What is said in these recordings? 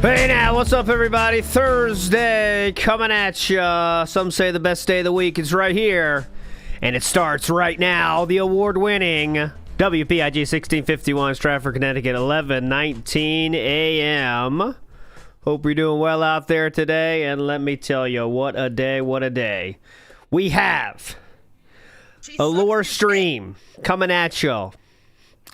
Hey now, what's up everybody? Thursday coming at ya. Some say the best day of the week is right here. And it starts right now. The award-winning WPIG 1651 Stratford, Connecticut, 11:19 a.m. Hope you're doing well out there today. And let me tell you, what a day, what a day. We have a lure stream coming at you.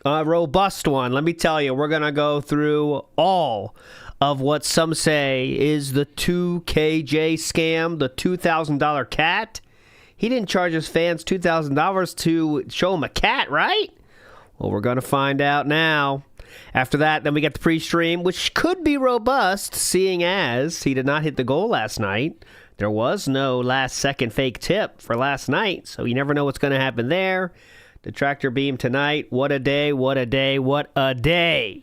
A robust one. Let me tell you, we're going to go through all of what some say is the 2KJ scam, the $2,000 cat. He didn't charge his fans $2,000 to show him a cat, right? Well, we're going to find out now. After that, then we get the pre-stream, which could be robust, seeing as he did not hit the goal last night. There was no last-second fake tip for last night, so you never know what's going to happen there. The tractor beam tonight. What a day, what a day, what a day.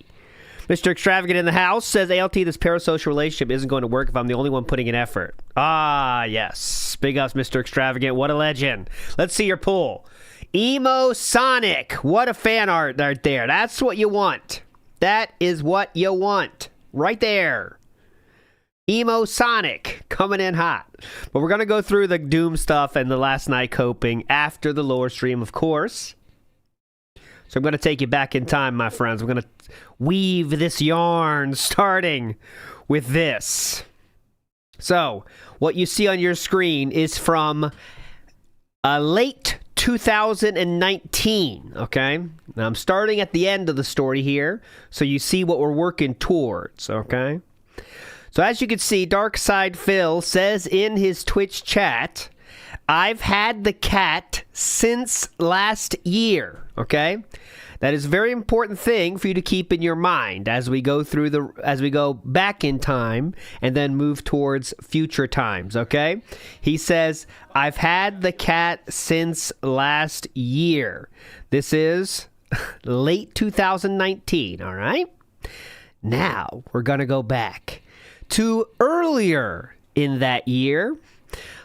Mr. Extravagant in the house says, ALT, this parasocial relationship isn't going to work if I'm the only one putting in effort. Ah, yes. Big ups, Mr. Extravagant. What a legend. Let's see your poll. Emo Sonic. What a fan art right there. That's what you want. That is what you want. Right there. Emo Sonic coming in hot. But we're going to go through the Doom stuff and the last night coping after the lower stream, of course. So I'm going to take you back in time, my friends. I'm going to weave this yarn starting with this. So what you see on your screen is from late 2019, okay? Now I'm starting at the end of the story here, so you see what we're working towards, okay? So as you can see, Darkside Phil says in his Twitch chat, I've had the cat since last year, okay? That is a very important thing for you to keep in your mind as we go through as we go back in time and then move towards future times, okay? He says, I've had the cat since last year. This is late 2019, all right? Now, we're going to go back to earlier in that year.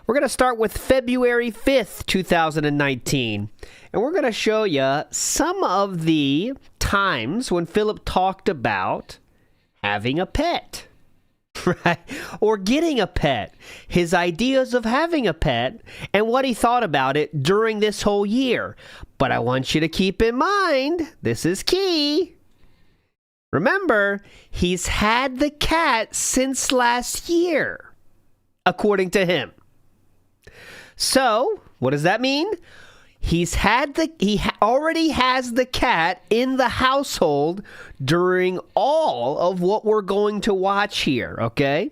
We're going to start with February 5th, 2019. And we're going to show you some of the times when Philip talked about having a pet, right? Or getting a pet, his ideas of having a pet, and what he thought about it during this whole year. But I want you to keep in mind, this is key. Remember, he's had the cat since last year, according to him. So, what does that mean? He already has the cat in the household during all of what we're going to watch here, okay?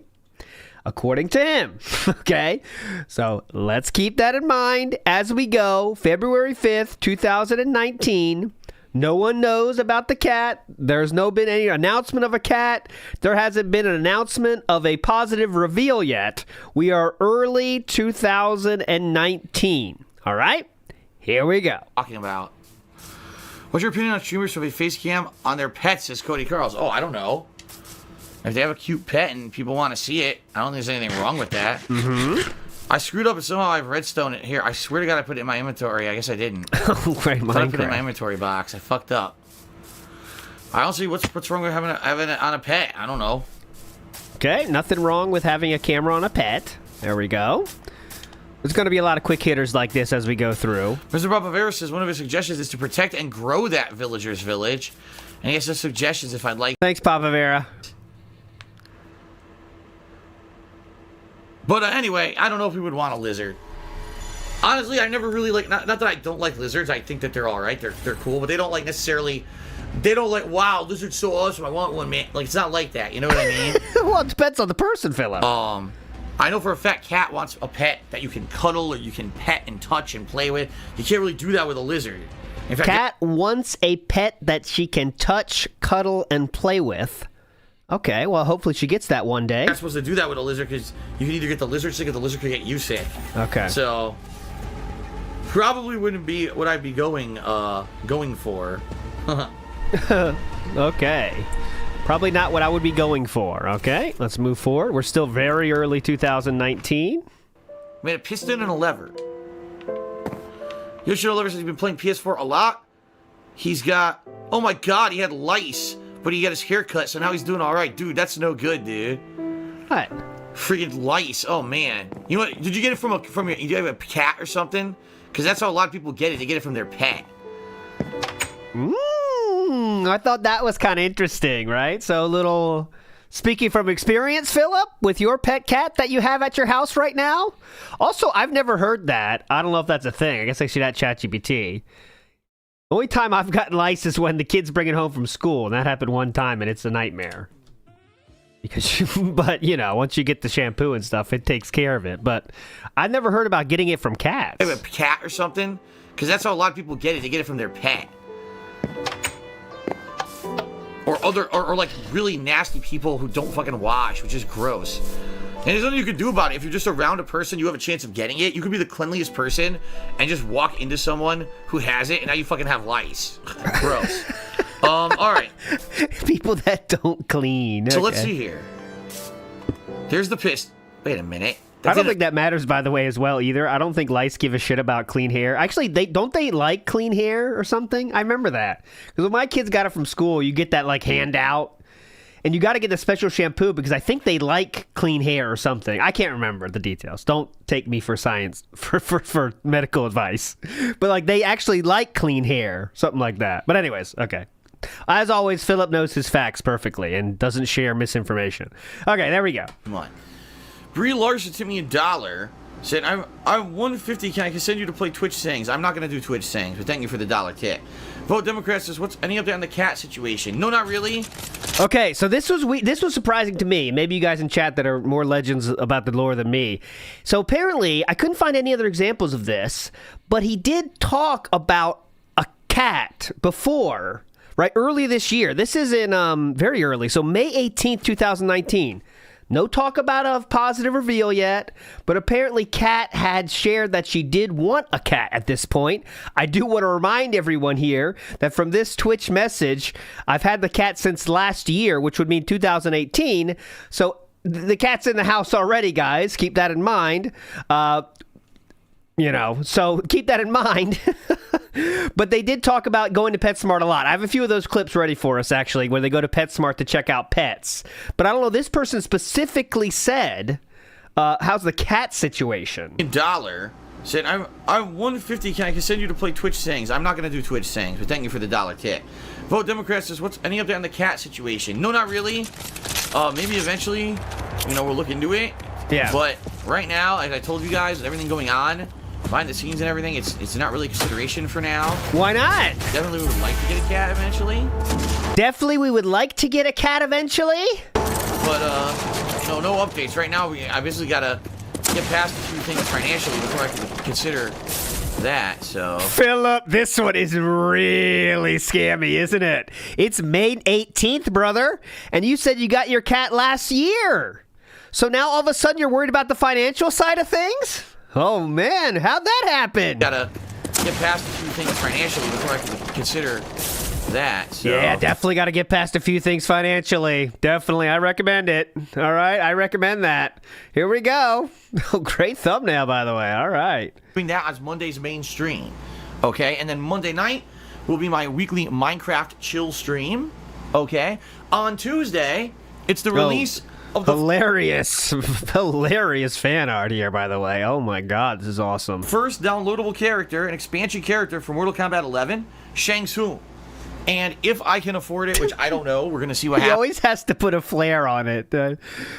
According to him, okay? So, let's keep that in mind as we go. February 5th, 2019. No one knows about the cat. There's been any announcement of a cat. There hasn't been an announcement of a positive reveal yet. We are early 2019. All right? Here we go. Talking about. What's your opinion on streamers with a face cam on their pets, says Cody Carls? Oh, I don't know. If they have a cute pet and people want to see it, I don't think there's anything wrong with that. Mm-hmm. I screwed up and somehow I've redstone it here. I swear to God I put it in my inventory. I guess I didn't. Right, I put it in my inventory box. I fucked up. I don't see what's wrong with having it on a pet. I don't know. Okay, nothing wrong with having a camera on a pet. There we go. There's going to be a lot of quick hitters like this as we go through. Mr. Barbavera says one of his suggestions is to protect and grow that villager's village. And he has some suggestions if I'd like. Thanks, Papa Vera. But anyway, I don't know if we would want a lizard. Honestly, I never really like, not that I don't like lizards, I think that they're alright, they're cool, but they don't like necessarily, they don't like, wow, lizard's so awesome, I want one, man. Like, it's not like that, you know what I mean? Well, it depends on the person, Philip. I know for a fact Cat wants a pet that you can cuddle or you can pet and touch and play with. You can't really do that with a lizard. In fact, Cat wants a pet that she can touch, cuddle, and play with. Okay, well, hopefully she gets that one day. You're not supposed to do that with a lizard because you can either get the lizard sick or the lizard could get you sick. Okay. So, probably wouldn't be what I'd be going for. Okay. Probably not what I would be going for. Okay, let's move forward. We're still very early 2019. Made a piston and a lever. Yoshino Lever says he's been playing PS4 a lot. He's got, oh my god, he had lice but he got his hair cut, so now he's doing all right. Dude, that's no good, dude. What? Freaking lice. Oh, man. You know what? Did you get it from do you have a cat or something? Because that's how a lot of people get it. They get it from their pet. I thought that was kind of interesting, right? So a little... Speaking from experience, Philip, with your pet cat that you have at your house right now? Also, I've never heard that. I don't know if that's a thing. I guess I should ask ChatGPT. The only time I've gotten lice is when the kids bring it home from school, and that happened one time, and it's a nightmare. But, you know, once you get the shampoo and stuff, it takes care of it. But I've never heard about getting it from cats. You have a cat or something? Because that's how a lot of people get it. They get it from their pet. Or like really nasty people who don't fucking wash, which is gross. And there's nothing you can do about it. If you're just around a person, you have a chance of getting it. You could be the cleanliest person and just walk into someone who has it, and now you fucking have lice. Gross. All right. People that don't clean. So let's see here. There's the piss. Wait a minute. I don't think that matters, by the way, as well, either. I don't think lice give a shit about clean hair. Actually, they like clean hair or something? I remember that. Because when my kids got it from school, you get that, like, handout. And you got to get the special shampoo because I think they like clean hair or something. I can't remember the details. Don't take me for science, for medical advice. But, like, they actually like clean hair. Something like that. But anyways, okay. As always, Philip knows his facts perfectly and doesn't share misinformation. Okay, there we go. Come on. Brie Larson sent me $1. Said, I'm $150. Can I send you to play Twitch sayings? I'm not going to do Twitch sayings, but thank you for the $1 tip. Vote Democrat says, what's any update on the cat situation? No, not really. Okay, so this was surprising to me. Maybe you guys in chat that are more legends about the lore than me. So apparently, I couldn't find any other examples of this, but he did talk about a cat before, right? Early this year. This is in very early. So May 18th, 2019. No talk about a positive reveal yet, but apparently Kat had shared that she did want a cat at this point. I do want to remind everyone here that from this Twitch message, I've had the cat since last year, which would mean 2018. So the cat's in the house already, guys. Keep that in mind. So keep that in mind. But they did talk about going to PetSmart a lot. I have a few of those clips ready for us, actually, where they go to PetSmart to check out pets. But I don't know, this person specifically said, how's the cat situation? $1. Said, I'm $150. Can I send you to play Twitch sayings? I'm not going to do Twitch sayings, but thank you for the $1 tip. Vote Democrat says, what's any update on the cat situation? No, not really. Maybe eventually, we'll look into it. Yeah. But right now, as I told you guys, everything going on, behind the scenes and everything, it's not really consideration for now. Why not? Definitely we would like to get a cat eventually. Definitely we would like to get a cat eventually? But, no updates. Right now, I basically got to get past a few things financially before I can consider that, so... Philip, this one is really scammy, isn't it? It's May 18th, brother, and you said you got your cat last year. So now all of a sudden you're worried about the financial side of things? Oh, man, how'd that happen? Gotta get past a few things financially before I can consider that, so... Yeah, definitely gotta get past a few things financially. Definitely, I recommend it. All right, I recommend that. Here we go. Oh, great thumbnail, by the way. All right. Doing that as Monday's main stream, okay? And then Monday night will be my weekly Minecraft chill stream, okay? On Tuesday, it's the release... Hilarious fan art here, by the way. Oh my god, this is awesome. First downloadable character, an expansion character for Mortal Kombat 11, Shang Tsung. And if I can afford it, which I don't know, we're going to see what happens. He always has to put a flair on it.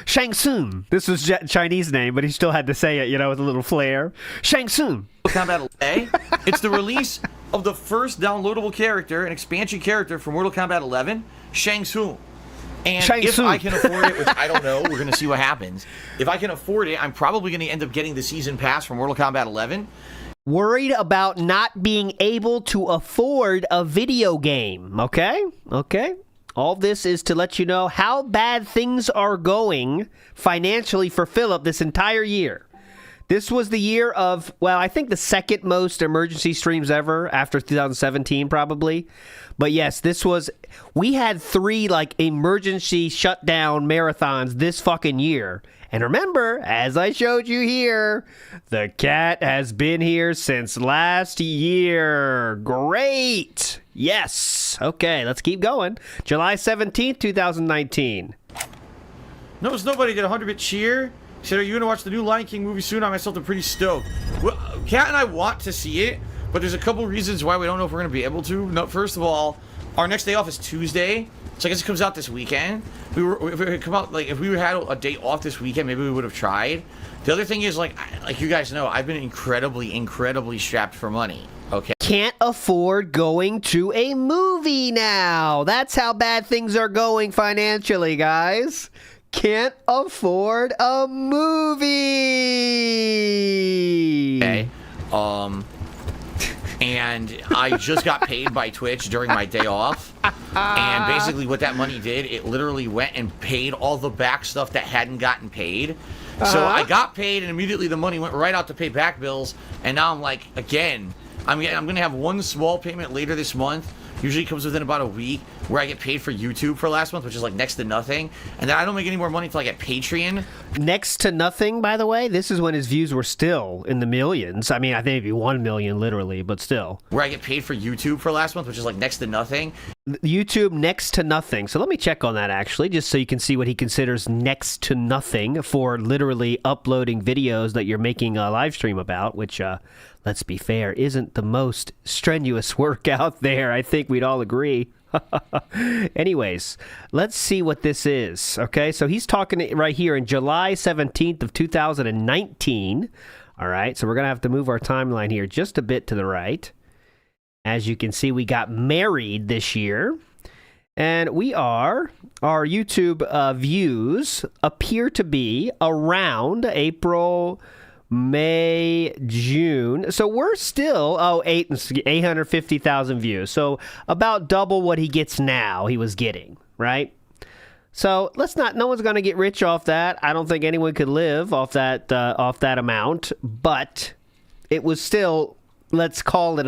Shang Tsung. This was Chinese name, but he still had to say it, with a little flair. Shang Tsung. Mortal Kombat 11. It's the release of the first downloadable character, an expansion character for Mortal Kombat 11, Shang Tsung. And if I can afford it, which I don't know, we're going to see what happens. If I can afford it, I'm probably going to end up getting the season pass for Mortal Kombat 11. Worried about not being able to afford a video game, okay? Okay. All this is to let you know how bad things are going financially for Philip this entire year. This was the year of, well, I think the second most emergency streams ever after 2017, probably. But yes, we had 3 like emergency shutdown marathons this fucking year. And remember, as I showed you here, the cat has been here since last year. Great. Yes. Okay, let's keep going. July 17th, 2019. Notice nobody did 100-bit cheer. He said, are you going to watch the new Lion King movie soon? I myself am pretty stoked. Well, Kat and I want to see it, but there's a couple reasons why we don't know if we're going to be able to. No, first of all, our next day off is Tuesday, so I guess it comes out this weekend. If we had a day off this weekend, maybe we would have tried. The other thing is, like you guys know, I've been incredibly strapped for money. Okay. Can't afford going to a movie now. That's how bad things are going financially, guys. Can't afford a movie. Okay. And I just got paid by Twitch during my day off. And basically what that money did, it literally went and paid all the back stuff that hadn't gotten paid. So I got paid, and immediately the money went right out to pay back bills. And now I'm like, again, I'm going to have one small payment later this month. Usually comes within about a week, where I get paid for YouTube for last month, which is like next to nothing. And then I don't make any more money until I get Patreon. Next to nothing, by the way. This is when his views were still in the millions. I mean, I think maybe 1 million literally, but still. Where I get paid for YouTube for last month, which is like next to nothing. YouTube next to nothing. So let me check on that, actually, just so you can see what he considers next to nothing for literally uploading videos that you're making a live stream about, which, let's be fair, isn't the most strenuous work out there. I think we'd all agree. Anyways, let's see what this is. Okay, so he's talking right here in July 17th of 2019. All right, so we're going to have to move our timeline here just a bit to the right. As you can see, we got married this year. And our YouTube views appear to be around April, May, June. So we're still, 850,000 views. So about double what he gets now, he was getting, right? So no one's going to get rich off that. I don't think anyone could live off that amount, but it was still, let's call it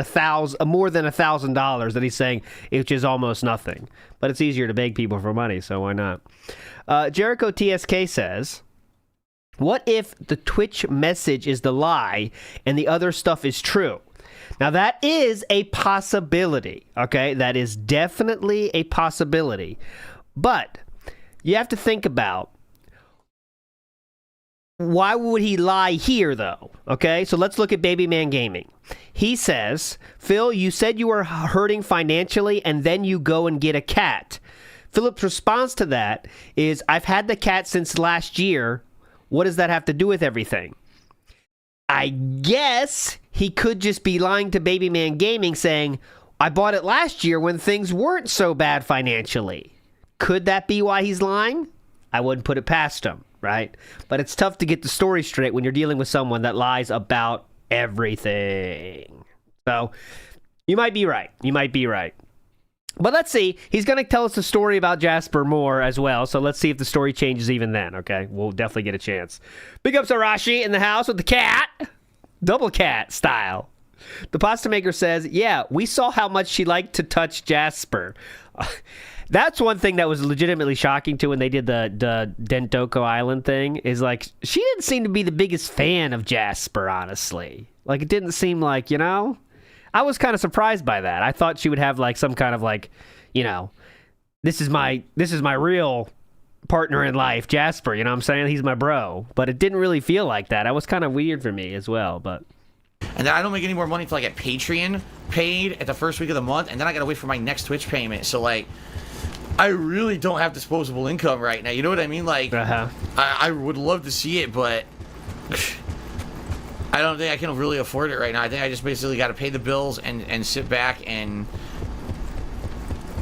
more than $1,000 that he's saying, which is almost nothing. But it's easier to beg people for money, so why not? Jericho TSK says, what if the Twitch message is the lie and the other stuff is true? Now, that is a possibility, okay? That is definitely a possibility. But you have to think about, why would he lie here, though? Okay, so let's look at Baby Man Gaming. He says, Phil, you said you were hurting financially, and then you go and get a cat. Philip's response to that is, I've had the cat since last year. What does that have to do with everything? I guess he could just be lying to Baby Man Gaming, saying, I bought it last year when things weren't so bad financially. Could that be why he's lying? I wouldn't put it past him, right? But it's tough to get the story straight when you're dealing with someone that lies about everything. So you might be right. But let's see. He's going to tell us a story about Jasper more as well. So let's see if the story changes even then, okay? We'll definitely get a chance. Big ups Arashi in the house with the cat. Double cat style. The pasta maker says, yeah, we saw how much she liked to touch Jasper. That's one thing that was legitimately shocking to when they did the Dentoko Island thing, is like, she didn't seem to be the biggest fan of Jasper, honestly. Like, it didn't seem like, I was kind of surprised by that. I thought she would have like some kind of like, this is my real partner in life, Jasper, you know what I'm saying? He's my bro. But it didn't really feel like that. That was kind of weird for me as well, but. And then I don't make any more money until I get Patreon paid at the first week of the month, and then I gotta wait for my next Twitch payment. So like, I really don't have disposable income right now. You know what I mean? Like, I would love to see it, but I don't think I can really afford it right now. I think I just basically got to pay the bills and sit back and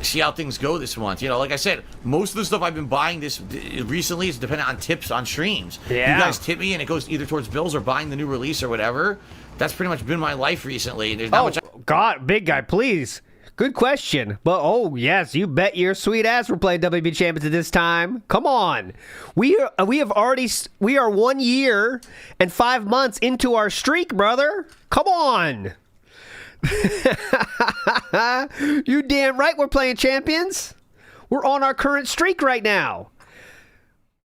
see how things go this month. Like I said, most of the stuff I've been buying this recently is dependent on tips on streams. Yeah. You guys tip me and it goes either towards bills or buying the new release or whatever. That's pretty much been my life recently. There's not much. God, big guy, please Good question. But, oh, yes, you bet your sweet ass we're playing WP Champions at this time. Come on. We are 1 year and 5 months into our streak, brother. Come on. You damn right we're playing Champions. We're on our current streak right now.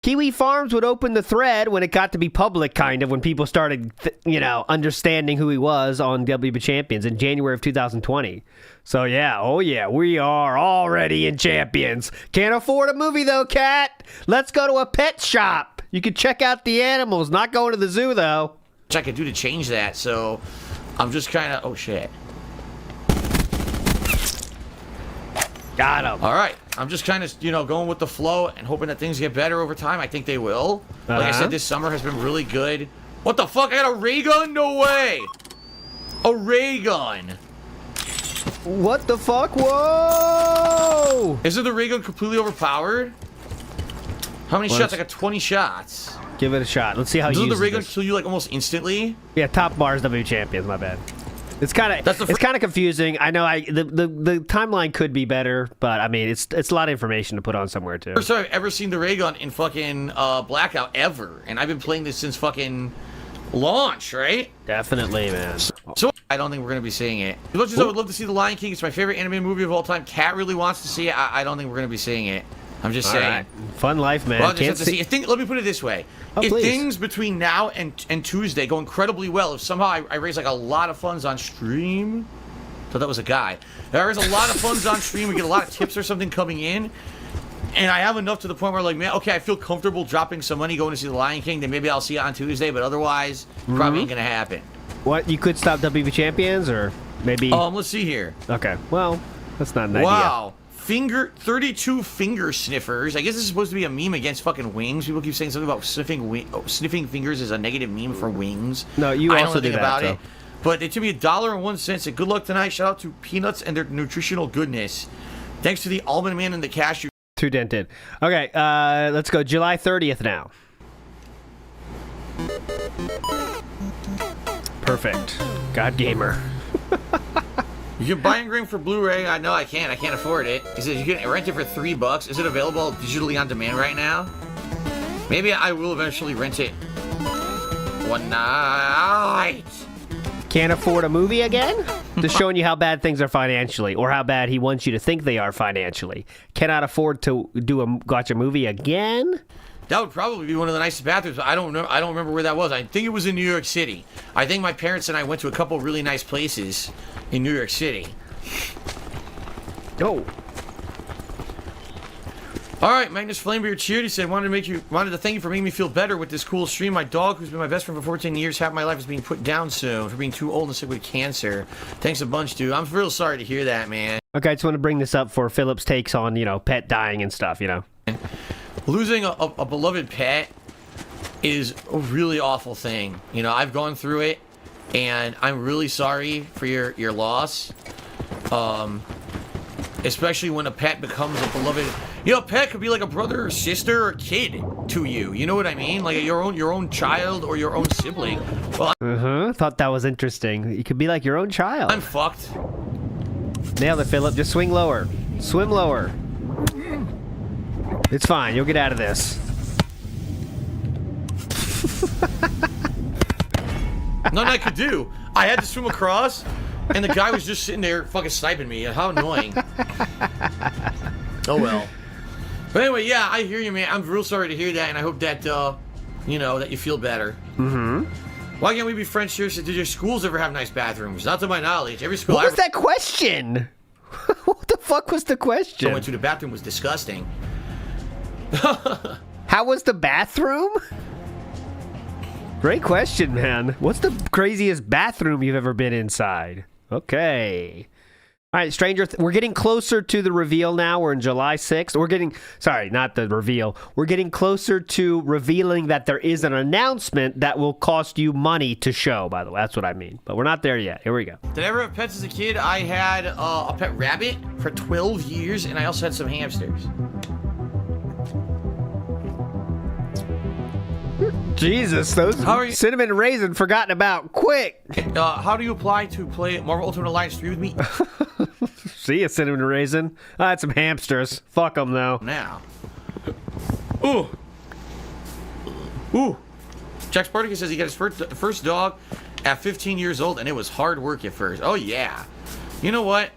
Kiwi Farms would open the thread when it got to be public, kind of, when people started, understanding who he was on WP Champions in January of 2020. So, yeah, oh, yeah, we are already in Champions. Can't afford a movie, though, Cat. Let's go to a pet shop. You can check out the animals. Not going to the zoo, though. Which I could do to change that, so I'm just kind of... Oh, shit. Got him. All right. I'm just kind of, going with the flow and hoping that things get better over time. I think they will. Like I said, this summer has been really good. What the fuck? I got a ray gun? No way. A ray gun. What the fuck? Whoa! Isn't the ray gun completely overpowered? How many shots? I got 20 shots. Give it a shot. Let's see how you use Doesn't the ray gun kill you like almost instantly? Yeah, top bar is W Champions. My bad. It's kind of confusing. I know the timeline could be better, but I mean it's a lot of information to put on somewhere too. First time I've ever seen the ray gun in fucking Blackout ever, and I've been playing this since fucking launch, right? Definitely, man. So I don't think we're gonna be seeing it. As much as I would love to see The Lion King, it's my favorite anime movie of all time. Cat really wants to see it. I don't think we're gonna be seeing it. I'm just saying. Right. Fun life, man. Well, I'll just have to see. Let me put it this way. If please. Things between now and Tuesday go incredibly well, if somehow I raise like a lot of funds on stream, so that was a guy. There is a lot of funds on stream, we get a lot of tips or something coming in, and I have enough to the point where like, man, okay, I feel comfortable dropping some money going to see The Lion King, then maybe I'll see it on Tuesday, but otherwise, probably ain't gonna happen. What, you could stop WP Champions, or maybe... Let's see here. Okay, well, that's not an idea. Wow. 32 finger sniffers. I guess this is supposed to be a meme against fucking wings. People keep saying something about sniffing fingers is a negative meme for wings. No, you I also don't know do anything that, about it. But it took me $1.01. Said, good luck tonight. Shout out to peanuts and their nutritional goodness. Thanks to the almond man and the cashew. Too dented. Okay, let's go July 30th now. Perfect. God Gamer. You can buy Ingrain for Blu-ray. I know I can't. I can't afford it. He says you can rent it for $3. Is it available digitally on demand right now? Maybe I will eventually rent it one night. Can't afford a movie again? Just showing you how bad things are financially, or how bad he wants you to think they are financially. Cannot afford to watch a movie again? That would probably be one of the nicest bathrooms. I don't know. I don't remember where that was. I think it was in New York City. I think my parents and I went to a couple really nice places in New York City. Oh. All right, Magnus Flamebeard cheered. He said, wanted to thank you for making me feel better with this cool stream. My dog, who's been my best friend for 14 years, half my life is being put down soon for being too old and sick with cancer. Thanks a bunch, dude. I'm real sorry to hear that, man. Okay, I just want to bring this up for Philip's takes on, pet dying and stuff, Losing a beloved pet is a really awful thing. I've gone through it, and I'm really sorry for your loss. Especially when a pet becomes a beloved. A pet could be like a brother or sister or kid to you. You know what I mean? Like your own child or your own sibling. Well, Thought that was interesting. You could be like your own child. I'm fucked. Nailed it, Philip. Just swing lower. Swim lower. It's fine. You'll get out of this. Nothing I could do. I had to swim across, and the guy was just sitting there fucking sniping me. How annoying. Oh well. But anyway, yeah, I hear you, man. I'm real sorry to hear that, and I hope that, that you feel better. Mm-hmm. Why can't we be friends here? Did your schools ever have nice bathrooms? Not to my knowledge. Every school. What was that question? What the fuck was the question? I went to the bathroom was disgusting. How was the bathroom? Great question, man. What's the craziest bathroom you've ever been inside? Okay. All right, Stranger, we're getting closer to the reveal now. We're in July 6th. We're getting, sorry, not the reveal. We're getting closer to revealing that there is an announcement that will cost you money to show, by the way. That's what I mean. But we're not there yet. Here we go. Did I ever have pets as a kid? I had a pet rabbit for 12 years, and I also had some hamsters. Jesus, those cinnamon raisin forgotten about quick. How do you apply to play Marvel Ultimate Alliance 3 with me? See ya, cinnamon raisin. I had some hamsters. Fuck them, though. Now. Ooh. Ooh. Jack Spartacus says he got his first dog at 15 years old, and it was hard work at first. Oh, yeah. You know what?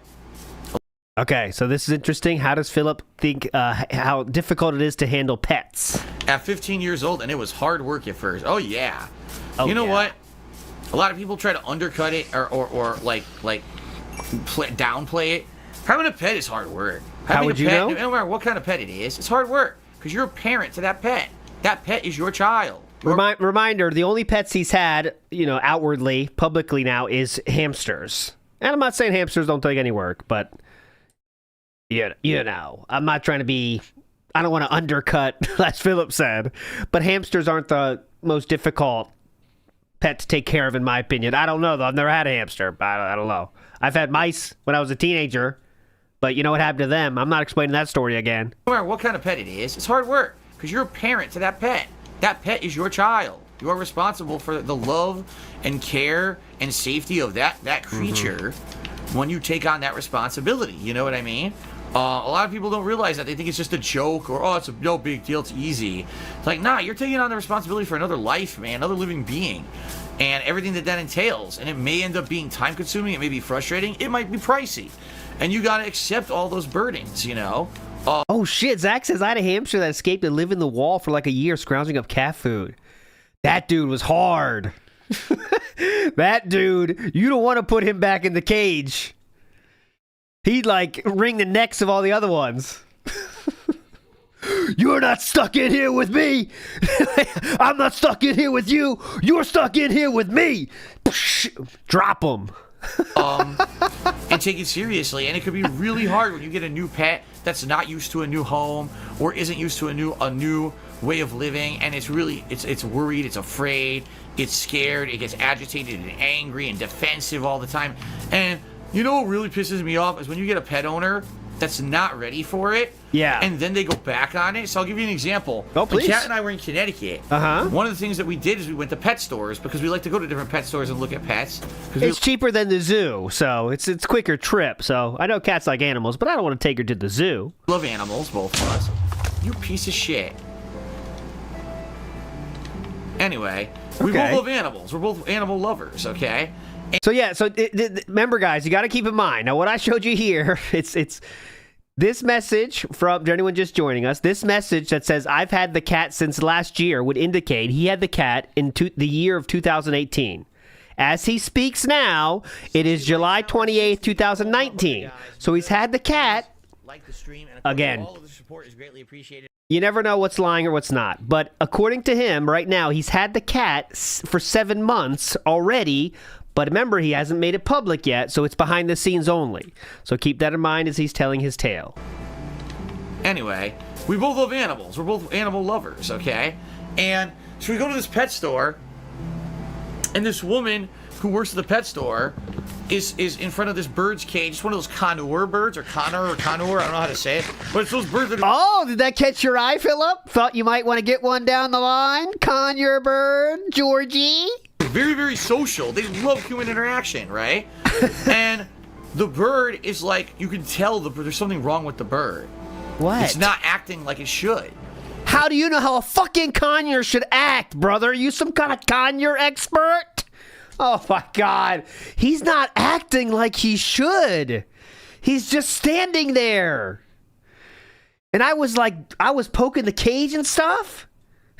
Okay, so this is interesting. How does Philip think how difficult it is to handle pets? At 15 years old, and it was hard work at first. Oh, yeah. You know what? A lot of people try to undercut it or downplay it. Having a pet is hard work. How would you know? No matter what kind of pet it is, it's hard work because you're a parent to that pet. That pet is your child. Reminder, the only pets he's had, outwardly, publicly now, is hamsters. And I'm not saying hamsters don't take any work, but, I'm not trying to be, I don't want to undercut, as Philip said, but hamsters aren't the most difficult pet to take care of, in my opinion. I don't know, though. I've never had a hamster, but I don't know. I've had mice when I was a teenager, but you know what happened to them? I'm not explaining that story again. No matter what kind of pet it is, it's hard work because you're a parent to that pet. That pet is your child. You are responsible for the love and care and safety of that creature when you take on that responsibility. You know what I mean? A lot of people don't realize that. They think it's just a joke or, it's no big deal, it's easy. It's like, nah, you're taking on the responsibility for another life, man, another living being, and everything that entails. And it may end up being time-consuming, it may be frustrating, it might be pricey. And you got to accept all those burdens, Oh, shit. Zach says, I had a hamster that escaped and lived in the wall for like a year scrounging up cat food. That dude was hard. That dude, you don't want to put him back in the cage. He'd, wring the necks of all the other ones. You're not stuck in here with me. I'm not stuck in here with you. You're stuck in here with me. Drop him. And take it seriously. And it could be really hard when you get a new pet that's not used to a new home or isn't used to a new way of living, and it's worried, it's afraid, it's scared, it gets agitated and angry and defensive all the time. And you know what really pisses me off is when you get a pet owner that's not ready for it. Yeah. And then they go back on it. So I'll give you an example. Oh, please. When Kat and I were in Connecticut, one of the things that we did is we went to pet stores because we like to go to different pet stores and look at pets. It's cheaper than the zoo, so it's a quicker trip. So I know cats like animals, but I don't want to take her to the zoo. Love animals, both of us. You piece of shit. Anyway, we both love animals. We're both animal lovers, okay? So yeah, remember, guys, you got to keep in mind. Now, what I showed you here, it's this message from anyone just joining us. This message that says, I've had the cat since last year would indicate he had the cat in the year of 2018. As he speaks now, it is July 28th, 2019. So he's had the cat. Like the stream, and again. All of the support is greatly appreciated. You never know what's lying or what's not. But according to him, right now, he's had the cat for 7 months already. But remember, he hasn't made it public yet, so it's behind the scenes only. So keep that in mind as he's telling his tale. Anyway, we both love animals. We're both animal lovers, okay? And so we go to this pet store, and this woman who works at the pet store is in front of this bird's cage. It's one of those conure birds, or conure, I don't know how to say it, but it's those birds that Oh, did that catch your eye, Philip? Thought you might want to get one down the line? Conure bird, Georgie? Very, very social. They love human interaction, right? And the bird is you can tell there's something wrong with the bird. What? It's not acting like it should. How do you know how a fucking conure should act, brother? Are you some kind of conure expert? Oh my God. He's not acting like he should. He's just standing there. And I was poking the cage and stuff,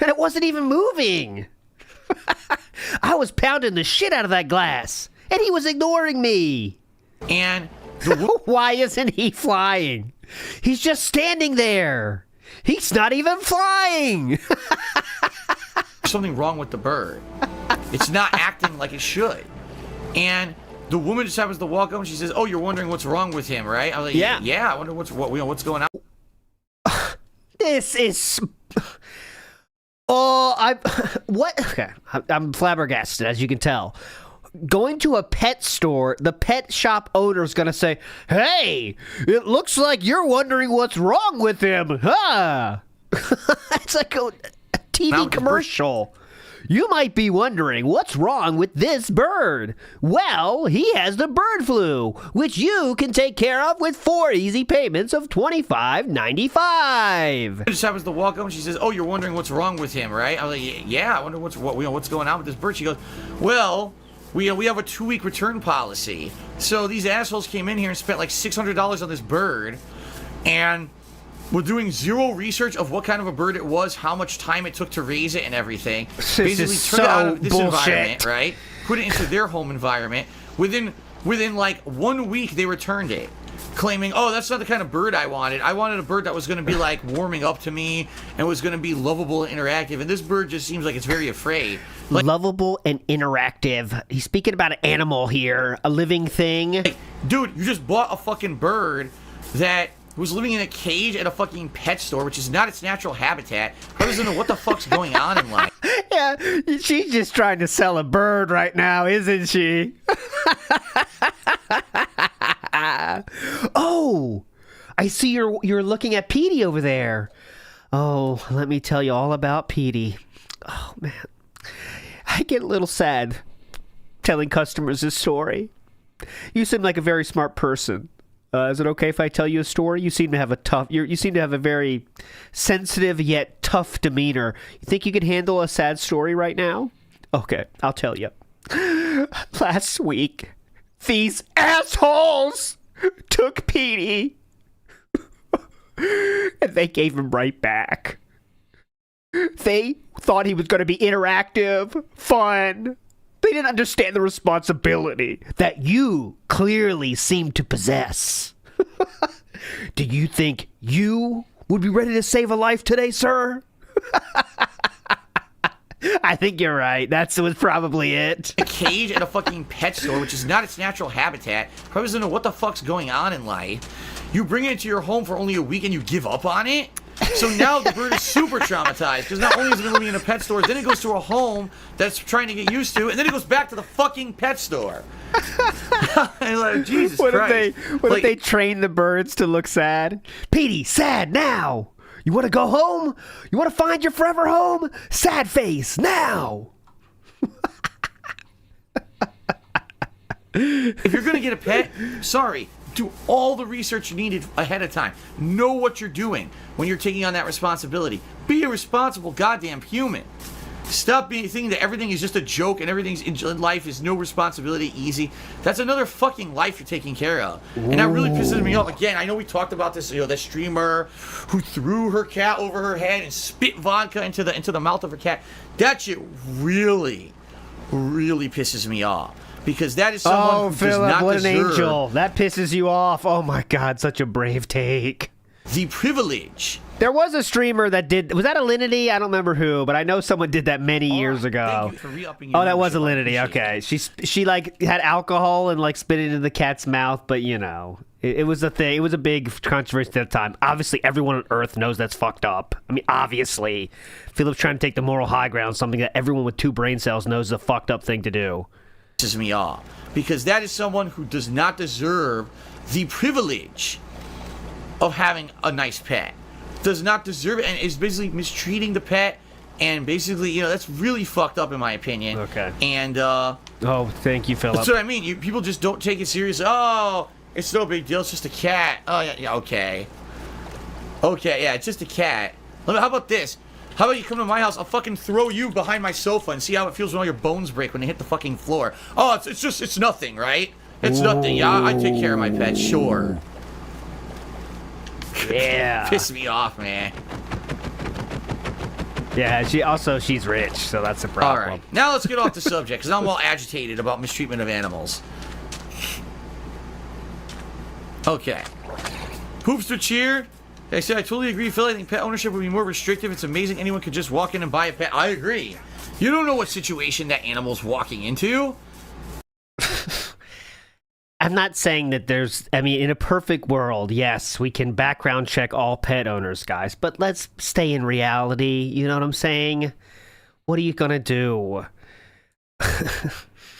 and it wasn't even moving. I was pounding the shit out of that glass, and he was ignoring me. And why isn't he flying? He's just standing there. He's not even flying. Something wrong with the bird. It's not acting like it should. And the woman just happens to walk up and she says, "Oh, you're wondering what's wrong with him, right?" I was like, "Yeah, I wonder what's going on." This is Okay, I'm flabbergasted, as you can tell. Going to a pet store, the pet shop owner is going to say, "Hey, it looks like you're wondering what's wrong with him, huh?" It's like a TV commercial. You might be wondering what's wrong with this bird. Well, he has the bird flu, which you can take care of with 4 easy payments of $25.95. Just happens to walk up and she says, "Oh, you're wondering what's wrong with him, right?" I was like, "Yeah, I wonder what's going on with this bird." She goes, "Well, we have a 2-week return policy. So these assholes came in here and spent like $600 on this bird, and we're doing zero research of what kind of a bird it was, how much time it took to raise it and everything. Basically took it out of this environment, right? Put it into their home environment. Within like 1 week, they returned it, claiming, "Oh, that's not the kind of bird I wanted. I wanted a bird that was going to be like warming up to me and was going to be lovable and interactive. And this bird just seems like it's very afraid." Like, lovable and interactive. He's speaking about an animal here, a living thing. like, dude, you just bought a fucking bird that was living in a cage at a fucking pet store, which is not its natural habitat. I doesn't know what the fuck's going on in life. Yeah, she's just trying to sell a bird right now, isn't she? Oh, I see you're looking at Petey over there. Oh, let me tell you all about Petey. Oh, man. I get a little sad telling customers this story. You seem like a very smart person. Is it okay if I tell you a story? You seem to have you seem to have a very sensitive yet tough demeanor. You think you could handle a sad story right now? Okay, I'll tell you. Last week, these assholes took Petey and they gave him right back. They thought he was going to be interactive, fun. They didn't understand the responsibility that you clearly seem to possess. Do you think you would be ready to save a life today, sir? I think you're right. That was probably it. A cage at a fucking pet store, which is not its natural habitat. Probably doesn't know what the fuck's going on in life. You bring it into your home for only a week and you give up on it? So now the bird is super traumatized, because not only is it living in a pet store, then it goes to a home that's trying to get used to, and then it goes back to the fucking pet store. Like, Jesus Christ. What if they train the birds to look sad? Petey, sad now. You want to go home? You want to find your forever home? Sad face now. If you're going to get a pet, sorry. Do all the research needed ahead of time. Know what you're doing when you're taking on that responsibility. Be a responsible goddamn human. Stop thinking that everything is just a joke and everything's in life is no responsibility, easy. That's another fucking life you're taking care of. Ooh. And that really pisses me off. Again, I know we talked about this, that streamer who threw her cat over her head and spit vodka into the mouth of her cat. That shit really, really pisses me off. Because that is someone who does not what deserve an angel. That pisses you off. Oh my God, such a brave take. The privilege. There was a streamer that did, was that Alinity? I don't remember who, but I know someone did that many years ago. Thank you for re-upping your that was membership. Alinity. Okay. She like had alcohol and like spit it into the cat's mouth, but it was a thing. It was a big controversy at the time. Obviously, everyone on Earth knows that's fucked up. I mean, obviously. Philip's trying to take the moral high ground, something that everyone with 2 brain cells knows is a fucked up thing to do. Pisses me off, because that is someone who does not deserve the privilege of having a nice pet. Does not deserve it, and is basically mistreating the pet, and basically, that's really fucked up in my opinion. Okay. And oh, thank you, Philip. That's what I mean. People just don't take it seriously. Oh, it's no big deal. It's just a cat. Oh yeah, okay. Okay, yeah, it's just a cat. How about this? How about you come to my house? I'll fucking throw you behind my sofa and see how it feels when all your bones break when they hit the fucking floor. Oh, it's nothing, right? It's nothing. Yeah, I take care of my pet, sure. Yeah. Piss me off, man. Yeah, she's rich, so that's a problem. All right, now let's get off the subject, because I'm all agitated about mistreatment of animals. Okay. Hoopster cheered. I said, I totally agree, Phil. I think pet ownership would be more restrictive. It's amazing anyone could just walk in and buy a pet. I agree. You don't know what situation that animal's walking into. I'm not saying that in a perfect world, yes, we can background check all pet owners, guys, but let's stay in reality. You know what I'm saying? What are you going to do?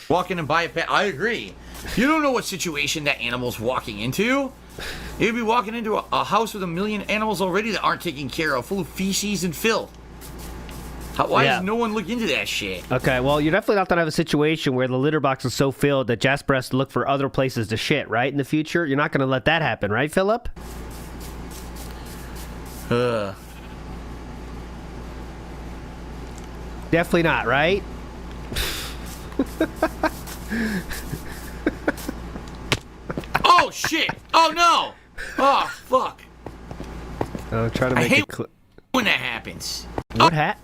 Walk in and buy a pet. I agree. You don't know what situation that animal's walking into. You'd be walking into a house with 1 million animals already that aren't taken care of, full of feces and filth. Why does no one look into that shit? Okay, well, you're definitely not going to have a situation where the litter box is so filled that Jasper has to look for other places to shit, right, in the future? You're not going to let that happen, right, Philip? Definitely not, right? Oh, shit! Oh, no! Oh, fuck. I'm trying to make it clear. When that happens. What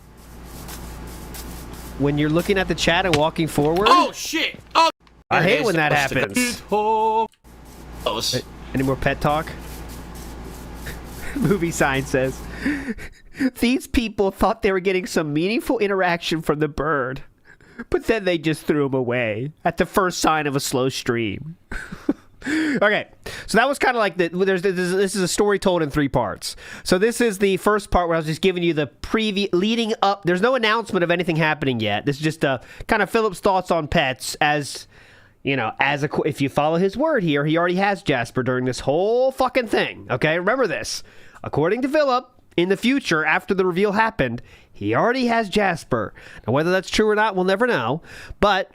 when you're looking at the chat and walking forward? Oh, shit! Oh, I hate when that happens. Any more pet talk? Movie sign says, these people thought they were getting some meaningful interaction from the bird, but then they just threw him away at the first sign of a slow stream. Okay, so that was kind of like this is a story told in 3 parts. So this is the first part where I was just giving you the leading up. There's no announcement of anything happening yet. This is just kind of Philip's thoughts on pets as, you know, if you follow his word here, he already has Jasper during this whole fucking thing. Okay, remember this. According to Philip, in the future, after the reveal happened, he already has Jasper. Now, whether that's true or not, we'll never know. But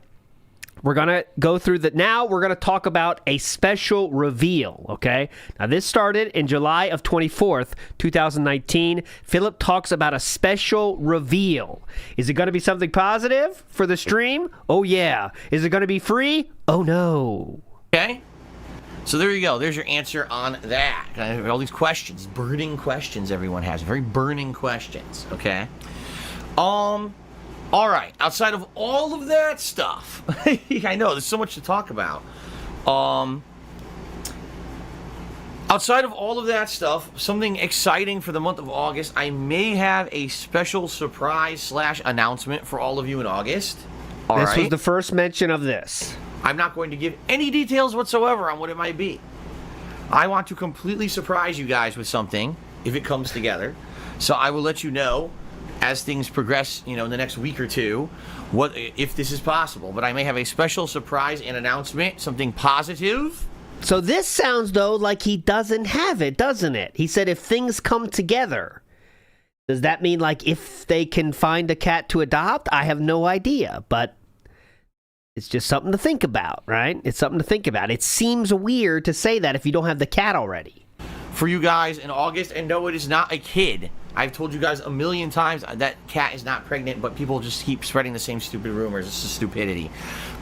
we're going to go through that. Now we're going to talk about a special reveal, okay? Now, this started in July of 24th, 2019. Philip talks about a special reveal. Is it going to be something positive for the stream? Oh, yeah. Is it going to be free? Oh, no. Okay. So there you go. There's your answer on that. All these questions, burning questions everyone has. Very burning questions, okay? All right. Outside of all of that stuff, I know there's so much to talk about. Outside of all of that stuff, something exciting for the month of August, I may have a special surprise / announcement for all of you in August. This was the first mention of this. I'm not going to give any details whatsoever on what it might be. I want to completely surprise you guys with something if it comes together. So I will let you know as things progress, you know, in the next week or two, what if this is possible. But I may have a special surprise and announcement, something positive. So this sounds, though, like he doesn't have it, doesn't it? He said if things come together. Does that mean, like, if they can find a cat to adopt? I have no idea, but it's just something to think about, right? It's something to think about. It seems weird to say that if you don't have the cat already. For you guys in August, and no, it is not a kid. I've told you guys a million times that cat is not pregnant, but people just keep spreading the same stupid rumors. It's just stupidity.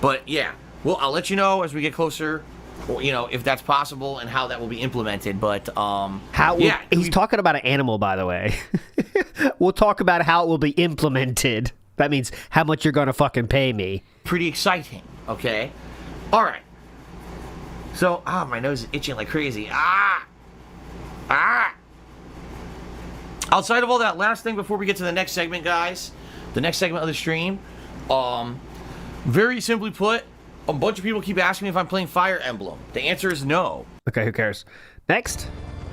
But yeah, well, I'll let you know as we get closer, you know, if that's possible and how that will be implemented. But he's talking about an animal, by the way. We'll talk about how it will be implemented. That means how much you're going to fucking pay me. Pretty exciting, okay? All right. So, my nose is itching like crazy. Outside of all that, last thing before we get to the next segment, guys, the next segment of the stream, very simply put, a bunch of people keep asking me if I'm playing Fire Emblem. The answer is no. Okay, who cares? Next,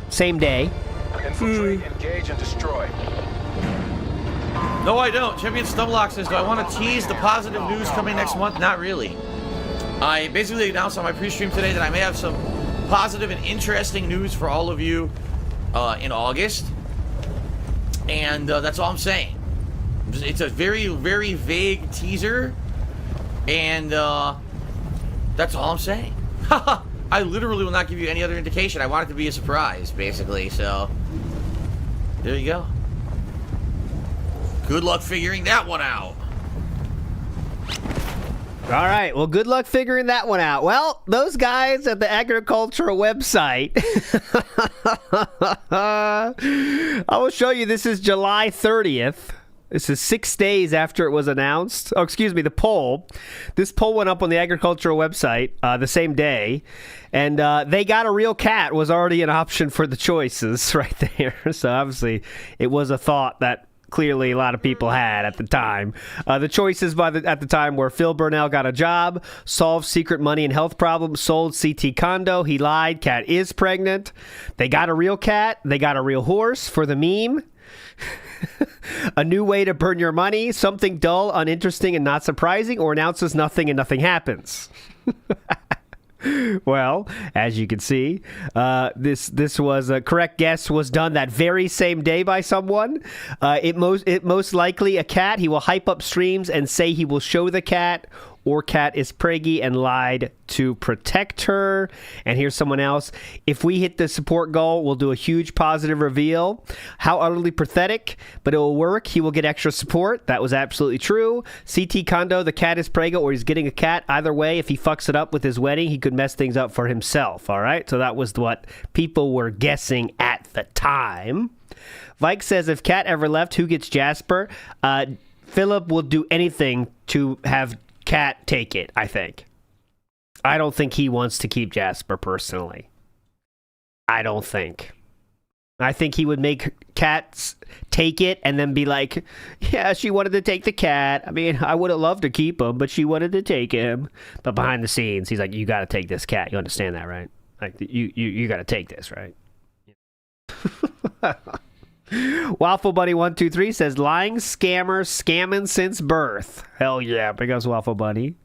same day. Infiltrate, engage, and destroy. No, I don't. Champion Stumblelock says, do I want to tease the positive news coming next month? Not really. I basically announced on my pre-stream today that I may have some positive and interesting news for all of you in August. And that's all I'm saying. It's a very, very vague teaser. And that's all I'm saying. I literally will not give you any other indication. I want it to be a surprise, basically. So, there you go. Good luck figuring that one out. All right. Well, good luck figuring that one out. Well, those guys at the agricultural website. I will show you. This is July 30th. This is 6 days after it was announced. Oh, excuse me, the poll. This poll went up on the agricultural website the same day. And they got a real cat was already an option for the choices right there. So obviously it was a thought that clearly a lot of people had at the time. The choices at the time were Phil Burnell got a job, solved secret money and health problems, sold CT condo, he lied, cat is pregnant. They got a real cat, they got a real horse for the meme. A new way to burn your money, something dull, uninteresting, and not surprising, or announces nothing and nothing happens. Well, as you can see, this was a correct guess was done that very same day by someone. It most likely a cat. He will hype up streams and say he will show the cat, or cat is preggy and lied to protect her. And here's someone else. If we hit the support goal, we'll do a huge positive reveal. How utterly pathetic, but it will work. He will get extra support. That was absolutely true. CT Kondo, the cat is preggo, or he's getting a cat. Either way, if he fucks it up with his wedding, he could mess things up for himself. All right, so that was what people were guessing at the time. Vike says, if cat ever left, who gets Jasper? Philip will do anything to have Cat take it, I think. I don't think he wants to keep Jasper personally. I don't think. I think he would make Cats take it and then be like, yeah, she wanted to take the cat. I mean, I would have loved to keep him, but she wanted to take him. But behind the scenes, he's like, you got to take this cat. You understand that, right? Like, you got to take this, right? Waffle Buddy 123 says, lying scammer scamming since birth. Hell yeah, big ups Waffle Buddy.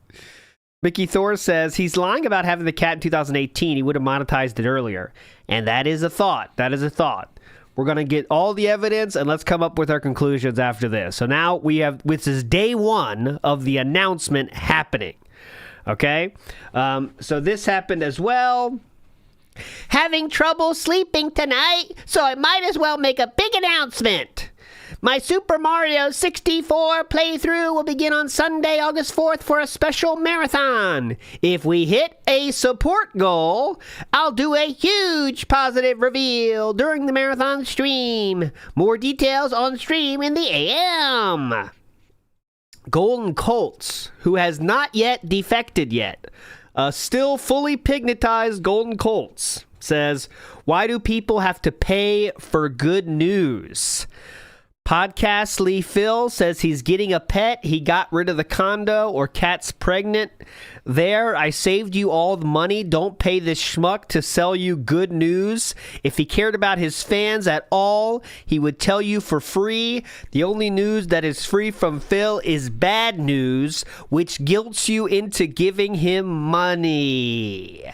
Mickey Thor says, he's lying about having the cat in 2018. He would have monetized it earlier. And that is a thought. That is a thought. We're going to get all the evidence and let's come up with our conclusions after this. So now we have, this is day one of the announcement happening. Okay? So this happened as well. Having trouble sleeping tonight, so I might as well make a big announcement. My Super Mario 64 playthrough will begin on Sunday, August 4th for a special marathon. If we hit a support goal, I'll do a huge positive reveal during the marathon stream. More details on stream in the AM. Golden Colts, who has not yet defected yet. Still fully pignatized Golden Colts says, why do people have to pay for good news? Podcast Lee Phil says he's getting a pet. He got rid of the condo, or cat's pregnant. There, I saved you all the money. Don't pay this schmuck to sell you good news. If he cared about his fans at all, he would tell you for free. The only news that is free from Phil is bad news, which guilts you into giving him money.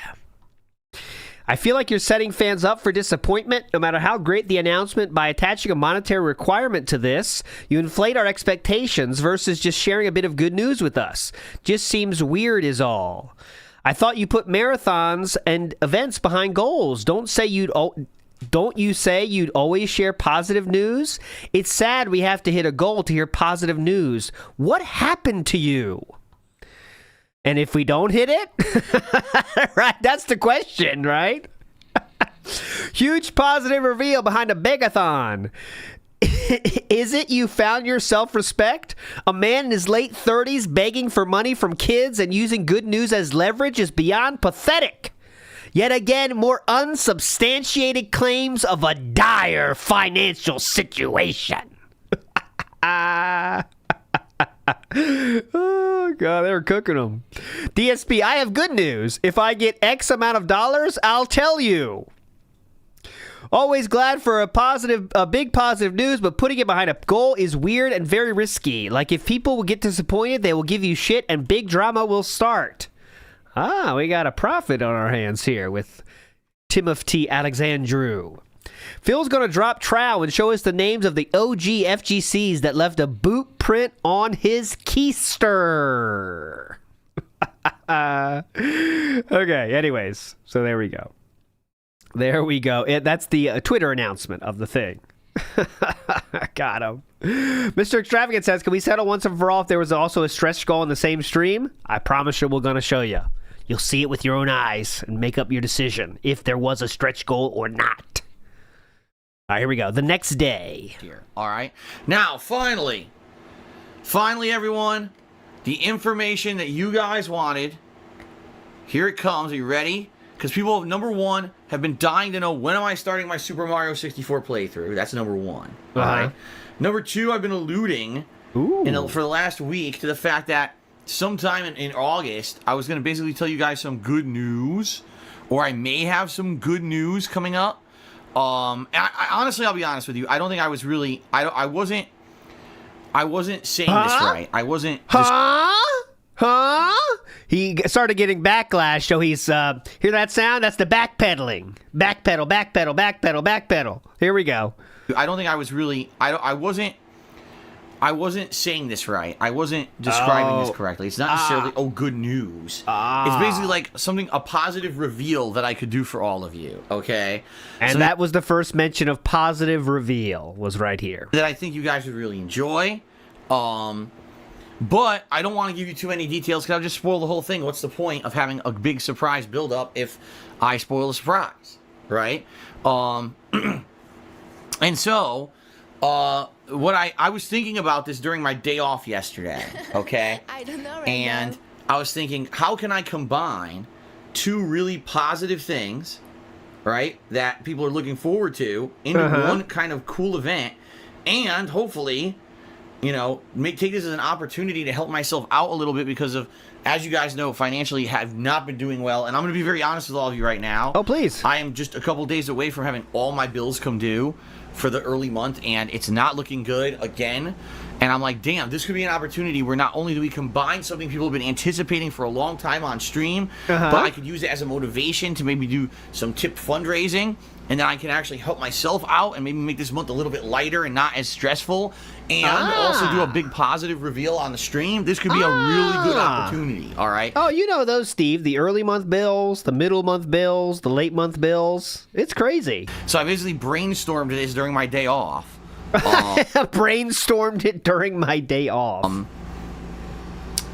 I feel like you're setting fans up for disappointment. No matter how great the announcement, by attaching a monetary requirement to this, you inflate our expectations versus just sharing a bit of good news with us. Just seems weird is all. I thought you put marathons and events behind goals. Don't you say you'd always share positive news? It's sad we have to hit a goal to hear positive news. What happened to you? And if we don't hit it, right? That's the question, right? Huge positive reveal behind a begathon. Is it you found your self-respect? A man in his late 30s begging for money from kids and using good news as leverage is beyond pathetic. Yet again, more unsubstantiated claims of a dire financial situation. Oh, God, they were cooking them. DSP, I have good news. If I get X amount of dollars, I'll tell you. Always glad for a big positive news, but putting it behind a goal is weird and very risky. Like, if people will get disappointed, they will give you shit and big drama will start. Ah, we got a prophet on our hands here with Timothy Alexandru. Phil's going to drop trowel and show us the names of the OG FGCs that left a boot print on his keister. Okay, anyways, so there we go. There we go. That's the Twitter announcement of the thing. Got him. Mr. Extravagant says, can we settle once and for all if there was also a stretch goal in the same stream? I promise you we're going to show you. You'll see it with your own eyes and make up your decision if there was a stretch goal or not. All right, here we go. The next day. Here. All right. Now, finally, everyone, the information that you guys wanted. Here it comes. Are you ready? Because people, number one, have been dying to know, when am I starting my Super Mario 64 playthrough? That's number one. All right. Number two, I've been alluding for the last week to the fact that sometime in August, I was going to basically tell you guys some good news, or I may have some good news coming up. I honestly, I'll be honest with you. I don't think I was really. I wasn't saying this right. I wasn't. Just, Huh? Huh? He started getting backlash, so he's, hear that sound? That's the backpedaling. Backpedal, backpedal, backpedal, backpedal. Here we go. I don't think I was really, I wasn't saying this right. I wasn't describing this correctly. It's not necessarily, good news. It's basically like a positive reveal that I could do for all of you, okay? And so that was the first mention of positive reveal, was right here. that I think you guys would really enjoy. But I don't want to give you too many details because I'll just spoil the whole thing. What's the point of having a big surprise build up if I spoil the surprise, right? And so, what I was thinking about this during my day off yesterday, okay? I don't know right and now. I was thinking, how can I combine two really positive things, right, that people are looking forward to into one kind of cool event, and hopefully, you know, take this as an opportunity to help myself out a little bit because of, as you guys know, financially have not been doing well. And I'm going to be very honest with all of you right now. Oh, please. I am just a couple days away from having all my bills come due for the early month, and it's not looking good again. And I'm like, damn, this could be an opportunity where not only do we combine something people have been anticipating for a long time on stream, but I could use it as a motivation to maybe do some tip fundraising, and then I can actually help myself out and maybe make this month a little bit lighter and not as stressful, and also do a big positive reveal on the stream. This could be a really good opportunity, all right? Oh, you know those, Steve. The early month bills, the middle month bills, the late month bills. It's crazy. So I basically brainstormed this during my day off. Brainstormed it during my day off.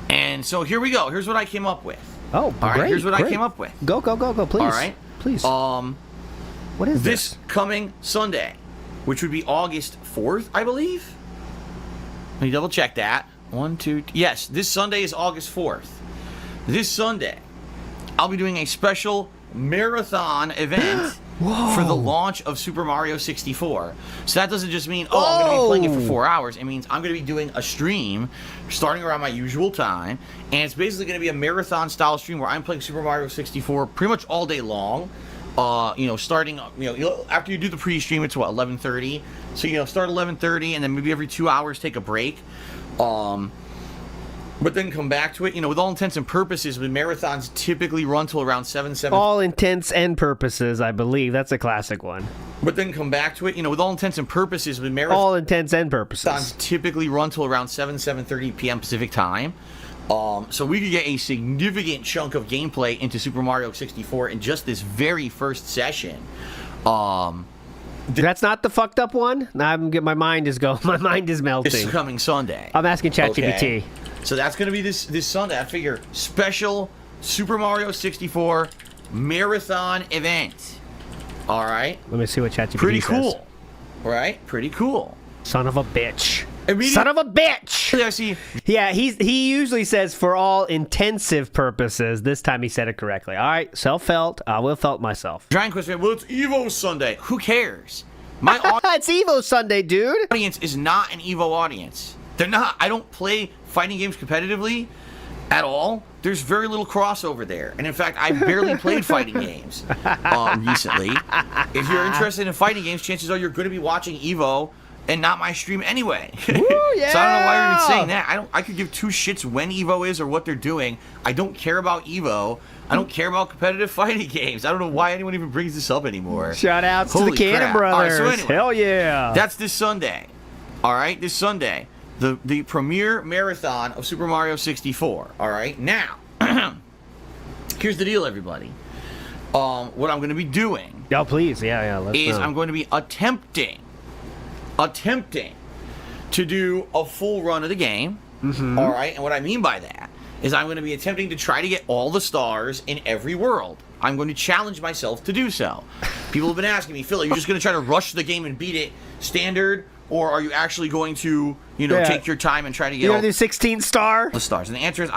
And so here we go. Here's what I came up with. Oh, all right, great, here's what great. I came up with. Go, please. All right? Please. What is This this? coming Sunday, which would be August 4th, I believe. Let me double check that. Yes, this Sunday is August 4th. This Sunday, I'll be doing a special marathon event for the launch of Super Mario 64. So that doesn't just mean, I'm going to be playing it for 4 hours. It means I'm going to be doing a stream starting around my usual time. And it's basically going to be a marathon style stream where I'm playing Super Mario 64 pretty much all day long. Starting, after you do the pre-stream, it's 11:30. So, start 11:30 and then maybe every 2 hours take a break. But then come back to it. With all intents and purposes, the marathons typically run till around 7. All intents and purposes, I believe. That's a classic one. But then come back to it. With all intents and purposes, the marathons All intents and purposes. typically run till around 7:30 p.m. Pacific time. So we could get a significant chunk of gameplay into Super Mario 64 in just this very first session. That's not the fucked up one? My mind is going. My mind is melting. This coming Sunday. I'm asking ChatGPT. Okay. So that's going to be this Sunday. I figure special Super Mario 64 marathon event. All right. Let me see what ChatGPT Pretty says. cool. Right? Pretty cool. Son of a bitch. Immediate- Son of a bitch. I see. Yeah, he usually says for all intensive purposes. This time he said it correctly. All right, self-felt. I will felt myself. Giant question. Well, it's Evo Sunday. Who cares? My It's Evo Sunday, dude. audience is not an Evo audience. They're not. I don't play fighting games competitively at all. There's very little crossover there. And in fact, I've barely played fighting games recently. If you're interested in fighting games, chances are you're going to be watching Evo and not my stream anyway. Woo, yeah. So I don't know why you're even saying that. I could give two shits when Evo is or what they're doing. I don't care about Evo. I don't care about competitive fighting games. I don't know why anyone even brings this up anymore. Shout-outs to the Holy Cannon crap. All right, Brothers. so anyway, Hell yeah. that's this Sunday. All right, this Sunday. The premiere marathon of Super Mario 64. All right, now, here's the deal, everybody. What I'm going to be doing Oh, please. Yeah. Let's is know. I'm going to be attempting to do a full run of the game. All right, and what I mean by that is I'm going to be attempting to try to get all the stars in every world. I'm going to challenge myself to do so. People have been asking me, Phil, are you just going to try to rush the game and beat it standard, or are you actually going to, take your time and try to get You all want to do 16-star? the stars? And the answer is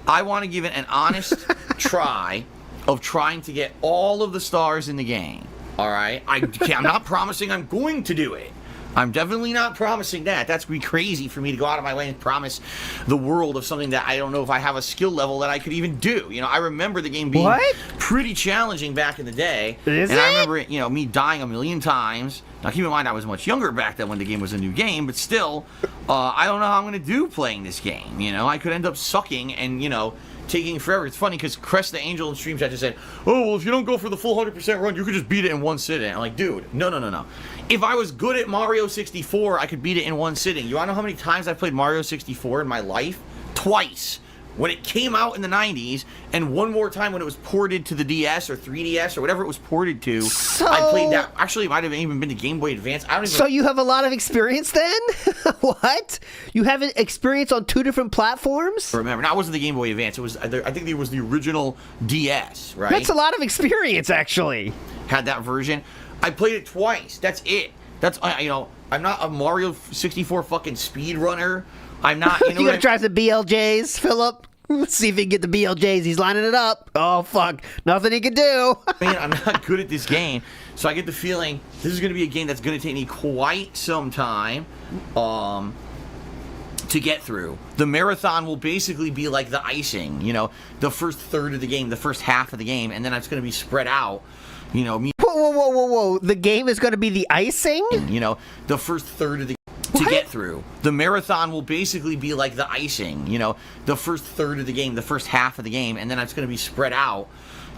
I want to give it an honest try of trying to get all of the stars in the game. All right? I'm not promising I'm going to do it. I'm definitely not promising that. That's going to be crazy for me to go out of my way and promise the world of something that I don't know if I have a skill level that I could even do. I remember the game being pretty challenging back in the day. Is and I it? remember me dying a million times Now, keep in mind, I was much younger back then when the game was a new game, but still, I don't know how I'm going to do playing this game. You know, I could end up sucking and, you know, taking forever. It's funny because Crest the Angel in Stream Chat just said, oh, well, if you don't go for the full 100% run, you could just beat it in one sitting. I'm like, dude, no. If I was good at Mario 64, I could beat it in one sitting. You want to know how many times I've played Mario 64 in my life? Twice. When it came out in the 90s, and one more time when it was ported to the DS or 3DS or whatever it was ported to. I played that. Actually, it might have even been the Game Boy Advance. I don't even. So you have a lot of experience then? What? You have an experience on 2 different platforms? Remember, no, it wasn't the Game Boy Advance. It was. I think it was the original DS, right? That's a lot of experience, actually. Had that version. I played it twice. That's it. That's you know. I'm not a Mario 64 fucking speedrunner. I'm not. You know You gotta try some BLJs, Philip. Let's see if he can get the BLJs. He's lining it up. Oh, fuck. Nothing he can do. Man, I'm not good at this game. So I get the feeling this is going to be a game that's going to take me quite some time to get through. The marathon will basically be like the icing. You know, the first third of the game, the first half of the game, and then it's going to be spread out. You know, Whoa. The game is going to be the icing? You know, the first third of the to get through. The marathon will basically be like the icing, you know, the first third of the game, the first half of the game, and then it's going to be spread out,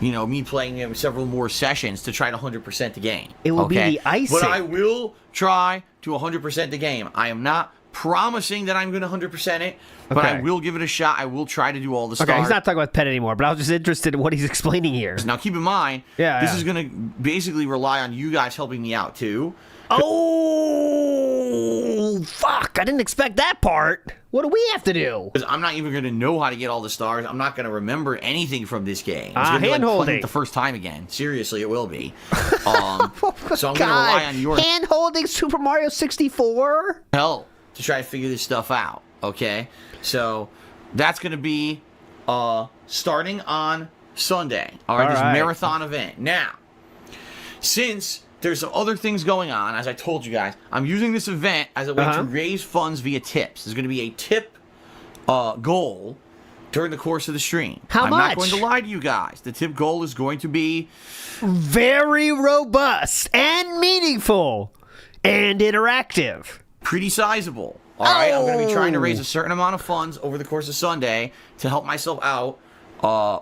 you know, me playing several more sessions to try to 100% the game. It will be the icing. But I will try to 100% the game. I am not promising that I'm going to 100% it, but I will give it a shot. I will try to do all the stars. Okay, he's not talking about Pet anymore, but I was just interested in what he's explaining here. Now, keep in mind, this is going to basically rely on you guys helping me out, too. Oh, fuck. I didn't expect that part. What do we have to do? Because I'm not even going to know how to get all the stars. I'm not going to remember anything from this game. It's going to be like playing it the first time again. Seriously, it will be. So I'm going to rely on your hand-holding Super Mario 64? help to try to figure this stuff out, okay? So that's going to be starting on Sunday. All right, this marathon event. Now, since there's some other things going on, as I told you guys, I'm using this event as a way to raise funds via tips. There's going to be a tip goal during the course of the stream. I'm not going to lie to you guys. The tip goal is going to be very robust and meaningful and interactive. Pretty sizable. All right, I'm going to be trying to raise a certain amount of funds over the course of Sunday to help myself out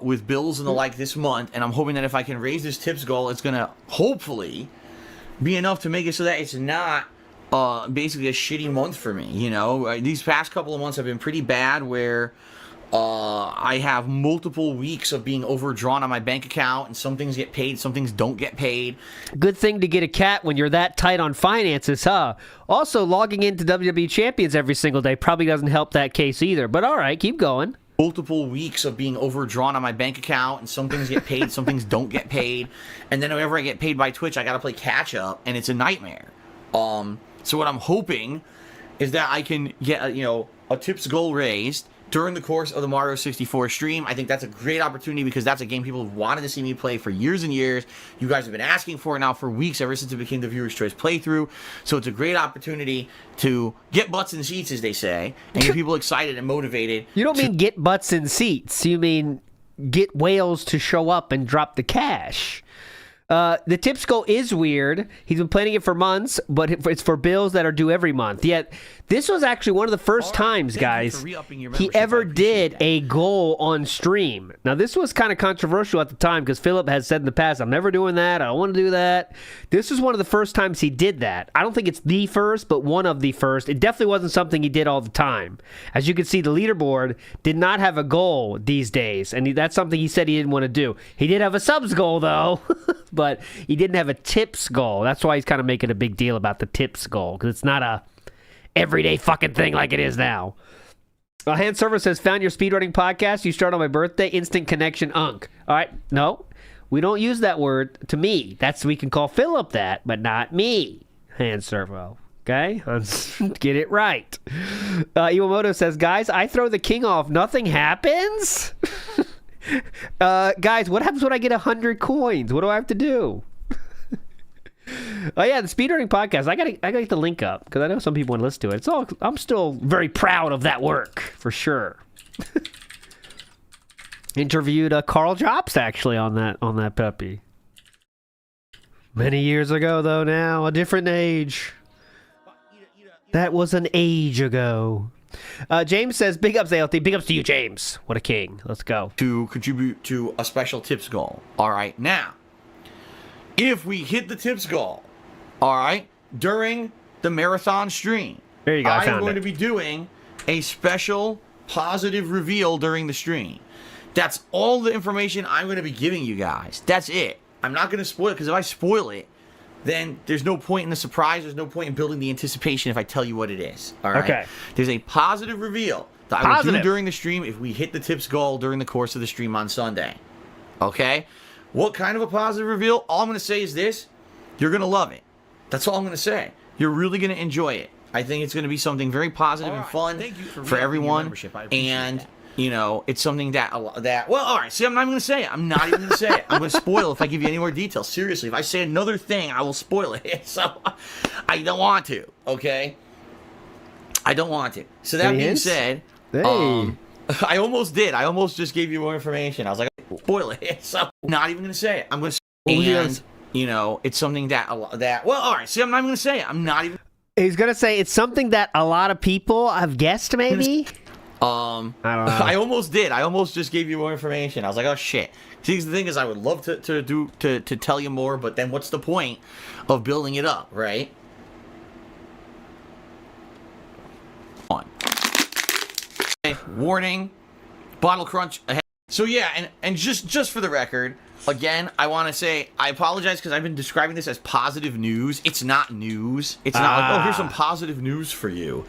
with bills and the like this month, and I'm hoping that if I can raise this tips goal, it's going to hopefully be enough to make it so that it's not basically a shitty month for me. You know, these past couple of months have been pretty bad where I have multiple weeks of being overdrawn on my bank account, and some things get paid, some things don't get paid. Good thing to get a cat when you're that tight on finances, huh? Also, logging into WWE Champions every single day probably doesn't help that case either, but all right, keep going. Multiple weeks of being overdrawn on my bank account, and some things get paid, some things don't get paid, and then whenever I get paid by Twitch, I gotta play catch up, and it's a nightmare. So what I'm hoping is that I can get a tips goal raised during the course of the Mario 64 stream. I think that's a great opportunity because that's a game people have wanted to see me play for years and years. You guys have been asking for it now for weeks, ever since it became the Viewer's Choice playthrough. So it's a great opportunity to get butts in seats, as they say, and get people excited and motivated. You don't mean get butts in seats. You mean get whales to show up and drop the cash. The tips goal is weird. He's been planning it for months, but it's for bills that are due every month. Yet, this was actually one of the first times, guys, he ever did a goal on stream. Now, this was kind of controversial at the time because Philip has said in the past, I'm never doing that. I don't want to do that. This was one of the first times he did that. I don't think it's the first, but one of the first. It definitely wasn't something he did all the time. As you can see, the leaderboard did not have a goal these days, and that's something he said he didn't want to do. He did have a subs goal, though. But he didn't have a tips goal. That's why he's kind of making a big deal about the tips goal, because it's not a everyday fucking thing like it is now. Hand Server says, found your speedrunning podcast. You start on my birthday. Instant connection, unk. All right. No, we don't use that word to me. We can call Philip that, but not me. Hand Servo. Okay? Get it right. Iwamoto says, guys, I throw the king off. Nothing happens? Guys, what happens when I get 100 coins? What do I have to do? Oh yeah, the speedrunning podcast. I gotta get the link up because I know some people want to listen to it. I'm still very proud of that work for sure. Interviewed Carl Jobst actually on that puppy. Many years ago, though, now. A different age. That was an age ago. James says, big ups, ALT. Big ups to you, James. What a king. Let's go. To contribute to a special tips goal. All right, now, if we hit the tips goal, all right, during the marathon stream, there you go. I'm going to be doing a special positive reveal during the stream. That's all the information I'm going to be giving you guys. That's it. I'm not going to spoil it, because if I spoil it, then there's no point in the surprise. There's no point in building the anticipation if I tell you what it is. All right? Okay. There's a positive reveal that I will do during the stream if we hit the tips goal during the course of the stream on Sunday. Okay? What kind of a positive reveal? All I'm going to say is this. You're going to love it. That's all I'm going to say. You're really going to enjoy it. I think it's going to be something very positive and fun for everyone. And, you know, it's something that, well, all right. See, I'm not even going to say it. I'm not even going to say it. I'm going to spoil it if I give you any more details. Seriously, if I say another thing, I will spoil it. So, I don't want to, okay? I don't want to. So, that being said, I almost did. I almost just gave you more information. I was like, spoil it. So, I'm not even going to say it. I'm going to and, you know, it's something that, well, all right. See, I'm not even going to say it. I'm not even. He's going to say it's something that a lot of people have guessed, maybe? I don't know. I almost did. I almost just gave you more information. I was like, oh shit. See, the thing is, I would love to tell you more, but then what's the point of building it up, right? On. Okay, warning, bottle crunch ahead. So yeah, and just for the record, again, I want to say I apologize because I've been describing this as positive news. It's not news. It's not like, oh, here's some positive news for you.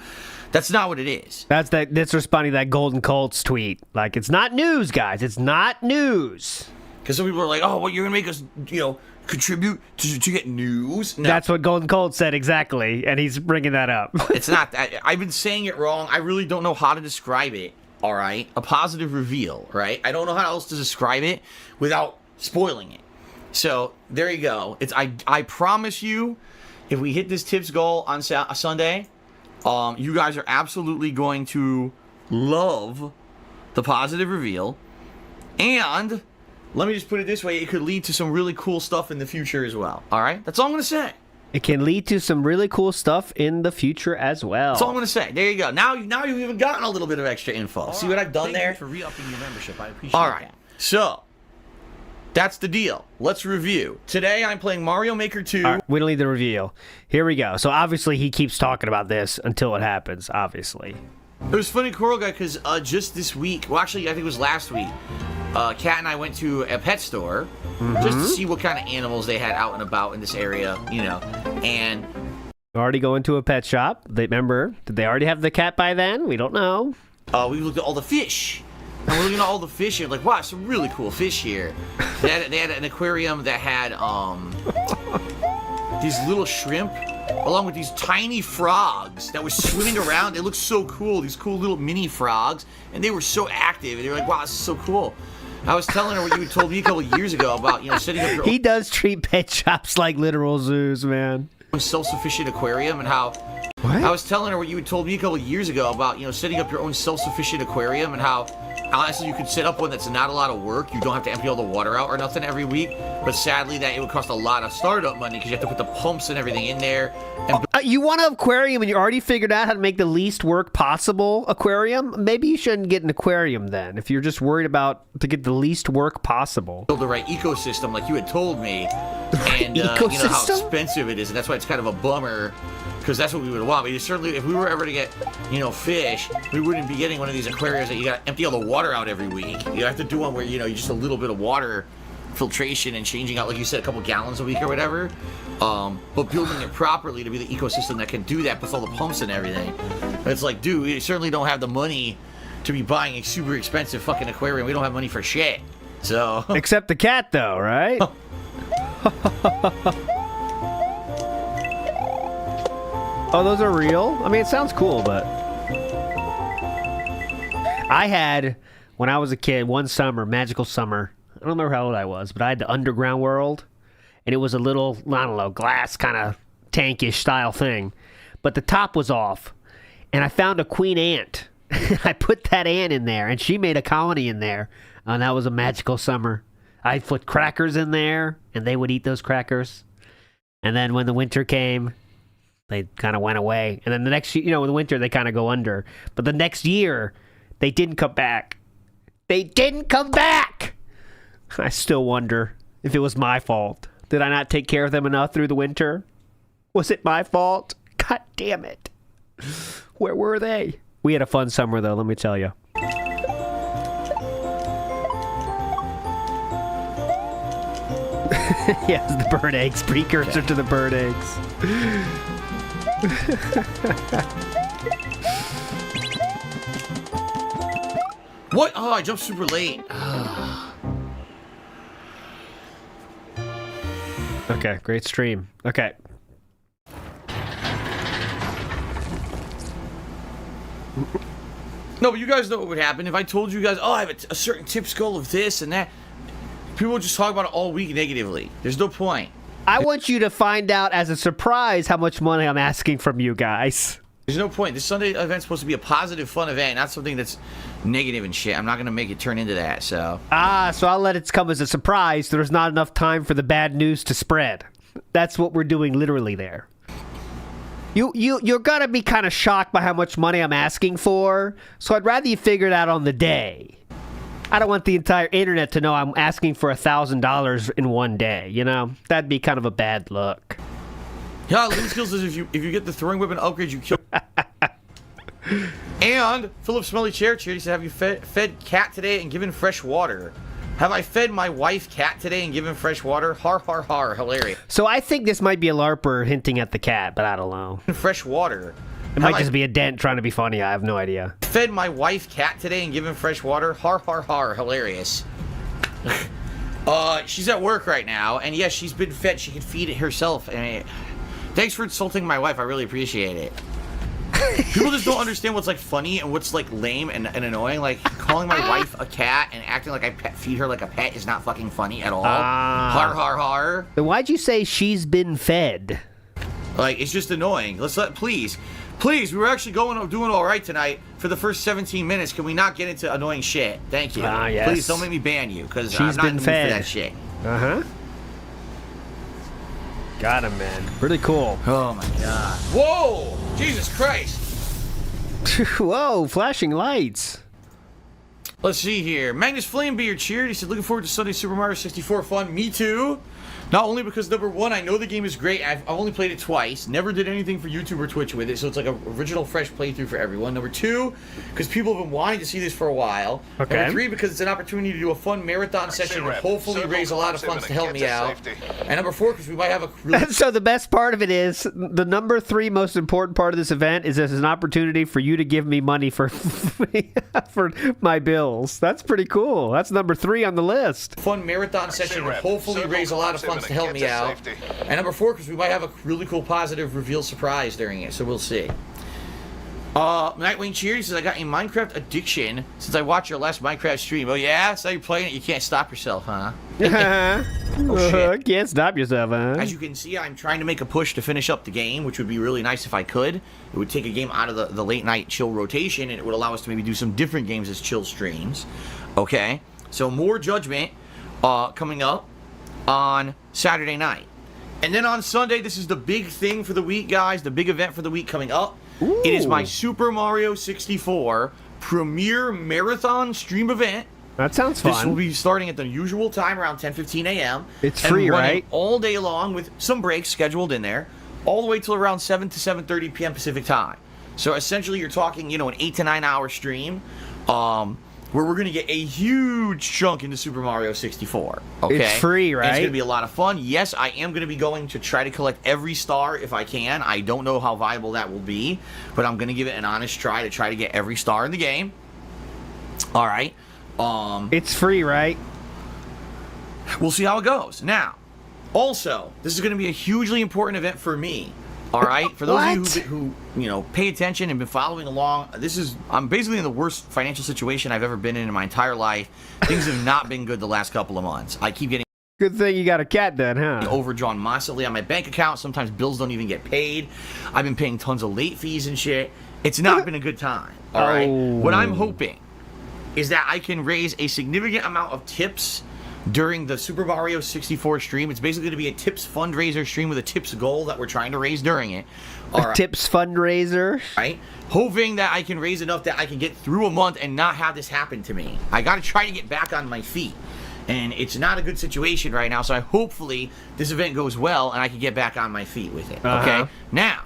That's not what it is. That's responding to that Golden Colts tweet. Like, it's not news, guys. It's not news. Because some people are like, oh, well, you're going to make us, you know, contribute to get news? No. That's what Golden Colts said exactly, and he's bringing that up. It's not that. I've been saying it wrong. I really don't know how to describe it, all right? A positive reveal, right? I don't know how else to describe it without spoiling it. So, there you go. I promise you, if we hit this tips goal on Sunday, you guys are absolutely going to love the positive reveal. And let me just put it this way, it could lead to some really cool stuff in the future as well. All right? That's all I'm going to say. It can lead to some really cool stuff in the future as well. That's all I'm going to say. There you go. Now you've even gotten a little bit of extra info. See what I've done there? Thank you for re-upping your membership. I appreciate all right. So, that's the deal. Let's review. Today, I'm playing Mario Maker 2. All right, we don't need the reveal. Here we go. So, obviously, he keeps talking about this until it happens, obviously. It was funny, Coral Guy, because just this week, well, actually, I think it was last week, Kat and I went to a pet store just to see what kind of animals they had out and about in this area, you know, and... Already going to a pet shop. Remember, did they already have the cat by then? We don't know. We looked at all the fish. And we're looking at all the fish here, like, wow, some really cool fish here. They had an aquarium that had these little shrimp, along with these tiny frogs that were swimming around. They looked so cool, these cool little mini frogs, and they were so active. And they were like, wow, this is so cool. I was telling her what you had told me a couple of years ago about, you know, setting up your He does treat pet shops like literal zoos, man. own self-sufficient aquarium and how... What? I was telling her what you had told me a couple of years ago about, you know, setting up your own self-sufficient aquarium and how, honestly, you could set up one that's not a lot of work. You don't have to empty all the water out or nothing every week. But sadly, that it would cost a lot of startup money because you have to put the pumps and everything in there. And You want an aquarium and you already figured out how to make the least work possible aquarium? Maybe you shouldn't get an aquarium then, if you're just worried about to get the least work possible. build the right ecosystem like you had told me. And you know how expensive it is. And that's why it's kind of a bummer. Because that's what we would want. But certainly, if we were ever to get, you know, fish, we wouldn't be getting one of these aquariums that you got to empty all the water out every week. You have to do one where, you know, you just a little bit of water filtration and changing out, like you said, a couple gallons a week or whatever. But building it properly to be the ecosystem that can do that with all the pumps and everything. It's like, dude, we certainly don't have the money to be buying a super expensive fucking aquarium. We don't have money for shit. So. Except the cat, though, right? Oh, those are real? I mean, it sounds cool, but... I had, when I was a kid, one summer, magical summer. I don't remember how old I was, but I had the underground world. And it was a little, I don't know, glass kind of tankish style thing. But the top was off. And I found a queen ant. I put that ant in there, and she made a colony in there. And that was a magical summer. I put crackers in there, and they would eat those crackers. And then when the winter came, they kind of went away. And then the next, in the winter, they kind of go under. But the next year, they didn't come back. They didn't come back! I still wonder if it was my fault. Did I not take care of them enough through the winter? Was it my fault? God damn it. Where were they? We had a fun summer, though, let me tell you. Yes, the bird eggs. Precursor to the bird eggs. What? Oh, I jumped super late. Okay, great stream. Okay. No, but you guys know what would happen if I told you guys, oh, I have a certain tips goal of this and that. People would just talk about it all week negatively. There's no point. I want you to find out as a surprise how much money I'm asking from you guys. There's no point. This Sunday event's supposed to be a positive, fun event, not something that's negative and shit. I'm not going to make it turn into that, so. So I'll let it come as a surprise. There's not enough time for the bad news to spread. That's what we're doing literally there. You're going to be kind of shocked by how much money I'm asking for, so I'd rather you figure it out on the day. I don't want the entire internet to know I'm asking for $1,000 in one day, That'd be kind of a bad look. Yeah, Living Skills is if you get the throwing weapon upgrade, you kill. And Philip Smelly Chair said, have you fed cat today and given fresh water? Have I fed my wife cat today and given fresh water? Har, har, har. Hilarious. So I think this might be a LARPer hinting at the cat, but I don't know. Fresh water. It might just be a dent trying to be funny. I have no idea. Fed my wife cat today and given fresh water. Har, har, har. Hilarious. She's at work right now, and yes, she's been fed. She can feed it herself. And thanks for insulting my wife. I really appreciate it. People just don't understand what's like funny and what's like lame and annoying. Like calling my wife a cat and acting like I feed her like a pet is not fucking funny at all. Har, har, har. Then why'd you say she's been fed? Like, it's just annoying. Please, we were actually doing all right tonight for the first 17 minutes. Can we not get into annoying shit? Thank you. Yes. Please don't make me ban you, because I'm not in the mood for that shit. Uh-huh. Got him, man. Pretty cool. Oh, my God. Whoa! Jesus Christ. Whoa, flashing lights. Let's see here. Magnus Flamebeard cheered. He said, looking forward to Sunday Super Mario 64 fun. Me too. Not only because, number one, I know the game is great. I've only played it twice. Never did anything for YouTube or Twitch with it, so it's like an original, fresh playthrough for everyone. Number two, because people have been wanting to see this for a while. Okay. Number three, because it's an opportunity to do a fun marathon session and hopefully raise a lot of funds to help me out. And number four, because we might have a really... So the best part of it is, the number three most important part of this event is this is an opportunity for you to give me money for for my bills. That's pretty cool. That's number three on the list. Fun marathon session and hopefully raise a lot of funds to help me out. And number four, because we might have a really cool positive reveal surprise during it, so we'll see. Nightwing Cheer, he says, I got a Minecraft addiction since I watched your last Minecraft stream. Oh yeah? So you're playing it, you can't stop yourself, huh? Oh shit. Can't stop yourself, huh? As you can see, I'm trying to make a push to finish up the game, which would be really nice if I could. It would take a game out of the late night chill rotation, and it would allow us to maybe do some different games as chill streams. Okay? So more Judgment coming up on Saturday night. And then on Sunday, this is the big thing for the week, guys. The big event for the week coming up. Ooh. It is my Super Mario 64 premiere marathon stream event. That sounds fun. This will be starting at the usual time, around 10:15 a.m. It's free, right? All day long with some breaks scheduled in there, all the way till around 7 to 7:30 p.m. Pacific time. So essentially, you're talking, an 8 to 9 hour stream, where we're going to get a huge chunk into Super Mario 64. Okay? It's free, right? And it's going to be a lot of fun. Yes, I am going to be going to try to collect every star if I can. I don't know how viable that will be, but I'm going to give it an honest try to get every star in the game. All right. It's free, right? We'll see how it goes. Now, also, this is going to be a hugely important event for me. All right, for those of you who pay attention and been following along, I'm basically in the worst financial situation I've ever been in my entire life. Things have not been good the last couple of months. I keep getting good thing you got a cat then, huh? Overdrawn massively on my bank account. Sometimes bills don't even get paid. I've been paying tons of late fees and shit. It's not been a good time. All right. What I'm hoping is that I can raise a significant amount of tips during the Super Mario 64 stream. It's basically going to be a tips fundraiser stream with a tips goal that we're trying to raise during it. A tips fundraiser? Right? Hoping that I can raise enough that I can get through a month and not have this happen to me. I got to try to get back on my feet. And it's not a good situation right now, so hopefully this event goes well and I can get back on my feet with it. Okay? Now,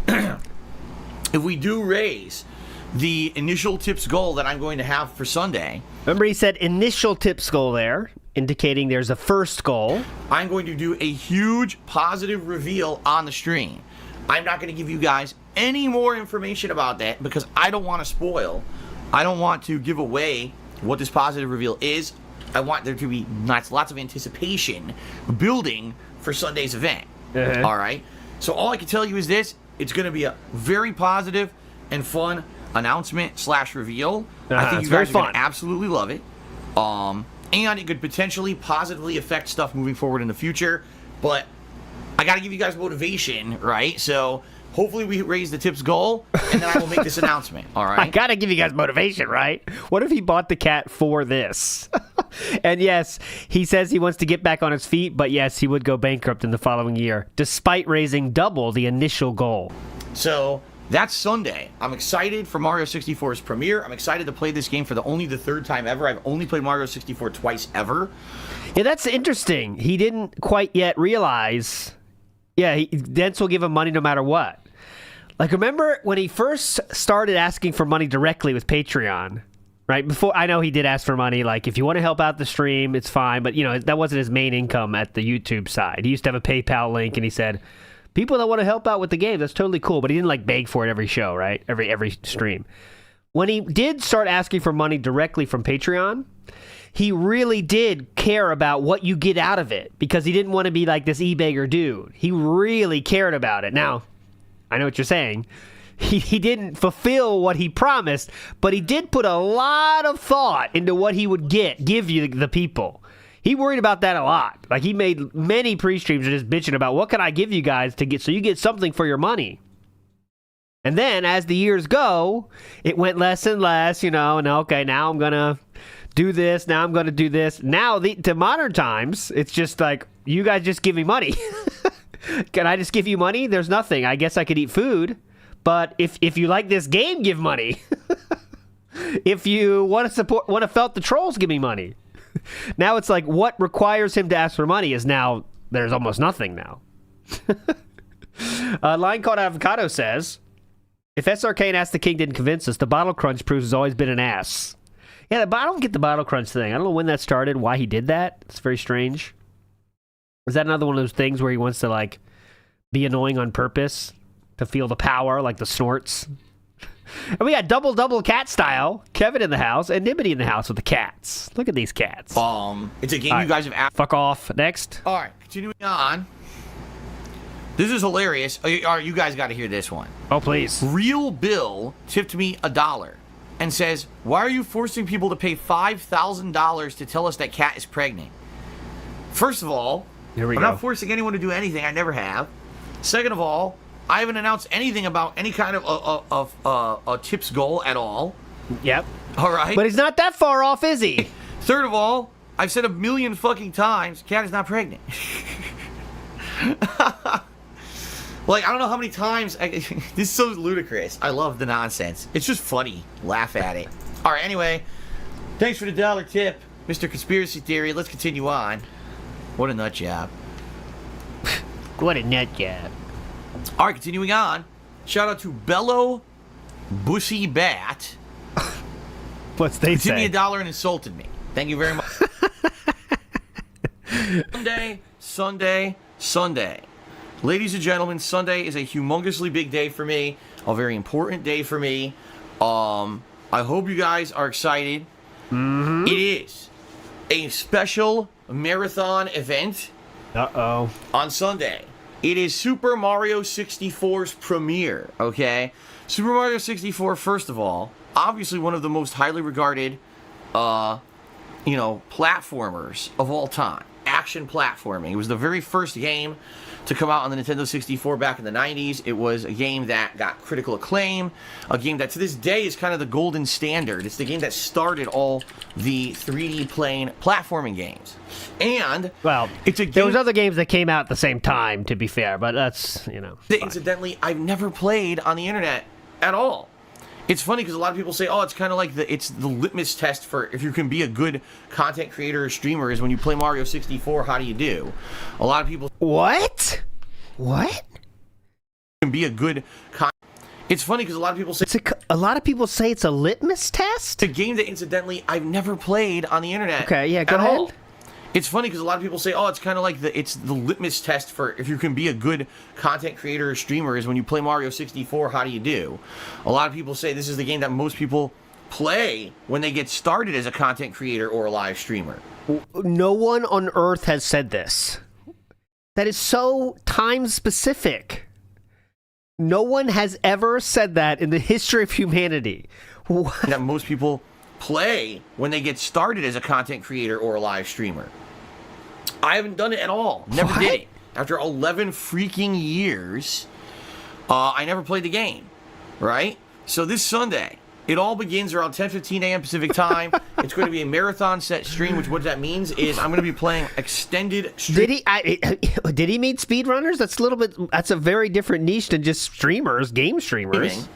if we do raise the initial tips goal that I'm going to have for Sunday. Remember, he said initial tips goal there, indicating there's a first goal. I'm going to do a huge positive reveal on the stream. I'm not going to give you guys any more information about that because I don't want to spoil. I don't want to give away what this positive reveal is. I want there to be lots of anticipation building for Sunday's event. All right? So all I can tell you is this. It's going to be a very positive and fun announcement/reveal. I think you guys are going to absolutely love it. And it could potentially positively affect stuff moving forward in the future. But I got to give you guys motivation, right? So hopefully we raise the tips goal, and then I will make this announcement, all right? I got to give you guys motivation, right? What if he bought the cat for this? And yes, he says he wants to get back on his feet, but yes, he would go bankrupt in the following year, despite raising double the initial goal. So that's Sunday. I'm excited for Mario 64's premiere. I'm excited to play this game for only the third time ever. I've only played Mario 64 twice ever. Yeah, that's interesting. He didn't quite yet realize... Yeah, Dents will give him money no matter what. Like, remember when he first started asking for money directly with Patreon, right? Before, I know he did ask for money, like, if you want to help out the stream, it's fine. But, you know, that wasn't his main income at the YouTube side. He used to have a PayPal link, and he said, people that want to help out with the game, that's totally cool. But he didn't, like, beg for it every show, right? Every stream. When he did start asking for money directly from Patreon, he really did care about what you get out of it because he didn't want to be like this e-beggar dude. He really cared about it. Now, I know what you're saying. He didn't fulfill what he promised, but he did put a lot of thought into what he would give you, the people. He worried about that a lot. Like, he made many pre-streams just bitching about what can I give you guys to get so you get something for your money. And then as the years go, it went less and less, you know, and okay, now I'm going to do this, now I'm going to do this. Now, to modern times, it's just like, you guys just give me money. Can I just give you money? There's nothing. I guess I could eat food. But if you like this game, give money. If you want to felt the trolls, give me money. Now it's like, what requires him to ask for money is now, there's almost nothing now. Line called Avocado says, if SR Kane asked the king didn't convince us, the bottle crunch proves has always been an ass. Yeah, I don't get the bottle crunch thing. I don't know when that started, why he did that. It's very strange. Is that another one of those things where he wants to, like, be annoying on purpose to feel the power, like the snorts? And we got double cat style. Kevin in the house and Nibbity in the house with the cats. Look at these cats. It's a game you guys have asked. Fuck off. Next. All right, continuing on. This is hilarious. All right, you guys got to hear this one. Oh, please. Real Bill tipped me $1 and says, why are you forcing people to pay $5,000 to tell us that Cat is pregnant? First of all, Here we I'm go. not forcing anyone to do anything. I never have. Second of all, I haven't announced anything about any kind of a tips goal at all. Yep. All right. But he's not that far off, is he? Third of all, I've said 1,000,000 fucking times, Cat is not pregnant. Like, I don't know how many times. This is so ludicrous. I love the nonsense. It's just funny. Laugh at it. All right, anyway. Thanks for the $1 tip, Mr. Conspiracy Theory. Let's continue on. What a nut job. What a nut job. All right, continuing on. Shout out to Bello Bushy Bat. What's they Tipped me say? $1 and insulted me. Thank you very much. Sunday. Ladies and gentlemen, Sunday is a humongously big day for me. A very important day for me. I hope you guys are excited. Mm-hmm. It is a special marathon event. Uh-oh. On Sunday. It is Super Mario 64's premiere, okay? Super Mario 64, first of all, obviously one of the most highly regarded, platformers of all time. Action platforming. It was the very first game to come out on the Nintendo 64 back in the 90s. It was a game that got critical acclaim, a game that to this day is kind of the golden standard. It's the game that started all the 3D plane platforming games. And Well, it's a game there was other games that came out at the same time, to be fair, but that's, you know. that fine. incidentally I've never played on the internet at all. It's funny because a lot of people say, oh, it's kind of like it's the litmus test for if you can be a good content creator or streamer is when you play Mario 64, how do you do? A lot of people What? What? can be a good It's funny because a lot of people say A lot of people say it's a litmus test? it's a game that incidentally I've never played on the internet Okay, yeah, go at ahead. all. It's funny because a lot of people say, oh, it's kind of like it's the litmus test for if you can be a good content creator or streamer is when you play Mario 64, how do you do? A lot of people say this is the game that most people play when they get started as a content creator or a live streamer. No one on Earth has said this. That is so time specific. No one has ever said that in the history of humanity. What? That most people play when they get started as a content creator or a live streamer. I haven't done it at all. Never What? did it. After 11 freaking years, I never played the game, right? So this Sunday, it all begins around 10:15 a.m. Pacific time. It's going to be a marathon set stream, which what that means is I'm going to be playing extended stream. Did he mean speedrunners? That's a very different niche than just streamers, game streamers.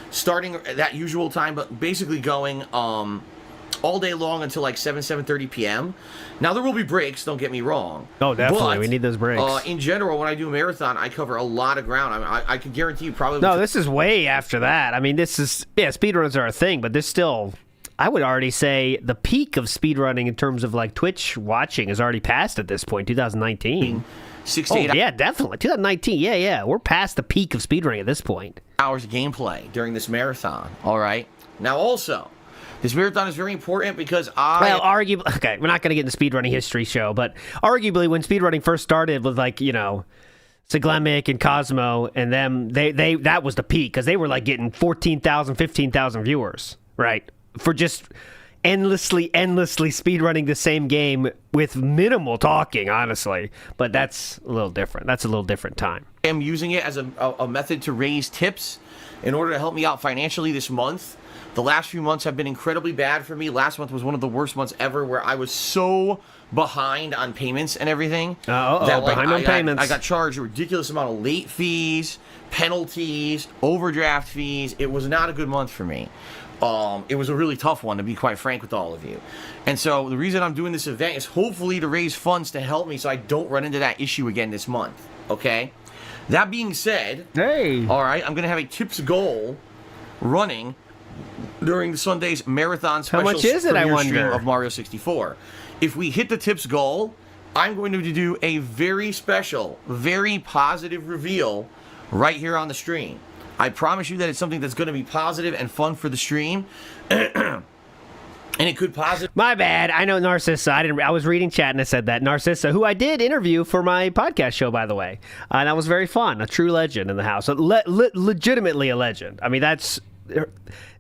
Starting at that usual time, but basically going all day long until like 7:30 p.m. Now, there will be breaks, don't get me wrong. Oh, definitely. But, We need those breaks. In general, when I do a marathon, I cover a lot of ground. I mean, I could guarantee you probably... No, this is way after that. I mean, speedruns are a thing, but there's still... I would already say the peak of speedrunning in terms of like Twitch watching is already past at this point, 2019. 6 to Oh, 8 yeah, definitely. 2019, yeah. We're past the peak of speedrunning at this point. hours of gameplay during this marathon, all right? Now, also, this marathon is very important because Well, arguably... Okay, we're not going to get into speedrunning history show, but arguably when speedrunning first started with like, Siglemic and Cosmo and them, they that was the peak because they were like getting 14,000, 15,000 viewers, right? For just endlessly speedrunning the same game with minimal talking, honestly. But that's a little different. That's a little different time. I am using it as a method to raise tips in order to help me out financially this month. The last few months have been incredibly bad for me. Last month was one of the worst months ever where I was so behind on payments and everything. Behind on payments. I got charged a ridiculous amount of late fees, penalties, overdraft fees. It was not a good month for me. It was a really tough one, to be quite frank with all of you. And so the reason I'm doing this event is hopefully to raise funds to help me so I don't run into that issue again this month, okay? That being said, Hey. all right, I'm going to have a tips goal running during the Sunday's marathon special much is it, I premiere wonder? stream of Mario 64. If we hit the tips goal, I'm going to do a very special, very positive reveal right here on the stream. I promise you that it's something that's going to be positive and fun for the stream. And it could positive. My bad. I know Narcissa. I was reading chat and it said that Narcissa, who I did interview for my podcast show, by the way, and that was very fun. A true legend in the house, legitimately a legend. I mean, that's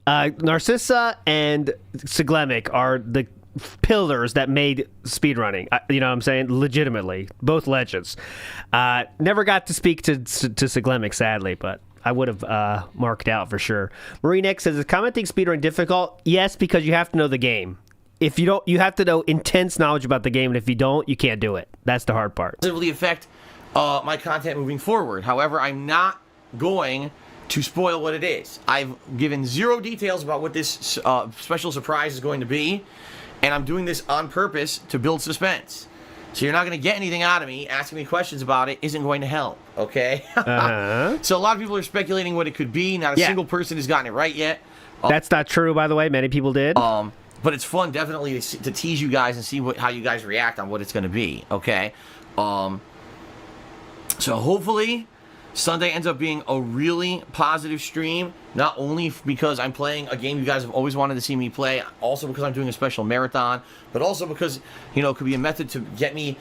Narcissa and Siglemic are the pillars that made speedrunning. You know what I'm saying? Legitimately, both legends. Never got to speak to Siglemic, sadly, but I would have marked out for sure. Marine X says, is commenting speedrun difficult? Yes, because you have to know the game. If you don't, you have to know intense knowledge about the game, and if you don't, you can't do it. That's the hard part. Positively affect my content moving forward. However, I'm not going to spoil what it is. I've given zero details about what this special surprise is going to be, and I'm doing this on purpose to build suspense. So you're not going to get anything out of me. Asking me questions about it isn't going to help, okay? So a lot of people are speculating what it could be. Not a single person has gotten it right yet. That's not true, by the way. Many people did. But it's fun, definitely, to tease you guys and see how you guys react on what it's going to be, okay? So hopefully Sunday ends up being a really positive stream, not only because I'm playing a game you guys have always wanted to see me play, also because I'm doing a special marathon, but also because, it could be a method to get me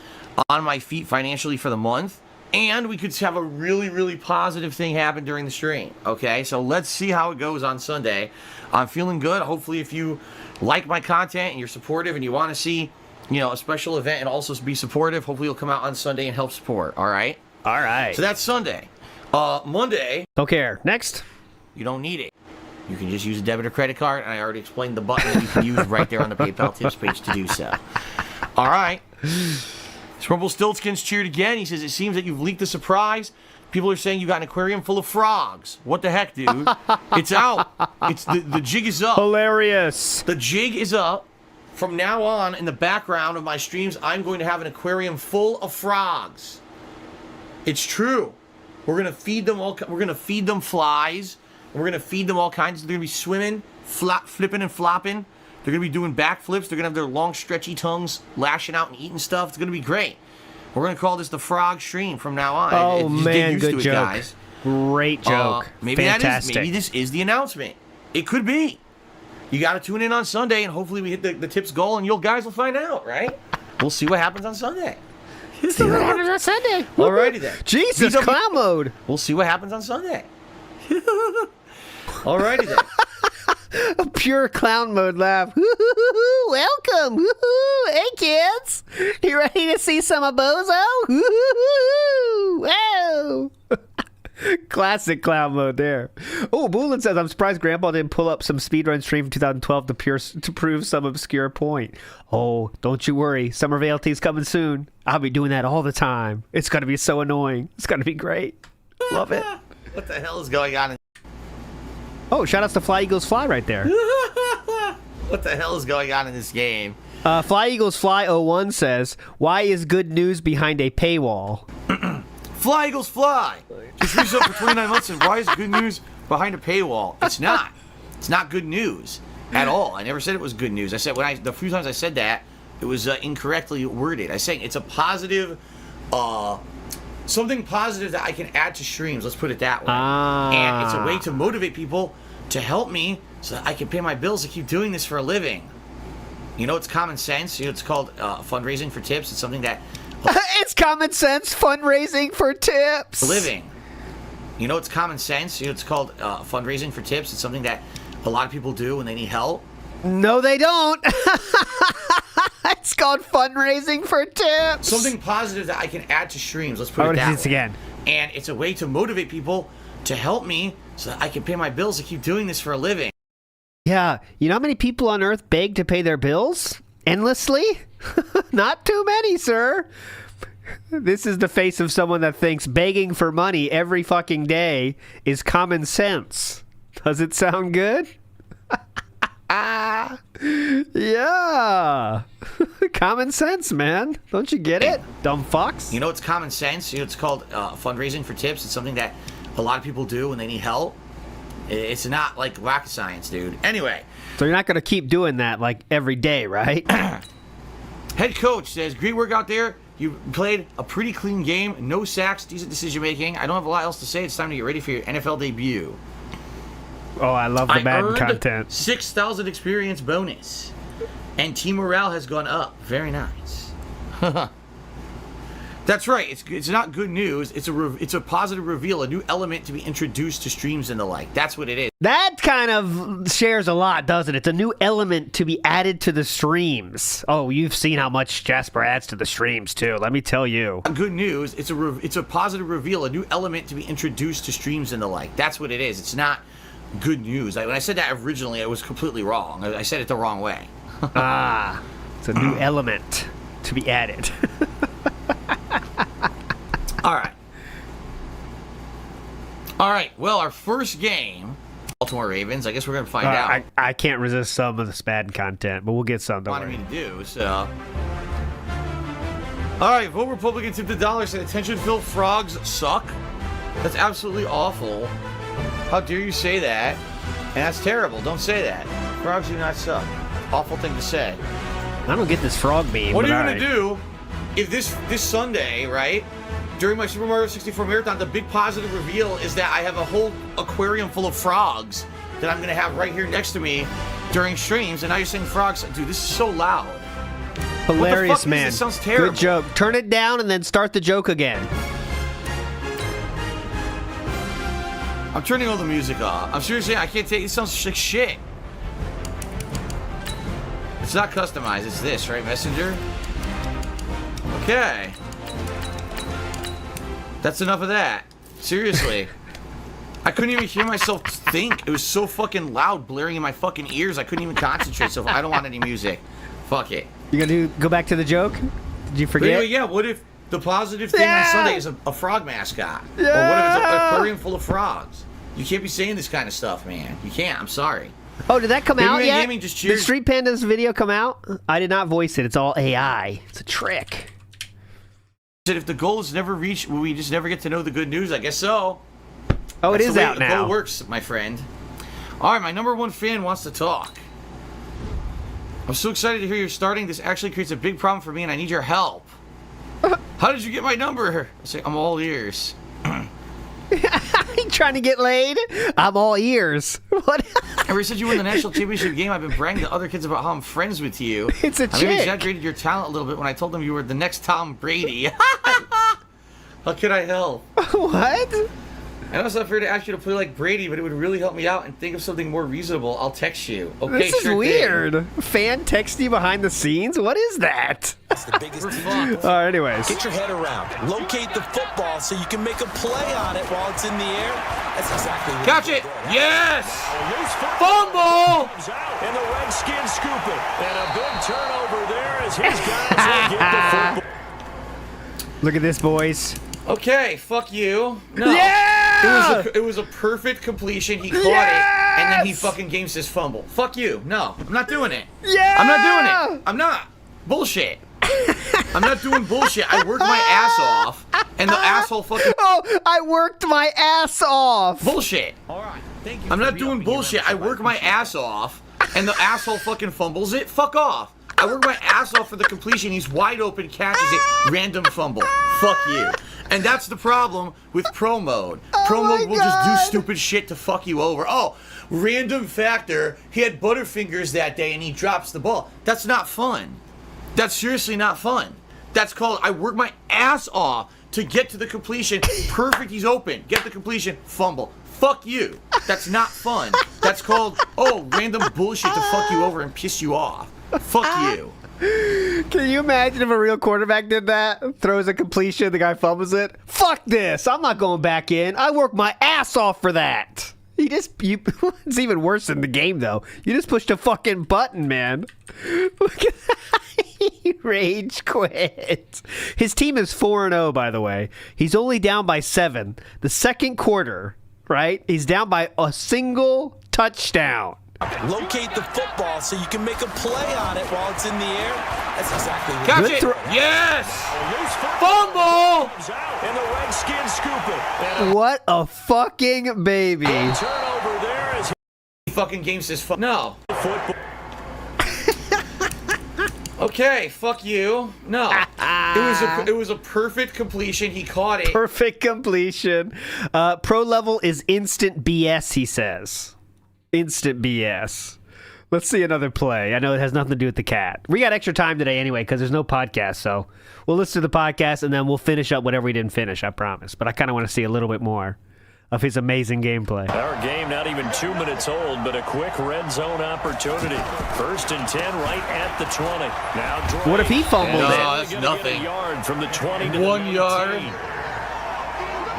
on my feet financially for the month, and we could have a really, really positive thing happen during the stream, okay? So let's see how it goes on Sunday. I'm feeling good. Hopefully, if you like my content and you're supportive and you want to see, a special event and also be supportive, hopefully you'll come out on Sunday and help support, all right? All right. So that's Sunday. Monday, Don't care. Next. you don't need it. You can just use a debit or credit card, and I already explained the button that you can use right there on the PayPal tips page to do so. All right. Rumpelstiltskin's cheered again. He says, it seems that you've leaked the surprise. People are saying you got an aquarium full of frogs. What the heck, dude? It's out. It's the jig is up. Hilarious. The jig is up. From now on, in the background of my streams, I'm going to have an aquarium full of frogs. It's true. We're gonna feed them all. We're gonna feed them flies. We're gonna feed them all kinds. They're gonna be swimming, flipping and flopping. They're gonna be doing backflips. They're gonna have their long, stretchy tongues lashing out and eating stuff. It's gonna be great. We're gonna call this the frog stream from now on. Oh Just get man, used to good it, joke. guys. Great joke. Maybe Fantastic. maybe this is the announcement. It could be. You got to tune in on Sunday, and hopefully we hit the tips goal, and you guys will find out, right? We'll see what happens on Sunday. See what happens on Sunday. Alrighty then. Jesus, BW clown mode. We'll see what happens on Sunday. Alrighty then. A pure clown mode laugh. Welcome. Hey, kids. You ready to see some of Bozo? Wow. Classic clown mode there. Oh, Boolin says, I'm surprised Grandpa didn't pull up some speedrun stream from 2012 to prove some obscure point. Oh, don't you worry. Summer VLT's coming soon. I'll be doing that all the time. It's going to be so annoying. It's going to be great. Love it. What the hell is going on? Oh, shout outs to Fly Eagles Fly right there. What the hell is going on in this game? Fly Eagles Fly 01 says, why is good news behind a paywall? Fly Eagles Fly! Just reached up for 29 months, and why is good news behind a paywall? It's not. It's not good news at all. I never said it was good news. I said the few times I said that, it was incorrectly worded. I said it's a positive, something positive that I can add to streams. Let's put it that way. And it's a way to motivate people to help me so that I can pay my bills to keep doing this for a living. You know, it's common sense. You know, it's called fundraising for tips. It's something that It's common sense fundraising for tips. living. You know, it's common sense. You know, it's called fundraising for tips. It's something that a lot of people do when they need help. No, they don't. It's called fundraising for tips. Something positive that I can add to streams. Let's put I it want to that see way. this again. And it's a way to motivate people to help me so that I can pay my bills to keep doing this for a living. Yeah, you know how many people on Earth beg to pay their bills? Endlessly? Not too many, sir. This is the face of someone that thinks begging for money every fucking day is common sense. Does it sound good? Yeah. Common sense, man. Don't you get it? Dumb fucks. You know, it's common sense. You know, it's called fundraising for tips. It's something that a lot of people do when they need help. It's not like rocket science, dude. Anyway. So you're not going to keep doing that like every day, right? Head coach says, great work out there. You played a pretty clean game. No sacks, decent decision making. I don't have a lot else to say. It's time to get ready for your NFL debut. Oh, I love the Madden earned content. 6,000 experience bonus. And team morale has gone up. Very nice. That's right. It's not good news. It's a positive reveal, a new element to be introduced to streams and the like. That's what it is. That kind of shares a lot, doesn't it? It's a new element to be added to the streams. Oh, you've seen how much Jasper adds to the streams, too. Let me tell you. Good news. It's a positive reveal, a new element to be introduced to streams and the like. That's what it is. It's not good news. When I said that originally, I was completely wrong. I said it the wrong way. It's a new element to be added. All right. Well, our first game, Baltimore Ravens. I guess we're gonna find out. I can't resist some of the Madden content, but we'll get some. Don't Wanted worry. me to do so. All right, vote Republican tip the dollar. Said attention-filled frogs suck. That's absolutely awful. How dare you say that? And that's terrible. Don't say that. Frogs do not suck. Awful thing to say. I don't get this frog meme. What are you but gonna do if this Sunday, right? During my Super Mario 64 marathon, the big positive reveal is that I have a whole aquarium full of frogs that I'm gonna have right here next to me during streams. And now you're saying frogs, dude, this is so loud. Hilarious, what the fuck man. This sounds terrible. Good joke. Turn it down and then start the joke again. I'm turning all the music off. I'm seriously, I can't take it. Sounds like shit. It's not customized. It's this, right, Messenger? Okay. That's enough of that. Seriously. I couldn't even hear myself think. It was so fucking loud, blaring in my fucking ears. I couldn't even concentrate. So I don't want any music. Fuck it. You gonna go back to the joke? Did you But forget? anyway, yeah, what if the positive thing on Sunday is a frog mascot? Or what if it's an aquarium full of frogs? You can't be saying this kind of stuff, man. You can't. I'm sorry. Oh, did that come out Big Man yet? Gaming just Did cheers. Street Panda's video come out? I did not voice it. It's all AI. It's a trick. Said if the goal is never reached, will we just never get to know the good news? I guess so. Oh, That's it is the way out the goal now. works, my friend. All right, my number one fan wants to talk. I'm so excited to hear you're starting. This actually creates a big problem for me, and I need your help. How did you get my number? I say, I'm all ears. You trying to get laid? I'm all ears. What? Ever since you won the national championship game, I've been bragging to other kids about how I'm friends with you. It's a I maybe chick. exaggerated your talent a little bit when I told them you were the next Tom Brady. How could I help? What? I know it's not fair to ask you to play like Brady, but it would really help me out and think of something more reasonable. I'll text you. Okay, This is sure thing. weird. Fan text you behind the scenes? What is that? That's the biggest team. All right, anyways. Get your head around. Locate the football so you can make a play on it while it's in the air. That's exactly what Catch you it! do. Yes! Loose Fumble! comes out, and the Redskins scoop it. And a big turnover there as his guys will get the football. Look at this, boys. Okay, fuck you. No. Yeah! It was a perfect completion. He caught it, and then he fucking games his fumble. Fuck you. No, I'm not doing it. Yeah! I'm not doing it. I'm not. Bullshit. I'm not doing bullshit. I worked my ass off, and the asshole fucking Oh, I worked my ass off. bullshit. All right. Thank you. I'm for not doing re-upping your bullshit. I membership. work my ass off, and the asshole fucking fumbles it. Fuck off. I work my ass off for the completion. He's wide open, catches it, random fumble. Fuck you. And that's the problem with Pro Mode. Pro my Mode will just God. do stupid shit to fuck you over. Oh, random factor. He had Butterfingers that day, and he drops the ball. That's not fun. That's seriously not fun. That's called I work my ass off to get to the completion. Perfect, he's open. Get the completion, fumble. Fuck you. That's not fun. That's called, oh, random bullshit to fuck you over and piss you off. Fuck you. Can you imagine if a real quarterback did that? Throws a completion, the guy fumbles it. Fuck this. I'm not going back in. I worked my ass off for that. It's even worse in the game, though. You just pushed a fucking button, man. Look at that. He rage quit. His team is 4-0, by the way. He's only down by 7. The second quarter, right? He's down by a single touchdown. Locate the football so you can make a play on it while it's in the air. That's exactly what Catch Good it. throw. Yes. Loose Fumble. comes out, and the Redskins scoop it. And What a fucking baby. a turnover there as He fucking games this No. football. Okay, fuck you. No. It was a perfect completion. He caught it. Perfect completion. Pro level is instant BS, he says. Instant BS. Let's see another play. I know it has nothing to do with the cat. We got extra time today anyway because there's no podcast, so we'll listen to the podcast and then we'll finish up whatever we didn't finish, I promise. But I kind of want to see a little bit more of his amazing gameplay. Our game not even 2 minutes old, but a quick red zone opportunity. 1st and 10 right at the 20. Now Drake. What if he fumbled No, it? that's Gonna get nothing. a yard from the 20 to 1 the yard. 19.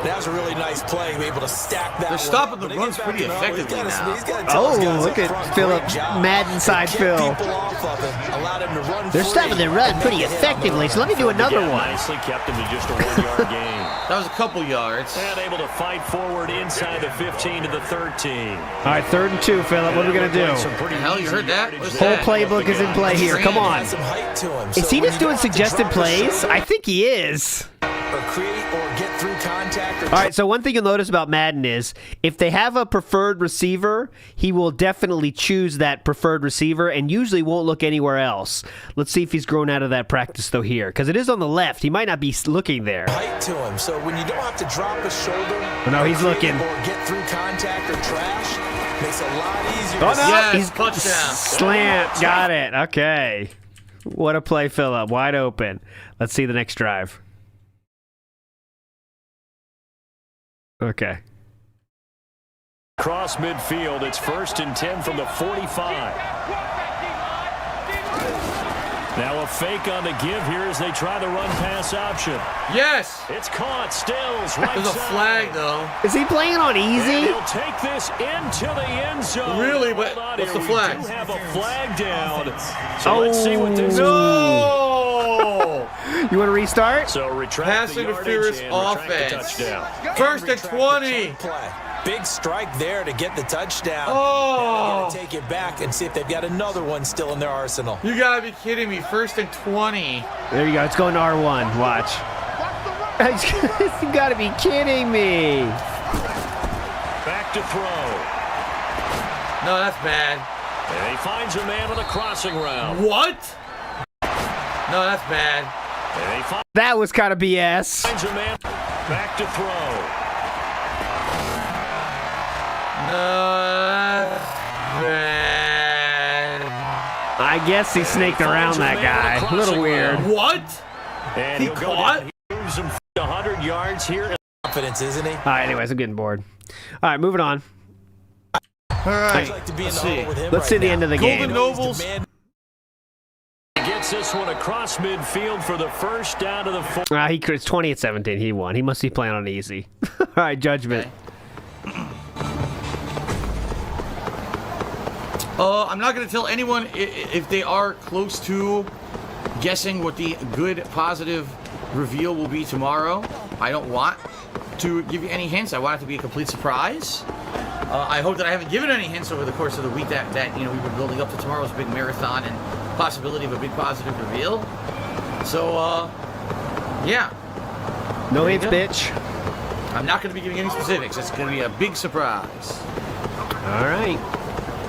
That was a really nice play. Be able to stack that. They're stopping the runs pretty effectively now. Oh, look at Philip Madden side Phil. They're stopping the run pretty effectively, so let me do another Again, one. Nicely kept him to just a 1-yard gain. That was a couple yards. And able to fight forward inside the 15 to the 13. All right, 3rd and 2, Philip. What are we going to Some do? pretty Hell, you easy heard that? yardage What's there. Whole playbook is in play here. Come on. Some height to him. Is he just doing suggested plays? I think he is. Or create or get through contact. Or All right, so one thing you'll notice about Madden is if they have a preferred receiver, he will definitely choose that preferred receiver and usually won't look anywhere else. Let's see if he's grown out of that practice, though, here. Because it is on the left. He might not be looking there. height to him. So when you don't have to drop a shoulder. No, he's or looking. Or get through contact or trash. Makes it a lot easier. Oh, to no. Yes, He's touchdown. slant. Got it. Okay. What a play, Phillip. Wide open. Let's see the next drive. Okay. Cross midfield. It's 1st and 10 from the 45. Now a fake on the give here as they try the run pass option. Yes. It's caught. Stills right There's a side. flag, though. Is he playing on And easy? he'll take this into the end zone. Really? But Hold on what's here. the flag? We do have a flag down. So let's see what this is. No. You want to restart? So retract Pass the interference yardage and retract the offense. touchdown. First and Retract the 20. chunk play. Big strike there to get the touchdown. Oh. Now they gotta take it back and see if they've got another one still in their arsenal. You gotta be kidding me. First and 20. There you go. It's going to R1. Watch. You got to be kidding me. Back to throw. No, that's bad. And he finds a man on a crossing route. What? No, that's bad. And he That was kind of BS. finds a man. Back to throw. No, that's bad. I guess he snaked around that guy. A little weird. What? And He he'll go caught? down. He moves him 100 yards here. Confidence, isn't he? All right, anyways, I'm getting bored. All right, moving on. All right. I'd like to be in Let's the see. huddle with him Let's right see the now. end of the Golden game. Nobles. Demand- Gets this one across midfield for the first down to the 4. It's 20-17. He won. He must be playing on easy. All right, judgment. I'm not going to tell anyone if they are close to guessing what the good positive reveal will be tomorrow. I don't want to give you any hints. I want it to be a complete surprise. I hope that I haven't given any hints over the course of the week that we've been building up to tomorrow's big marathon and possibility of a big positive reveal. So, yeah. No There you hints, go. bitch. I'm not going to be giving any specifics. It's going to be a big surprise. All right.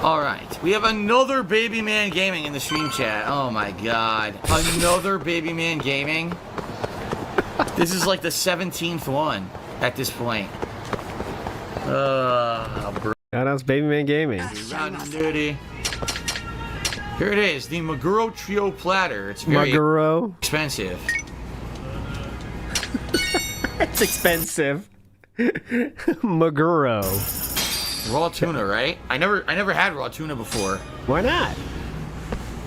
All right, we have another Baby Man Gaming in the stream chat. Oh my God, another Baby Man Gaming. This is like the 17th one at this point. Bro. Shoutouts, Baby Man Gaming. Round and dirty. Here it is, the Maguro Trio Platter. It's very Maguro. expensive. It's expensive. Maguro. Raw tuna, right? I never had raw tuna before. Why not?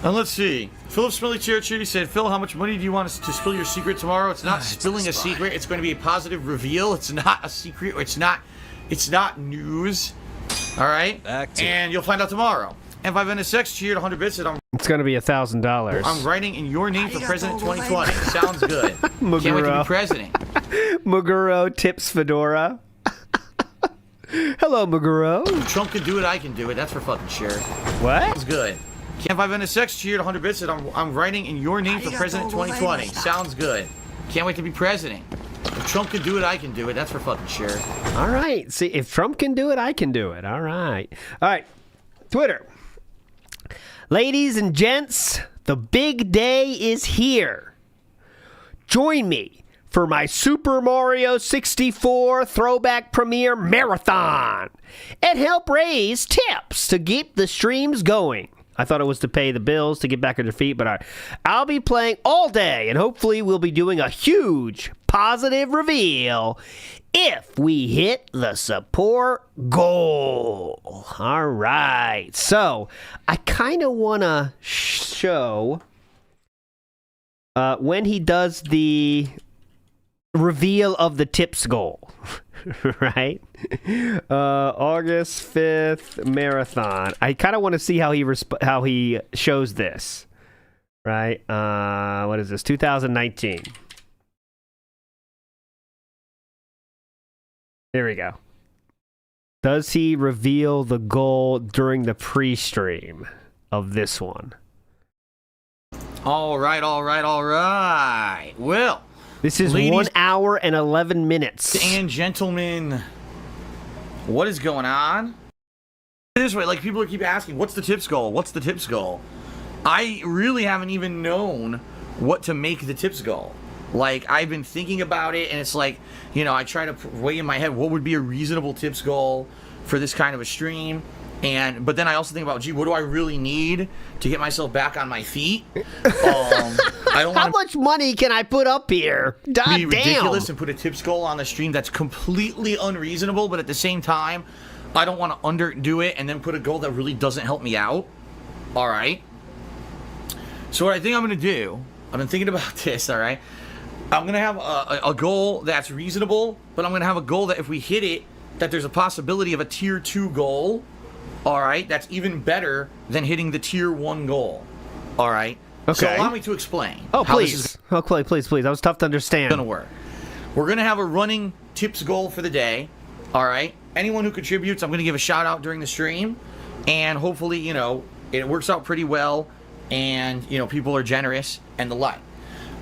And let's see. Philip Smiley Chair Chitty said, Phil, how much money do you want us to spill your secret tomorrow? It's not spilling a secret. It's going to be a positive reveal. It's not a secret. It's not news. All right? And you'll find out tomorrow. And if I've been a sex cheered 100 bits that It's gonna be $1,000. I'm writing in your name for President 2020. Sounds good. Can't wait to Maguro. be president. Maguro tips Fedora. Hello, Maguro. Trump can do it, I can do it. That's for fucking sure. What? Sounds good. If I've been a sex cheered 100 bits that I'm writing in your name for President 2020. Sounds good. Can't wait to be president. If Trump can do it, I can do it. That's for fucking sure. All right. See, if Trump can do it, I can do it. All right. All right. Twitter. Ladies and gents, the big day is here. Join me for my Super Mario 64 Throwback Premiere Marathon and help raise tips to keep the streams going. I thought it was to pay the bills to get back on their feet, but I'll be playing all day, and hopefully we'll be doing a huge positive reveal if we hit the support goal. All right. So I kind of want to show when he does the reveal of the tips goal. Right? August 5th marathon. I kind of want to see how he shows this. Right? What is this? 2019. Here we go. Does he reveal the goal during the pre-stream of this one? All right. Well, This is ladies 1 hour and 11 minutes. and gentlemen, what is going on? This way, like people keep asking, what's the tips goal? What's the tips goal? I really haven't even known what to make the tips goal. Like, I've been thinking about it, and it's like, I try to weigh in my head what would be a reasonable tips goal for this kind of a stream. But then I also think about, what do I really need to get myself back on my feet? I don't How want much money can I put up here? to God be damn. ridiculous and put a tips goal on the stream that's completely unreasonable, but at the same time, I don't want to underdo it and then put a goal that really doesn't help me out. All right. So what I think I'm going to do, I've been thinking about this, all right? I'm going to have a goal that's reasonable, but I'm going to have a goal that if we hit it, that there's a possibility of a tier 2 goal, all right? That's even better than hitting the tier 1 goal, all right? Okay. So allow me to explain. Oh, how please. This is Okay, please. That was tough to understand. going to work. We're going to have a running tips goal for the day, all right? Anyone who contributes, I'm going to give a shout out during the stream, and hopefully, you know, it works out pretty well, and, you know, people are generous and the like.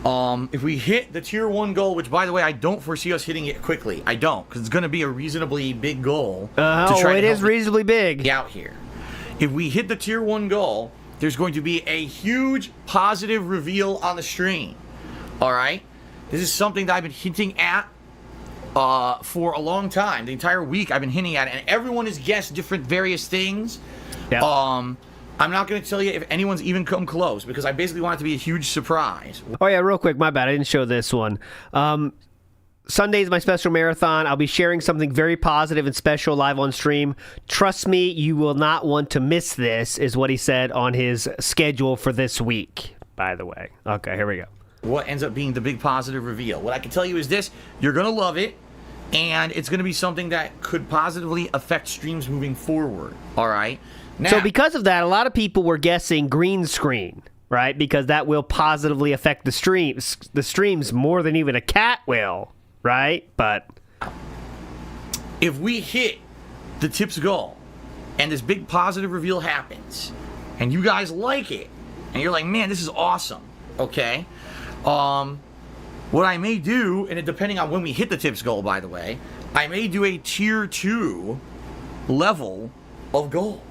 If we hit the tier 1 goal, which, by the way, I don't foresee us hitting it quickly. I don't, because it's going to be a reasonably big goal. It is reasonably big. Out here. If we hit the tier 1 goal, there's going to be a huge positive reveal on the stream. All right? This is something that I've been hinting at for a long time. The entire week I've been hinting at it, and everyone has guessed different various things. Yep. I'm not going to tell you if anyone's even come close, because I basically want it to be a huge surprise. Oh, yeah, real quick. My bad. I didn't show this one. Sunday is my special marathon. I'll be sharing something very positive and special live on stream. Trust me, you will not want to miss this, is what he said on his schedule for this week, by the way. Okay, here we go. What ends up being the big positive reveal? What I can tell you is this. You're going to love it, and it's going to be something that could positively affect streams moving forward. All right? Now, So because of that, a lot of people were guessing green screen, right? Because that will positively affect the streams more than even a cat will, right? But if we hit the tips goal and this big positive reveal happens and you guys like it and you're like, man, this is awesome, okay? What I may do, and it, depending on when we hit the tips goal, by the way, I may do a tier 2 level of goal.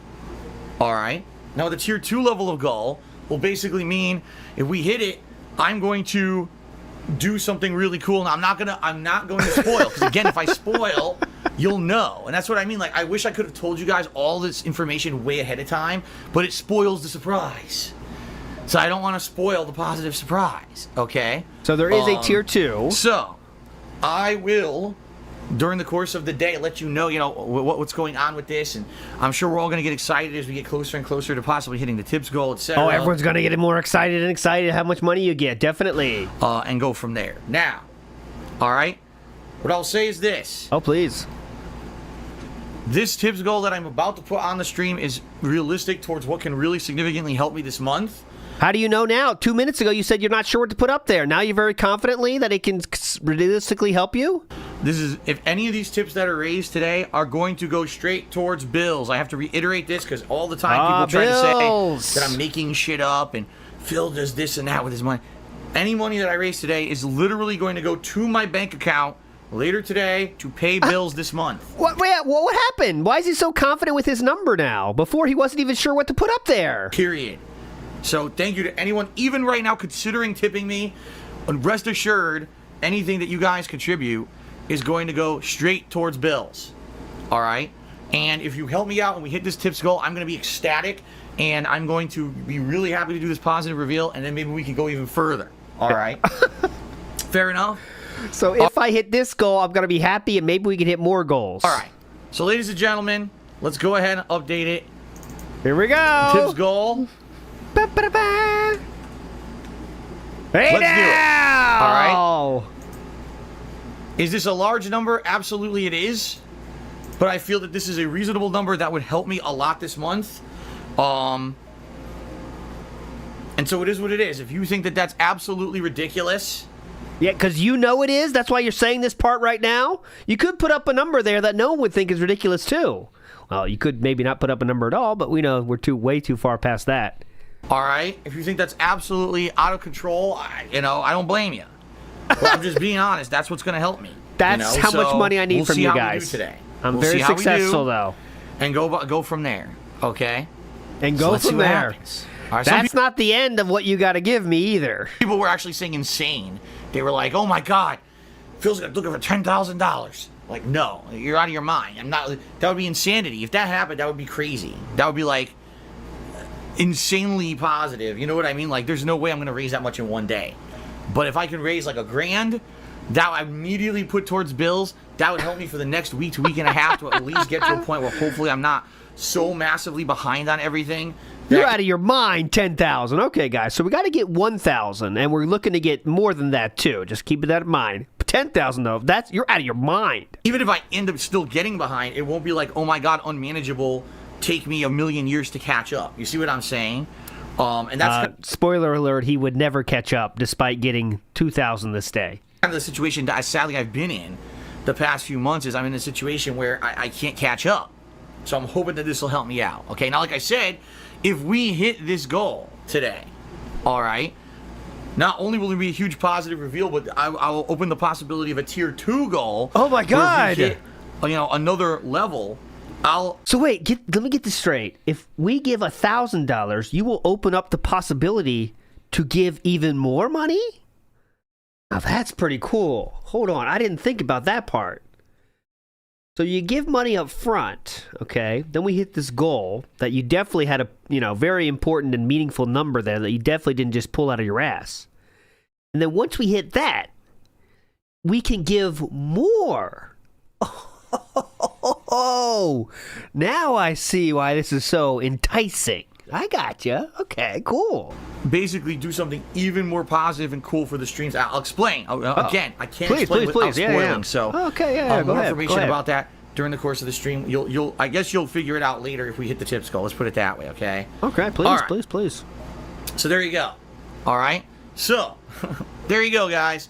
All right? Now, the tier 2 level of goal will basically mean if we hit it, I'm going to do something really cool. Now, I'm not going to spoil, because again, if I spoil, you'll know. And that's what I mean. Like, I wish I could have told you guys all this information way ahead of time, but it spoils the surprise. So I don't want to spoil the positive surprise, okay? so there is a tier 2. So I will, during the course of the day, let you know, what's going on with this, and I'm sure we're all going to get excited as we get closer and closer to possibly hitting the tips goal, etc. Oh, everyone's going to get more excited and excited how much money you get, definitely. And go from there. Now, all right, what I'll say is this. Oh, please. This tips goal that I'm about to put on the stream is realistic towards what can really significantly help me this month. How do you know now? 2 minutes ago, you said you're not sure what to put up there. Now you're very confidently that it can realistically help you? This is, if any of these tips that are raised today are going to go straight towards bills. I have to reiterate this because all the time people try to say that I'm making shit up and Phil does this and that with his money. Any money that I raise today is literally going to go to my bank account later today to pay bills this month. What happened? Why is he so confident with his number now? Before he wasn't even sure what to put up there. Period. So thank you to anyone, even right now, considering tipping me. And rest assured, anything that you guys contribute is going to go straight towards bills. All right? And if you help me out and we hit this tips goal, I'm going to be ecstatic. And I'm going to be really happy to do this positive reveal. And then maybe we can go even further. All right? Fair enough? So if I hit this goal, I'm going to be happy, and maybe we can hit more goals. All right. So ladies and gentlemen, let's go ahead and update it. Here we go. Tips goal. Ba-ba-da-ba. Hey, Let's do it. now! All right. Is this a large number? Absolutely it is. But I feel that this is a reasonable number that would help me a lot this month. And so it is what it is. If you think that that's absolutely ridiculous... Yeah, because you know it is. That's why you're saying this part right now. You could put up a number there that no one would think is ridiculous, too. Well, you could maybe not put up a number at all, but we know we're way too far past that. All right? If you think that's absolutely out of control, I don't blame you. But I'm just being honest. That's what's going to help me. That's how much money I need from you guys. We'll see how we do today. I'm very successful, though. And go from there, okay? And go from there. All right, that's not the end of what you got to give me either. People were actually saying insane. They were like, "Oh my God, Phil's looking for $10,000." Like, no, you're out of your mind. I'm not. That would be insanity. If that happened, that would be crazy. That would be like insanely positive. You know what I mean? Like, there's no way I'm going to raise that much in one day. But if I can raise like $1,000, that I immediately put towards bills. That would help me for the next week to week and a half to at least get to a point where hopefully I'm not so massively behind on everything You're out of your mind, 10,000. Okay, guys, so we got to get 1,000, and we're looking to get more than that, too. Just keep that in mind. 10,000, though, you're out of your mind. Even if I end up still getting behind, it won't be like, oh my God, unmanageable, take me a million years to catch up. You see what I'm saying? And that's spoiler alert, he would never catch up despite getting 2,000 this day. kind of the situation that sadly I've been in the past few months is I'm in a situation where I can't catch up. So I'm hoping that this will help me out. Okay, now like I said, if we hit this goal today, all right, not only will there be a huge positive reveal, but I will open the possibility of a tier 2 goal. Oh my God! Where if we hit, another level. So wait, let me get this straight. If we give $1,000, you will open up the possibility to give even more money? Now that's pretty cool. Hold on, I didn't think about that part. So you give money up front, okay? Then we hit this goal that you definitely had a, very important and meaningful number there that you definitely didn't just pull out of your ass. And then once we hit that, we can give more. Oh, now I see why this is so enticing. I gotcha. Okay, cool. Basically do something even more positive and cool for the streams. I'll explain. Again, I can't explain without spoiling. Yeah. So go more ahead. information about that during the course of the stream. I guess you'll figure it out later if we hit the tips goal. Let's put it that way, okay? Okay, please. So there you go. All right. So there you go, guys.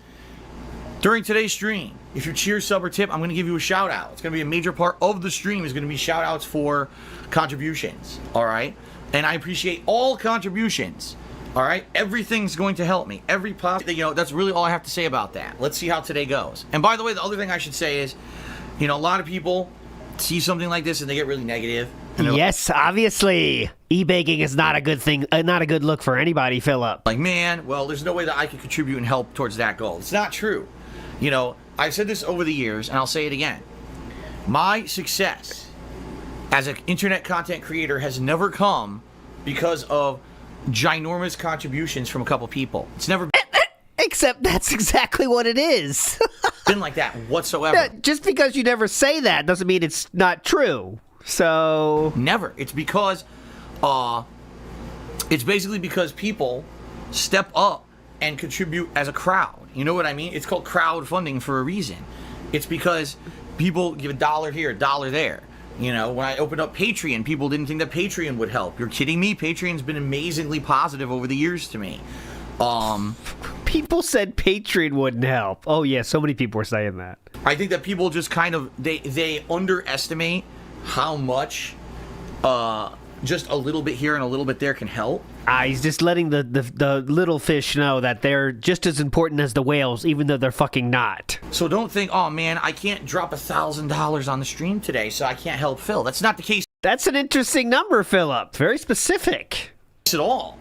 During today's stream, if you cheer, sub, or tip, I'm going to give you a shout out. It's going to be a major part of the stream is going to be shout outs for contributions. All right. And I appreciate all contributions. All right, everything's going to help me. Every that's really all I have to say about that. Let's see how today goes. And by the way, the other thing I should say is, a lot of people see something like this and they get really negative. Yes, obviously, e-baking is not a good thing, not a good look for anybody, Philip. Like, man, well, there's no way that I can contribute and help towards that goal. It's not true. I've said this over the years, and I'll say it again. My success as an internet content creator has never come because of ginormous contributions from a couple people. It's never Except that's exactly what it is. been like that whatsoever. Just because you never say that doesn't mean it's not true. So never. It's because it's basically because people step up and contribute as a crowd. You know what I mean? It's called crowdfunding for a reason. It's because people give $1 here, $1 there. When I opened up Patreon, people didn't think that Patreon would help. You're kidding me? Patreon's been amazingly positive over the years to me. People said Patreon wouldn't help. Oh yeah, so many people were saying that. I think that people just kind of they underestimate how much just a little bit here and a little bit there can help. He's just letting the little fish know that they're just as important as the whales, even though they're fucking not. So don't think, oh man, I can't drop $1,000 on the stream today, so I can't help Phil. That's not the case. That's an interesting number, Philip. Very specific. At all.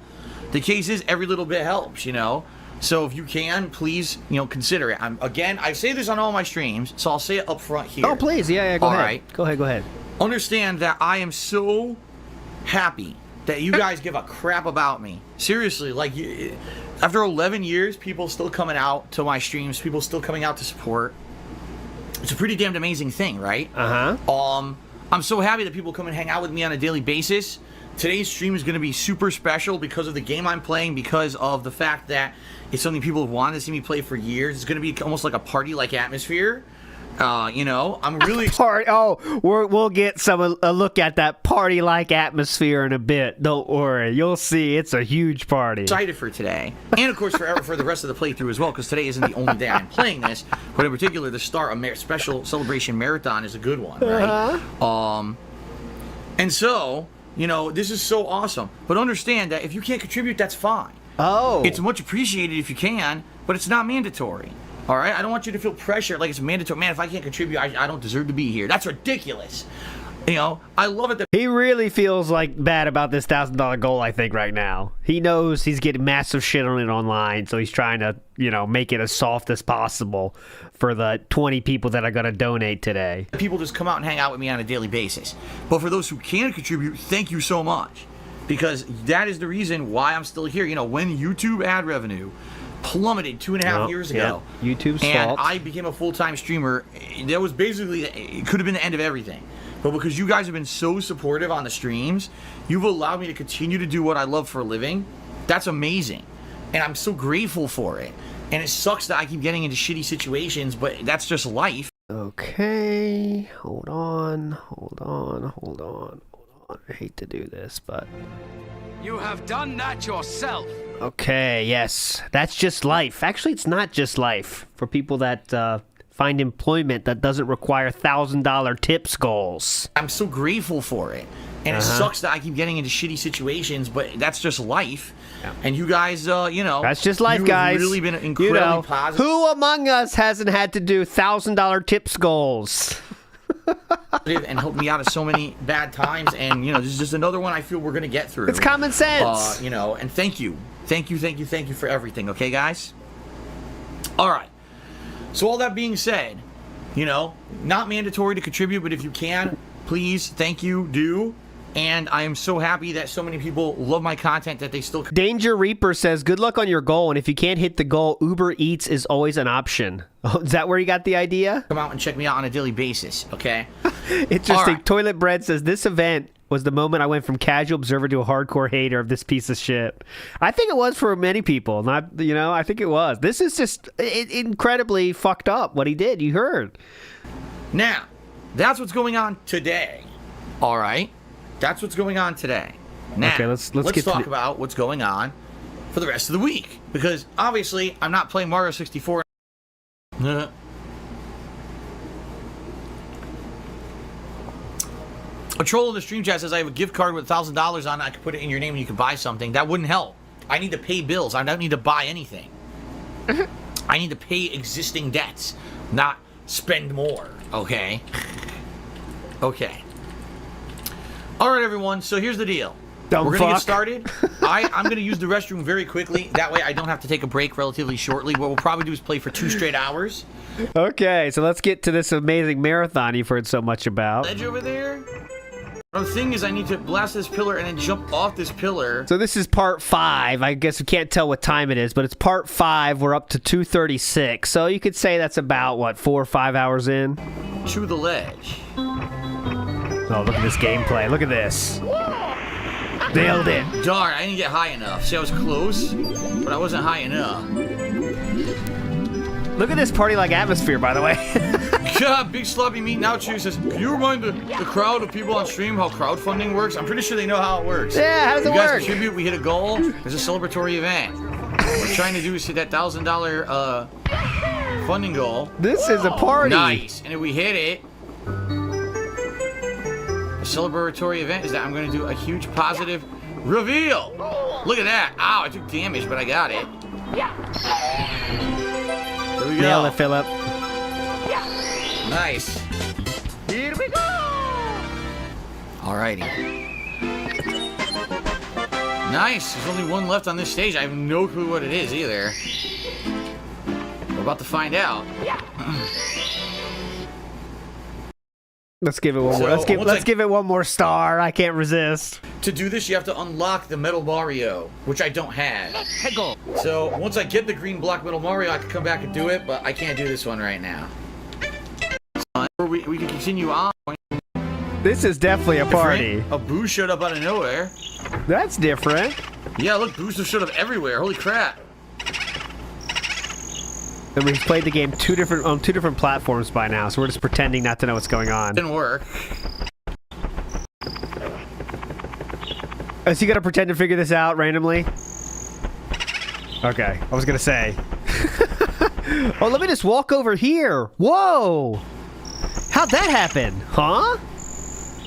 The case is every little bit helps, So if you can, please, consider it. I say this on all my streams, so I'll say it up front here. Oh, please, yeah, go ahead. Right. Go ahead. Understand that I am so happy that you guys give a crap about me. Seriously, like, after 11 years, people still coming out to my streams, people still coming out to support. It's a pretty damn amazing thing, right? Uh-huh. I'm so happy that people come and hang out with me on a daily basis. Today's stream is going to be super special because of the game I'm playing, because of the fact that it's something people have wanted to see me play for years. It's going to be almost like a party-like atmosphere. I'm really we'll get a look at that party-like atmosphere in a bit. Don't worry, you'll see. It's a huge party. Excited for today, and of course for the rest of the playthrough as well, because today isn't the only day I'm playing this. But in particular, the start of special celebration marathon is a good one, right? And so this is so awesome. But understand that if you can't contribute, that's fine. It's much appreciated if you can, but it's not mandatory. All right, I don't want you to feel pressure like it's mandatory. Man, if I can't contribute, I don't deserve to be here. That's ridiculous. I love it that he really feels like bad about this $1,000 goal. I think right now he knows he's getting massive shit on it online, so he's trying to make it as soft as possible for the 20 people that are going to donate today. People just come out and hang out with me on a daily basis. But for those who can contribute, thank you so much, because that is the reason why I'm still here. When YouTube ad revenue plummeted 2.5 years ago. YouTube's and fault. I became a full-time streamer. That was basically, it could have been the end of everything. but because you guys have been so supportive on the streams, you've allowed me to continue to do what I love for a living. That's amazing. And I'm so grateful for it. And it sucks that I keep getting into shitty situations, but that's just life. Okay, hold on. I hate to do this, but... You have done that yourself. Okay, yes. That's just life. Actually, it's not just life. For people that find employment that doesn't require $1,000 tips goals. I'm so grateful for it. And it sucks that I keep getting into shitty situations, but that's just life. Yeah. And you guys, you know... That's just life, guys. You've really been incredibly positive. Who among us hasn't had to do $1,000 tips goals? And helped me out of so many bad times, and you know, this is just another one I feel we're gonna get through. It's common sense. You know, and thank you for everything. Okay, guys. All right. So all that being said, you know, not mandatory to contribute, but if you can, please, thank you, do. And I am so happy that so many people love my content that they still... Danger Reaper says, good luck on your goal, and if you can't hit the goal, Uber Eats is always an option. Oh, is that where you got the idea? Come out and check me out on a daily basis, okay? Interesting. Right. Toilet Bread says, this event was the moment I went from casual observer to a hardcore hater of this piece of shit. I think it was for many people. Not, you know, I think it was. This is just incredibly fucked up, what he did. You heard. Now, that's what's going on today. All right? That's what's going on today. Now, okay, let's talk about what's going on for the rest of the week. Because, obviously, I'm not playing Mario 64. A troll in the stream chat says, I have a gift card with $1,000 on it. I can put it in your name and you can buy something. That wouldn't help. I need to pay bills. I don't need to buy anything. I need to pay existing debts, not spend more. Okay? Okay. All right, everyone. So here's the deal. We're going to get started. I'm going to use the restroom very quickly. That way I don't have to take a break relatively shortly. What we'll probably do is play for 2 straight hours. Okay, so let's get to this amazing marathon you've heard so much about. Ledge over there. The thing is, I need to blast this pillar and then jump off this pillar. So this is part 5. I guess we can't tell what time it is, but it's part 5. We're up to 2:36. So you could say that's about, what, 4 or 5 hours in? To the ledge. Oh, look at this gameplay. Look at this. Nailed it. Darn, I didn't get high enough. See, I was close, but I wasn't high enough. Look at this party-like atmosphere, by the way. God, Big Sloppy Meat Now Chew says, can you remind the crowd of people on stream how crowdfunding works? I'm pretty sure they know how it works. Yeah, how does it work? You guys contribute, we hit a goal. There's a celebratory event. What we're trying to do is hit that $1,000 funding goal. This is a party. Nice. And if we hit it, the celebratory event is that I'm going to do a huge positive reveal. Look at that. Ow, I took damage, but I got it. There we go. Nail it, Philip. Nice. Here we go. Alrighty. Nice. There's only one left on this stage. I have no clue what it is either. We're about to find out. Let's give it one more. Let's give it one more star. I can't resist. To do this, you have to unlock the Metal Mario, which I don't have. So once I get the green block Metal Mario, I can come back and do it, but I can't do this one right now. So we can continue on. This is definitely a party. A boo showed up out of nowhere. That's different. Yeah, look, boos have showed up everywhere. Holy crap. And we've played the game on two different platforms by now, so we're just pretending not to know what's going on. Didn't work. Is he gonna pretend to figure this out randomly? Okay, I was gonna say. Oh, let me just walk over here. Whoa! How'd that happen? Huh?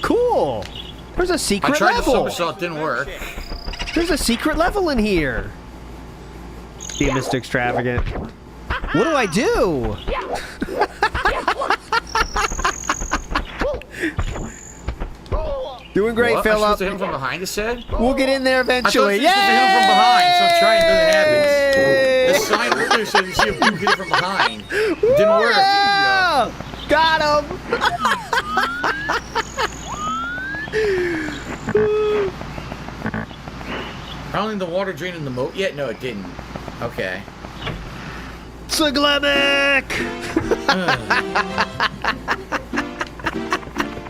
Cool. There's a secret level. I tried the somersault, didn't work. There's a secret level in here. Be Mr. Extravagant. What do I do? Doing great, Philip. I'm supposed to hit him from behind, it said? We'll get in there eventually. I thought you hit him from behind, so try and nothing happens. The sign earlier said you see a boot hit it from behind. Didn't work. Yeah! Got him. I don't think the water drained in the moat yet. No, it didn't. Okay. Siglemic!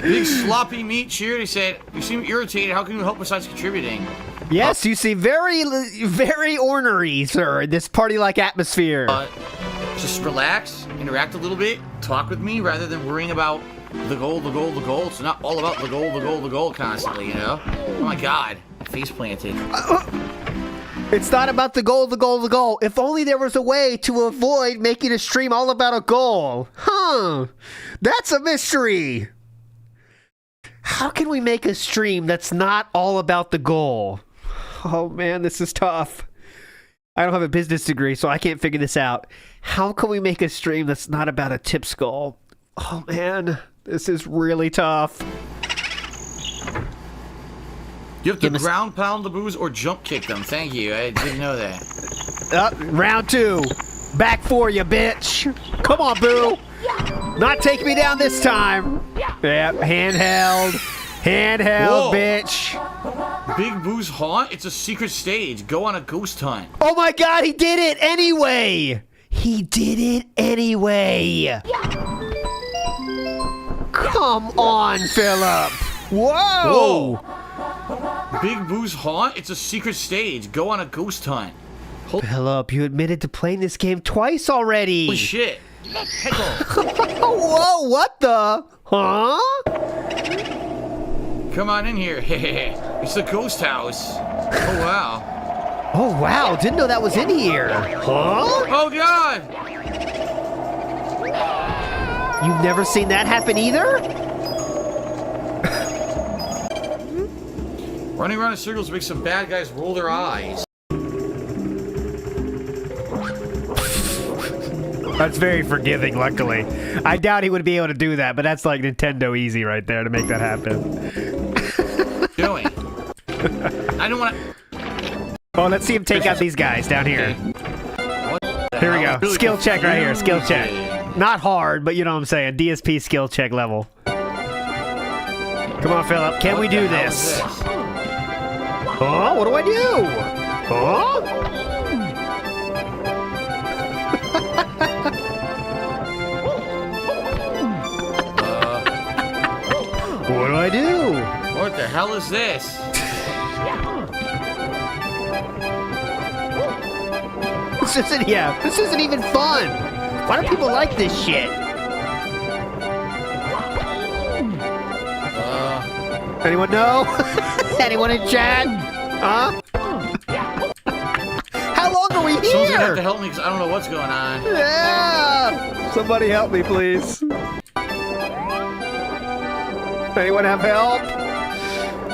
Big sloppy meat cheered. He said, "You seem irritated. How can you help besides contributing?" Yes, you seem very, very ornery, sir, in this party-like atmosphere. Just relax, interact a little bit, talk with me rather than worrying about the goal, the goal, the goal. It's not all about the goal, the goal, the goal constantly, you know? Oh my God, face planted. It's not about the goal, the goal, the goal. If only there was a way to avoid making a stream all about a goal. Huh, that's a mystery. How can we make a stream that's not all about the goal? Oh man, this is tough. I don't have a business degree, so I can't figure this out. How can we make a stream that's not about a tip skull? Oh man, this is really tough. You have to ground pound the boos or jump kick them. Thank you. I didn't know that. Round 2. Back for you, bitch. Come on, boo. Not take me down this time. Yep, handheld. Handheld, Whoa. bitch. Big Boo's haunt? It's a secret stage. Go on a ghost hunt. Oh my God, he did it anyway. He did it anyway. Come on, Philip. Whoa. Big Boo's haunt? It's a secret stage. Go on a ghost hunt. Philip, you admitted to playing this game twice already. Holy shit. Whoa, what the? Huh? Come on in here. It's the ghost house. Oh, wow. Oh, wow. Didn't know that was in here. Huh? Oh, God. You've never seen that happen either? Running around in circles makes some bad guys roll their eyes. That's very forgiving, luckily. I doubt he would be able to do that, but that's like Nintendo easy right there to make that happen. Doing. I don't want to... Oh, let's see him take out these guys down here. Here we go. Skill check right here. Skill check. Not hard, but you know what I'm saying. DSP skill check level. Come on, Philip. Can we do this? Oh, what do I do? Oh? What do I do? What the hell is this? This isn't even fun. Why do people like this shit? Anyone know? Anyone in chat? Huh? How long are we here? Someone's gonna have to help me because I don't know what's going on. Yeah! Somebody help me, please. Anyone have help?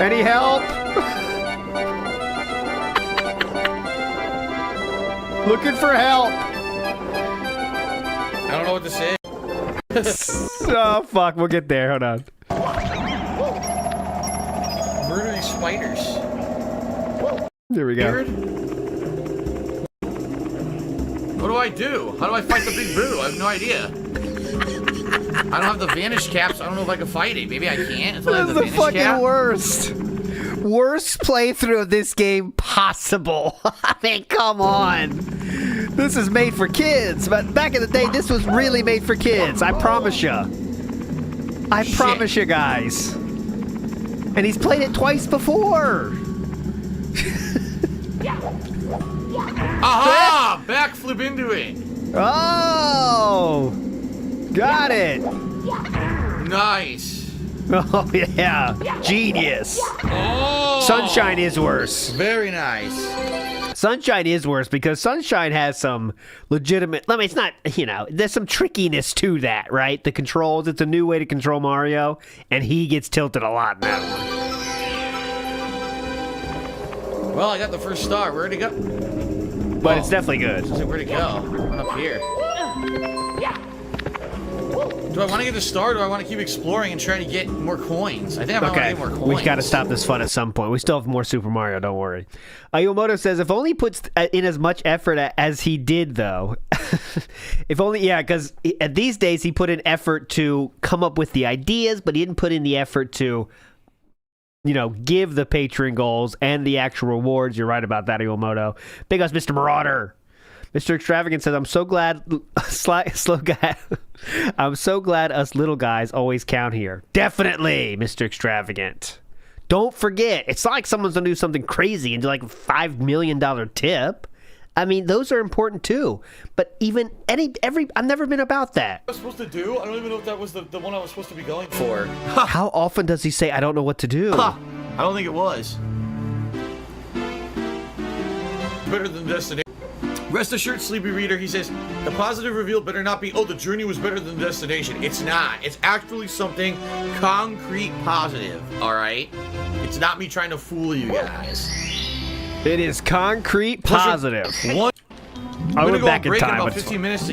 Any help? Looking for help. I don't know what to say. Oh, fuck. We'll get there. Hold on. Murder these spiders. There we go. Weird. What do I do? How do I fight the big boo? I have no idea. I don't have the vanish caps. I don't know if I can fight it. Maybe I can't until I have This the is the vanish fucking cap. worst. Worst playthrough of this game possible. I mean, come on. This is made for kids, but back in the day, this was really made for kids. I promise you. I promise you guys. And he's played it twice before. Aha! Backflip into it. Oh! Got it. Nice. Oh, yeah. Genius. Oh! Sunshine is worse. Very nice. Sunshine is worse because Sunshine has some legitimate... I mean, it's not, you know, there's some trickiness to that, right? The controls, it's a new way to control Mario, and he gets tilted a lot in that one. Well, I got the first star. Where'd it go? But it's definitely good. Where'd it go? One up here. Do I want to get the star or do I want to keep exploring and try to get more coins? I think I might want to get more coins. We've got to stop this fun at some point. We still have more Super Mario, don't worry. Yomoto says, if only he puts in as much effort as he did, though. If only, yeah, because these days he put in effort to come up with the ideas, but he didn't put in the effort to, you know, give the patron goals and the actual rewards. You're right about that, Yomoto. Big ups, Mr. Marauder. Mr. Extravagant says, I'm so glad slow guy... I'm so glad us little guys always count here. Definitely, Mr. Extravagant. Don't forget, it's not like someone's gonna do something crazy and do like a $5 million tip. I mean, those are important too. But even I've never been about that. What I was supposed to do? I don't even know if that was the one I was supposed to be going for. How often does he say, I don't know what to do? I don't think it was. Better than destination. Rest assured, Sleepy Reader, he says, the positive reveal better not be, oh, the journey was better than the destination. It's not. It's actually something concrete positive, all right? It's not me trying to fool you guys. It is concrete positive. I went back in time. About 15 minutes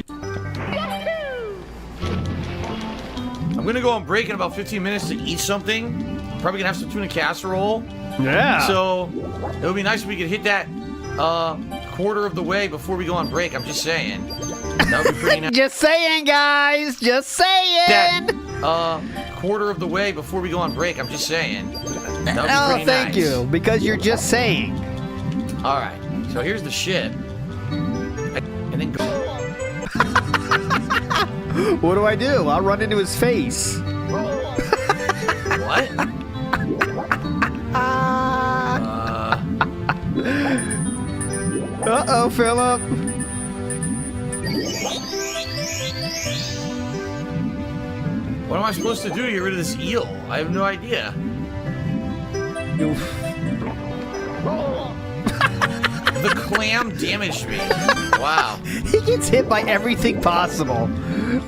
I'm gonna go on break in about 15 minutes to eat something. Probably gonna have some tuna casserole. Yeah. So it would be nice if we could hit that quarter of the way before we go on break. I'm just saying. That would be pretty nice. Just saying, guys. Just saying. That quarter of the way before we go on break. I'm just saying. That would be pretty thank nice. you. Because you're just saying. All right. So here's the ship. And then go. What do I do? I'll run into his face. What? Uh-oh, Philip. What am I supposed to do to get rid of this eel? I have no idea. The clam damaged me. Wow. He gets hit by everything possible.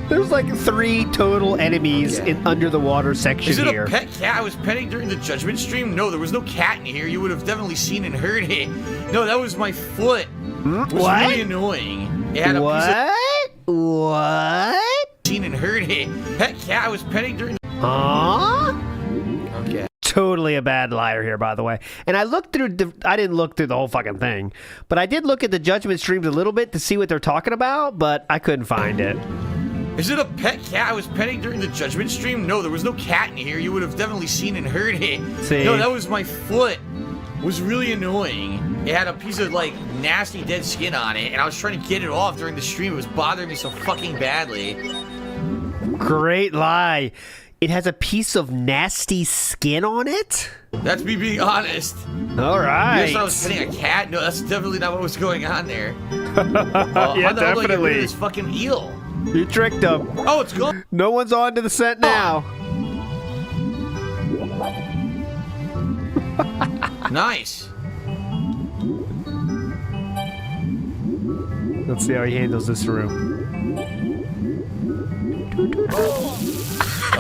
There's like 3 total enemies in under the water section Is it here. a pet cat I was petting during the judgment stream? No, there was no cat in here. You would have definitely seen and heard it. No, that was my foot. It was What? really annoying. It had a piece of What? seen and heard it. Pet cat I was petting during. Huh? Okay. Totally a bad liar here, by the way. And I looked through. I didn't look through the whole fucking thing, but I did look at the judgment streams a little bit to see what they're talking about, but I couldn't find it. Is it a pet cat I was petting during the judgment stream? No, there was no cat in here. You would have definitely seen and heard it. See? No, that was my foot. It was really annoying. It had a piece of like nasty dead skin on it, and I was trying to get it off during the stream. It was bothering me so fucking badly. Great lie. It has a piece of nasty skin on it? That's me being honest. All right. Yes, I was petting a cat. No, that's definitely not what was going on there. Yeah, how the hell do I get rid of definitely. this fucking eel? You tricked him. Oh, it's gone. No one's on to the set now. Nice. Let's see how he handles this room.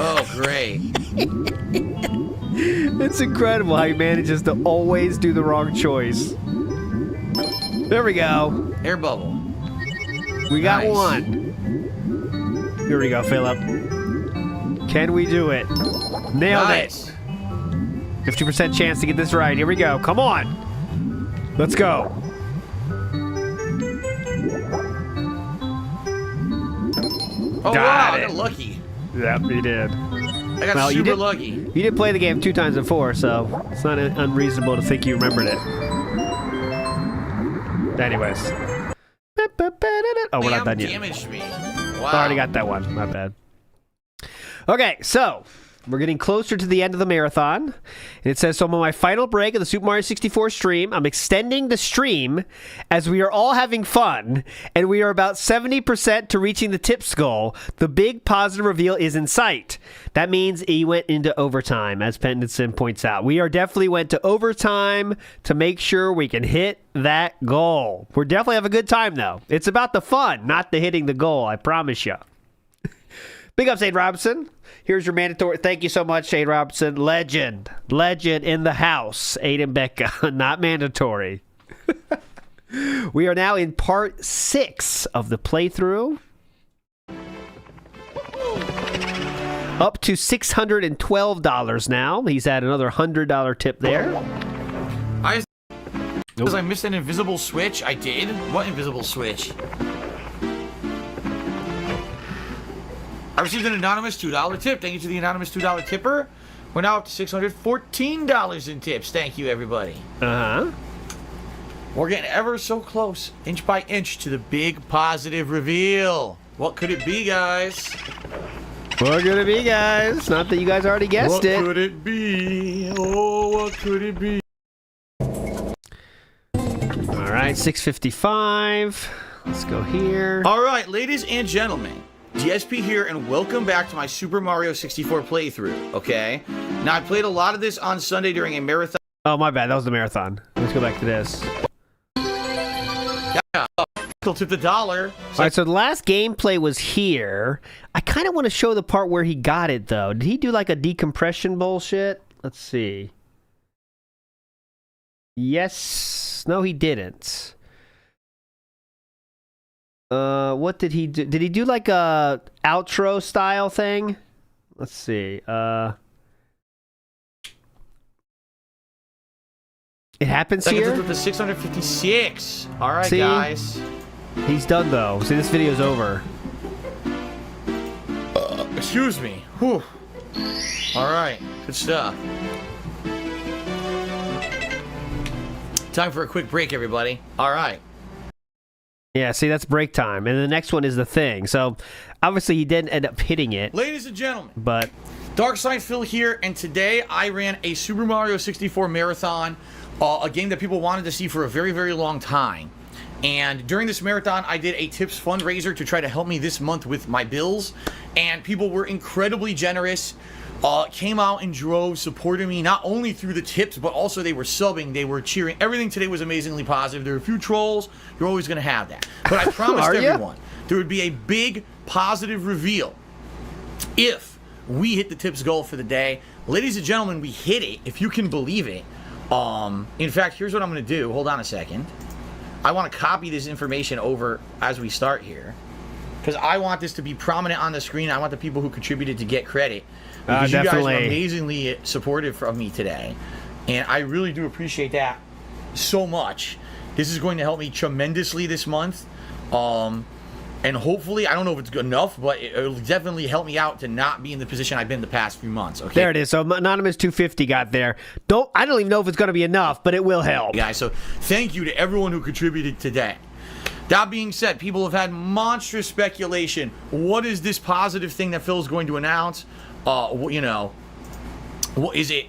Oh, great. It's incredible how he manages to always do the wrong choice. There we go. Air bubble. We got Nice. one. Here we go, Philip. Can we do it? Nailed Nice. it. 50% chance to get this right. Here we go. Come on. Let's go. Oh, Got wow, I it. got lucky. Yep, you did. I got Well, you super did- lucky. You did play the game 2 times before, so it's not unreasonable to think you remembered it. Anyways. Oh, we're not done yet. Damaged me. Wow. I already got that one. My bad. Okay, so we're getting closer to the end of the marathon. And it says, so I'm on my final break of the Super Mario 64 stream. I'm extending the stream as we are all having fun, and we are about 70% to reaching the tips goal. The big positive reveal is in sight. That means he went into overtime, as Pendleton points out. We are definitely went to overtime to make sure we can hit that goal. We're definitely have a good time, though. It's about the fun, not the hitting the goal, I promise you. Big ups, Aid Robinson. Here's your mandatory. Thank you so much, Aid Robinson. Legend in the house. Aid and Becca. Not mandatory. We are now in part 6 of the playthrough. Up to $612 now. He's had another $100 tip there. Because I missed an invisible switch. I did? What invisible switch? I received an anonymous $2 tip. Thank you to the anonymous $2 tipper. We're now up to $614 in tips. Thank you, everybody. Uh-huh. We're getting ever so close, inch by inch, to the big positive reveal. What could it be, guys? What could it be, guys? Not that you guys already guessed What it. could it be? Oh, what could it be? All right, 6:55. Let's go here. All right, ladies and gentlemen, DSP here, and welcome back to my Super Mario 64 playthrough, okay? Now, I played a lot of this on Sunday during a marathon. Oh, my bad. That was the marathon. Let's go back to this. Yeah, still tipped $1. All right, so the last gameplay was here. I kind of want to show the part where he got it, though. Did he do like a decompression bullshit? Let's see. Yes. No, he didn't. What did he do? Did he do like a outro style thing? Let's see. It happens Second here. with the 656. All right, See? guys. He's done though. See, this video's over. Excuse me. Whew. All right, good stuff. Time for a quick break, everybody. All right. Yeah, see, that's break time. And the next one is the thing. So, obviously, he didn't end up hitting it. Ladies and gentlemen, But, Dark Side Phil here, and today I ran a Super Mario 64 marathon, a game that people wanted to see for a very, very long time. And during this marathon, I did a tips fundraiser to try to help me this month with my bills, and people were incredibly generous. Came out in droves, supported me not only through the tips, but also they were subbing, they were cheering. Everything today was amazingly positive. There were a few trolls. You're always going to have that. But I promised everyone there would be a big positive reveal if we hit the tips goal for the day. Ladies and gentlemen, we hit it, if you can believe it. In fact, here's what I'm going to do. Hold on a second. I want to copy this information over as we start here, because I want this to be prominent on the screen. I want the people who contributed to get credit. Because you guys were amazingly supportive of me today. And I really do appreciate that so much. This is going to help me tremendously this month. And hopefully, I don't know if it's good enough, but it'll definitely help me out to not be in the position I've been the past few months. Okay. there it is. So, Anonymous 250 got there. I don't even know if it's going to be enough, but it will help. Guys, so thank you to everyone who contributed today. That being said, people have had monstrous speculation. What is this positive thing that Phil's going to announce? You know, what is it?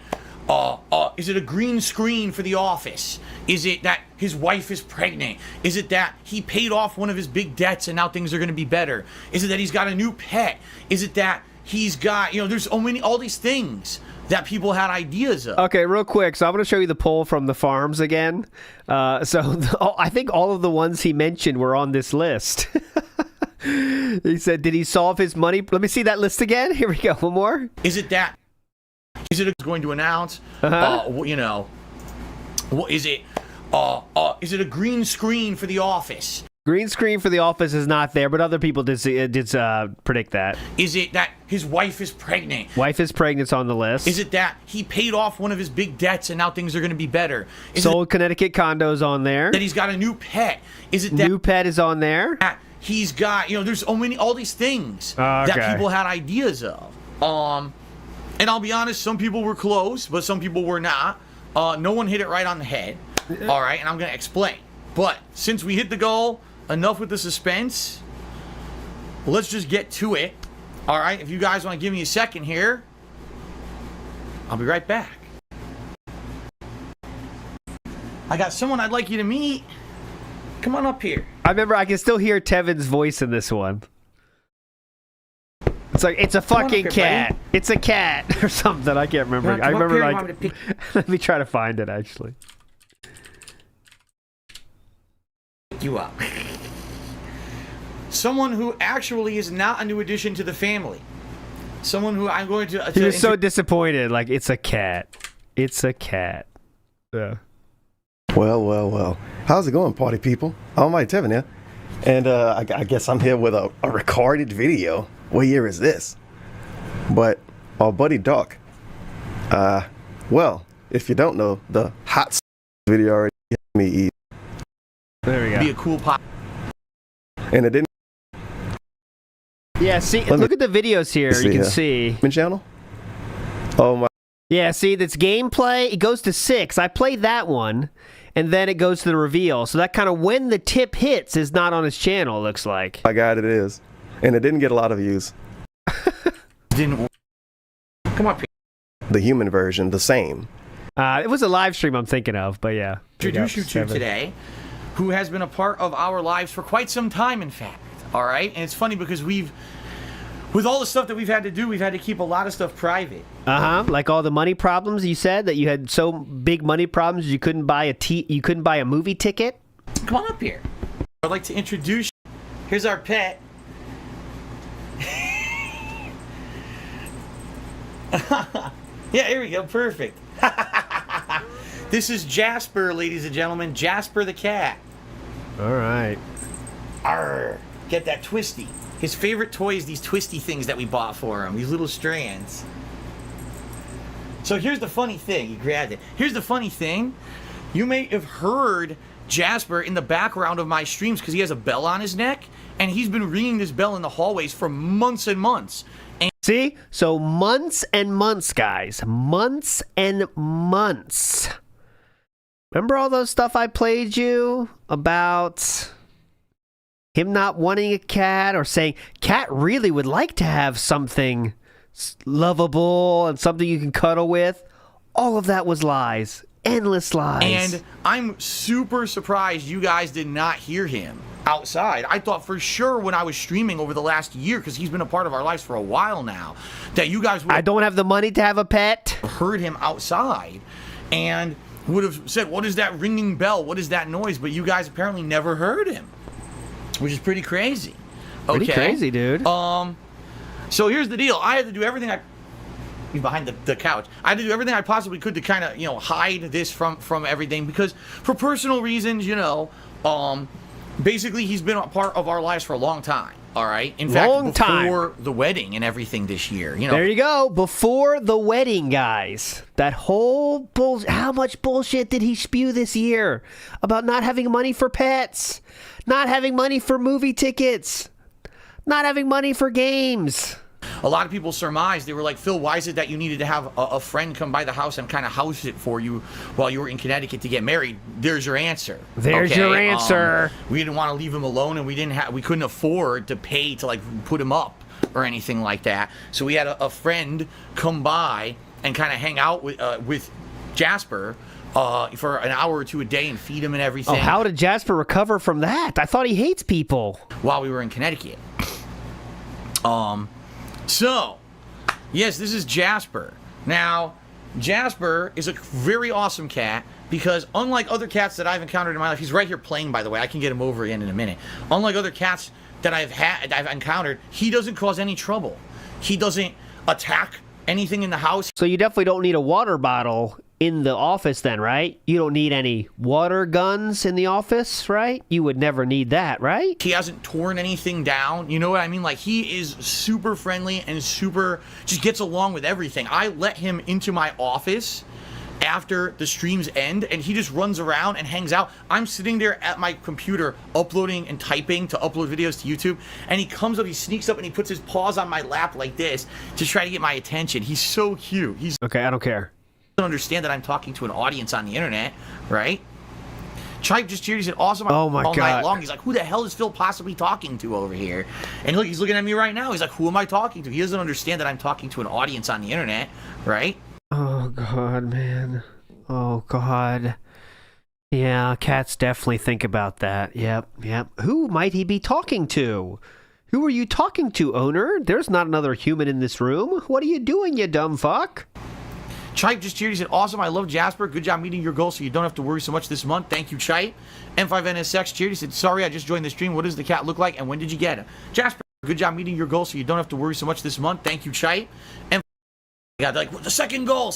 Is it a green screen for The Office? Is it that his wife is pregnant? Is it that he paid off one of his big debts and now things are going to be better? Is it that he's got a new pet? Is it that he's got, there's all these things that people had ideas of. Okay, real quick. So I'm going to show you the poll from the farms again. I think all of the ones he mentioned were on this list. He said, did he solve his money? Let me see that list again. Here we go. One more. Is it going to announce? What is it? Is it a green screen for The Office? Green screen for The Office is not there, but other people did predict that. Is it that his wife is pregnant? Wife is pregnant's on the list. Is it that he paid off one of his big debts and now things are going to be better? Sold Connecticut condos on there. That he's got a new pet? Is it that new pet is on there? He's got, there's all these things that people had ideas of. And I'll be honest, some people were close, but some people were not. No one hit it right on the head. All right, and I'm going to explain. But since we hit the goal, enough with the suspense. Let's just get to it. All right, if you guys want to give me a second here, I'll be right back. I got someone I'd like you to meet. Come on up here. I remember I can still hear Tevin's voice in this one. It's like, it's a fucking cat. Buddy. It's a cat or something. I can't remember. I remember like, let me try to find it actually. You up. Someone who actually is not a new addition to the family. Someone who I'm going to... He was so disappointed. Like, it's a cat. It's a cat. Yeah. Well. How's it going, party people? I'm Mike Tevin here. And I guess I'm here with a recorded video. What year is this? But our buddy Doc, well, if you don't know, the hot video already had me eat. There we go. Be a cool pop. And it didn't. Yeah, see, look at the videos here. You can see. Channel? Oh my. Yeah, see, that's gameplay. It goes to 6. I played that one, and then it goes to the reveal. So that kind of when the tip hits is not on his channel, it looks like. My God, it is. and it didn't get a lot of views. Didn't. Come on, The human version, the same. It was a live stream I'm thinking of, but yeah. introduce you to today, who has been a part of our lives for quite some time, in fact. All right? And it's funny because with all the stuff that we've had to do, we've had to keep a lot of stuff private. Like all the money problems you said that you had so big money problems you couldn't buy a movie ticket. Come on up here. I'd like to introduce you. Here's our pet. Yeah, here we go. Perfect. This is Jasper, ladies and gentlemen. Jasper the cat. All right. Arr. Get that twisty. His favorite toy is these twisty things that we bought for him. These little strands. So here's the funny thing. He grabbed it. Here's the funny thing. You may have heard Jasper in the background of my streams because he has a bell on his neck. And he's been ringing this bell in the hallways for months and months. See? So months and months, guys. Months and months. Remember all those stuff I played you about him not wanting a cat or saying, cat really would like to have something lovable and something you can cuddle with? All of that was lies. Endless lies. And I'm super surprised you guys did not hear him outside. I thought for sure when I was streaming over the last year, because he's been a part of our lives for a while now, that you guys would I don't have the money to have a pet. Heard him outside and would have said, what is that ringing bell? What is that noise? But you guys apparently never heard him, which is pretty crazy. Pretty crazy, dude. So here's the deal. I had to do everything behind the couch. I had to do everything I possibly could to kind of, hide this from everything because for personal reasons, basically he's been a part of our lives for a long time. All right. In fact, before the wedding and everything this year, There you go. Before the wedding, guys. That whole how much bullshit did he spew this year about not having money for pets, not having money for movie tickets, not having money for games. A lot of people surmised, they were like, Phil, why is it that you needed to have a friend come by the house and kind of house it for you while you were in Connecticut to get married? There's your answer. There's your answer. We didn't want to leave him alone, and we couldn't afford to pay to put him up or anything like that. So we had a friend come by and kind of hang out with Jasper for an hour or two a day and feed him and everything. Oh, how did Jasper recover from that? I thought he hates people. While we were in Connecticut. So, yes, this is Jasper. Now, Jasper is a very awesome cat because unlike other cats that I've encountered in my life, he's right here playing, by the way. I can get him over again in a minute. Unlike other cats that I've encountered, he doesn't cause any trouble. He doesn't attack anything in the house. So you definitely don't need a water bottle in the office then, right? You don't need any water guns in the office, right? You would never need that, right? He hasn't torn anything down. You know what I mean? He is super friendly and just gets along with everything. I let him into my office after the streams end, and he just runs around and hangs out. I'm sitting there at my computer uploading and typing to upload videos to YouTube, and he comes up, he sneaks up, and he puts his paws on my lap like this to try to get my attention. He's so cute. Okay, I don't care. Understand that I'm talking to an audience on the internet, right? Tripe just cheered. He said, awesome. Oh my all God. Night long. He's like, who the hell is Phil possibly talking to over here? And look, he's looking at me right now. He's like, who am I talking to? He doesn't understand that I'm talking to an audience on the internet, right? Oh, God, man. Oh, God. Yeah, cats definitely think about that. Yep. Who might he be talking to? Who are you talking to, owner? There's not another human in this room. What are you doing, you dumb fuck? Chipe just cheered. He said, awesome. I love Jasper. Good job meeting your goal so you don't have to worry so much this month. Thank you, Chipe. M5NSX cheered. He said, sorry, I just joined the stream. What does the cat look like and when did you get him? Jasper, good job meeting your goal so you don't have to worry so much this month. Thank you, Chipe. God, the second goal.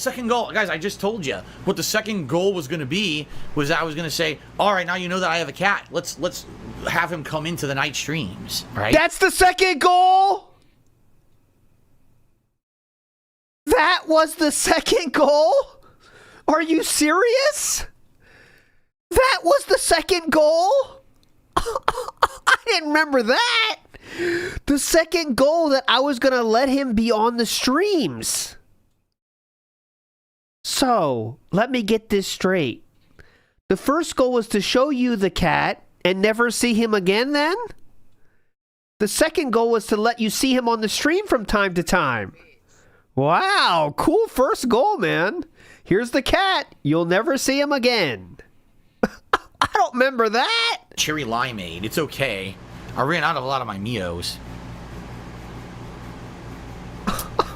Guys, I just told you what the second goal was going to be was I was going to say, all right, now you know that I have a cat. Let's have him come into the night streams, right? That's the second goal? That was the second goal? Are you serious? That was the second goal? I didn't remember that. The second goal that I was going to let him be on the streams. So, let me get this straight. The first goal was to show you the cat and never see him again then? The second goal was to let you see him on the stream from time to time. Wow, cool first goal, man. Here's the cat. You'll never see him again. I don't remember that. Cherry limeade. It's okay. I ran out of a lot of my Mios.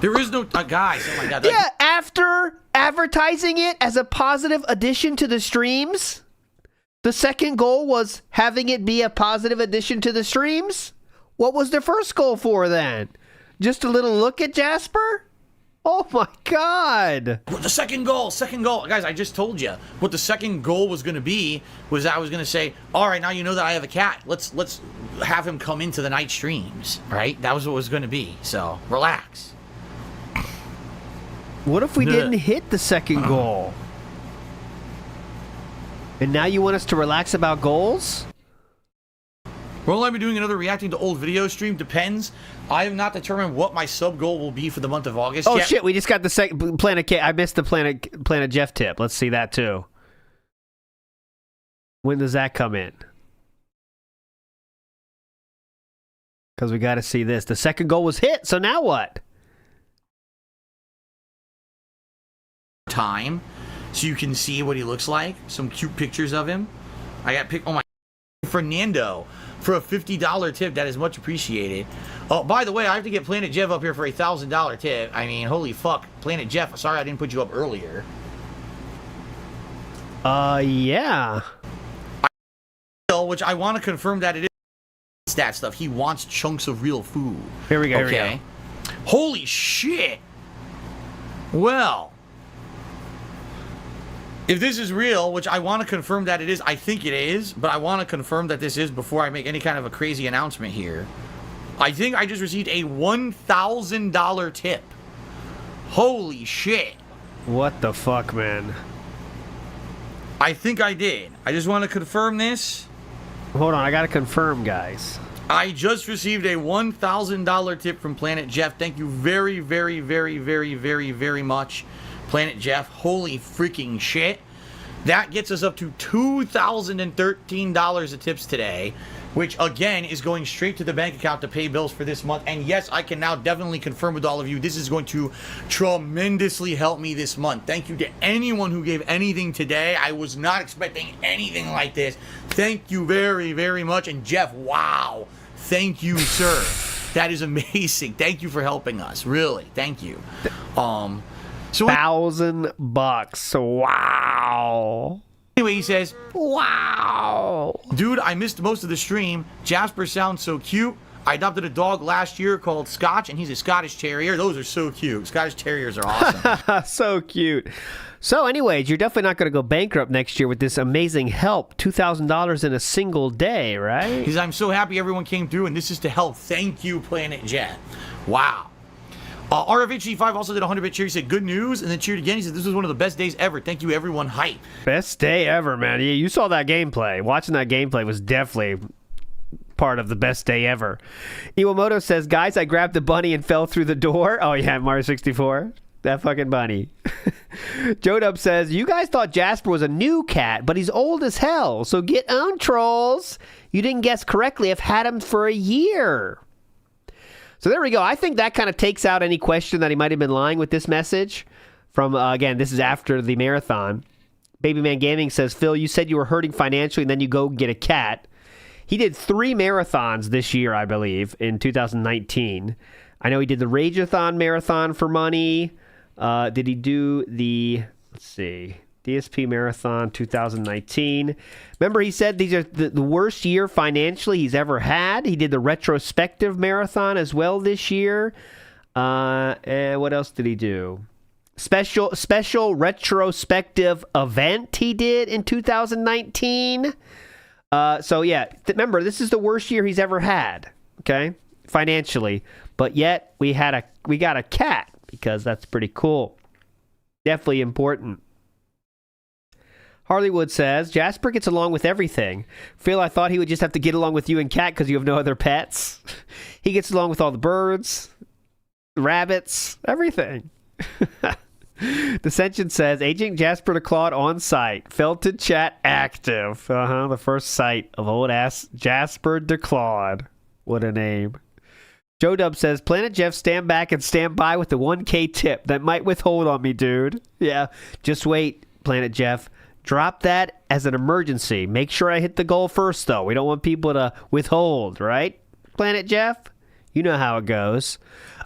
There is no... guys, oh my God. Yeah, after advertising it as a positive addition to the streams, the second goal was having it be a positive addition to the streams. What was the first goal for then? Just a little look at Jasper? Oh my God. Well, the second goal. Guys, I just told you what the second goal was going to be was I was going to say, all right, now you know that I have a cat. Let's have him come into the night streams, right? That was what it was going to be. So relax. What if we didn't hit the second goal? And now you want us to relax about goals? Will I be doing another reacting to old video stream? Depends. I have not determined what my sub goal will be for the month of August Oh yet. shit, we just got the second Planet K. I missed the Planet Jeff tip. Let's see that too. When does that come in? Because we got to see this. The second goal was hit, so now what? Time, so you can see what he looks like. Some cute pictures of him. I got oh my Fernando for a $50 tip. That is much appreciated. Oh, by the way, I have to get Planet Jeff up here for a $1,000 tip. I mean, holy fuck, Planet Jeff. Sorry I didn't put you up earlier. Yeah. Which I want to confirm that it is that stuff. He wants chunks of real food. Here we go. Okay. Here we go. Holy shit. Well. If this is real, which I want to confirm that it is, I think it is, but I want to confirm that this is before I make any kind of a crazy announcement here. I think I just received a $1,000 tip. Holy shit. What the fuck, man? I think I did. I just want to confirm this. Hold on, I gotta confirm, guys. I just received a $1,000 tip from Planet Jeff. Thank you very, very, very, very, very, very much, Planet Jeff. Holy freaking shit. That gets us up to $2,013 of tips today, which again is going straight to the bank account to pay bills for this month. And yes, I can now definitely confirm with all of you, this is going to tremendously help me this month. Thank you to anyone who gave anything today. I was not expecting anything like this. Thank you very, very much. And Jeff, wow. Thank you, sir. That is amazing. Thank you for helping us. Really. Thank you. So $1,000. Wow. Anyway, he says, wow. dude, I missed most of the stream. Jasper sounds so cute. I adopted a dog last year called Scotch, and he's a Scottish Terrier. Those are so cute. Scottish Terriers are awesome. So cute. So anyways, you're definitely not going to go bankrupt next year with this amazing help. $2,000 in a single day, right? He says, I'm so happy everyone came through, and this is to help. Thank you, Planet Jet. Wow. RFHG5 also did a 100-bit cheer. He said, good news, and then cheered again. He said, this was one of the best days ever. Thank you, everyone. Hype. Best day ever, man. Yeah, you saw that gameplay. Watching that gameplay was definitely part of the best day ever. Iwamoto says, guys, I grabbed the bunny and fell through the door. Oh, yeah, Mario 64. That fucking bunny. Jodub says, you guys thought Jasper was a new cat, but he's old as hell. So get on, trolls. You didn't guess correctly. I've had him for a year. So there we go. I think that kind of takes out any question that he might have been lying with this message. From, again, this is after the marathon. Babyman Gaming says, Phil, you said you were hurting financially and then you go get a cat. He did 3 marathons this year, I believe, in 2019. I know he did the Rageathon marathon for money. Did he do the, let's see, DSP Marathon 2019. Remember, he said these are the worst year financially he's ever had. He did the retrospective marathon as well this year. And what else did he do? Special retrospective event he did in 2019. So yeah, remember, this is the worst year he's ever had. Okay, financially, but yet we got a cat because that's pretty cool. Definitely important. Harleywood says, Jasper gets along with everything. Phil, I thought he would just have to get along with you and Cat because you have no other pets. He gets along with all the birds, rabbits, everything. Dissension says, Agent Jasper to Claude on site. Felted chat active. The first sight of old ass Jasper to Claude. What a name. Joe Dub says, Planet Jeff, stand back and stand by with the 1K tip. That might withhold on me, dude. Yeah, just wait, Planet Jeff. Drop that as an emergency. Make sure I hit the goal first, though. We don't want people to withhold, right, Planet Jeff? You know how it goes.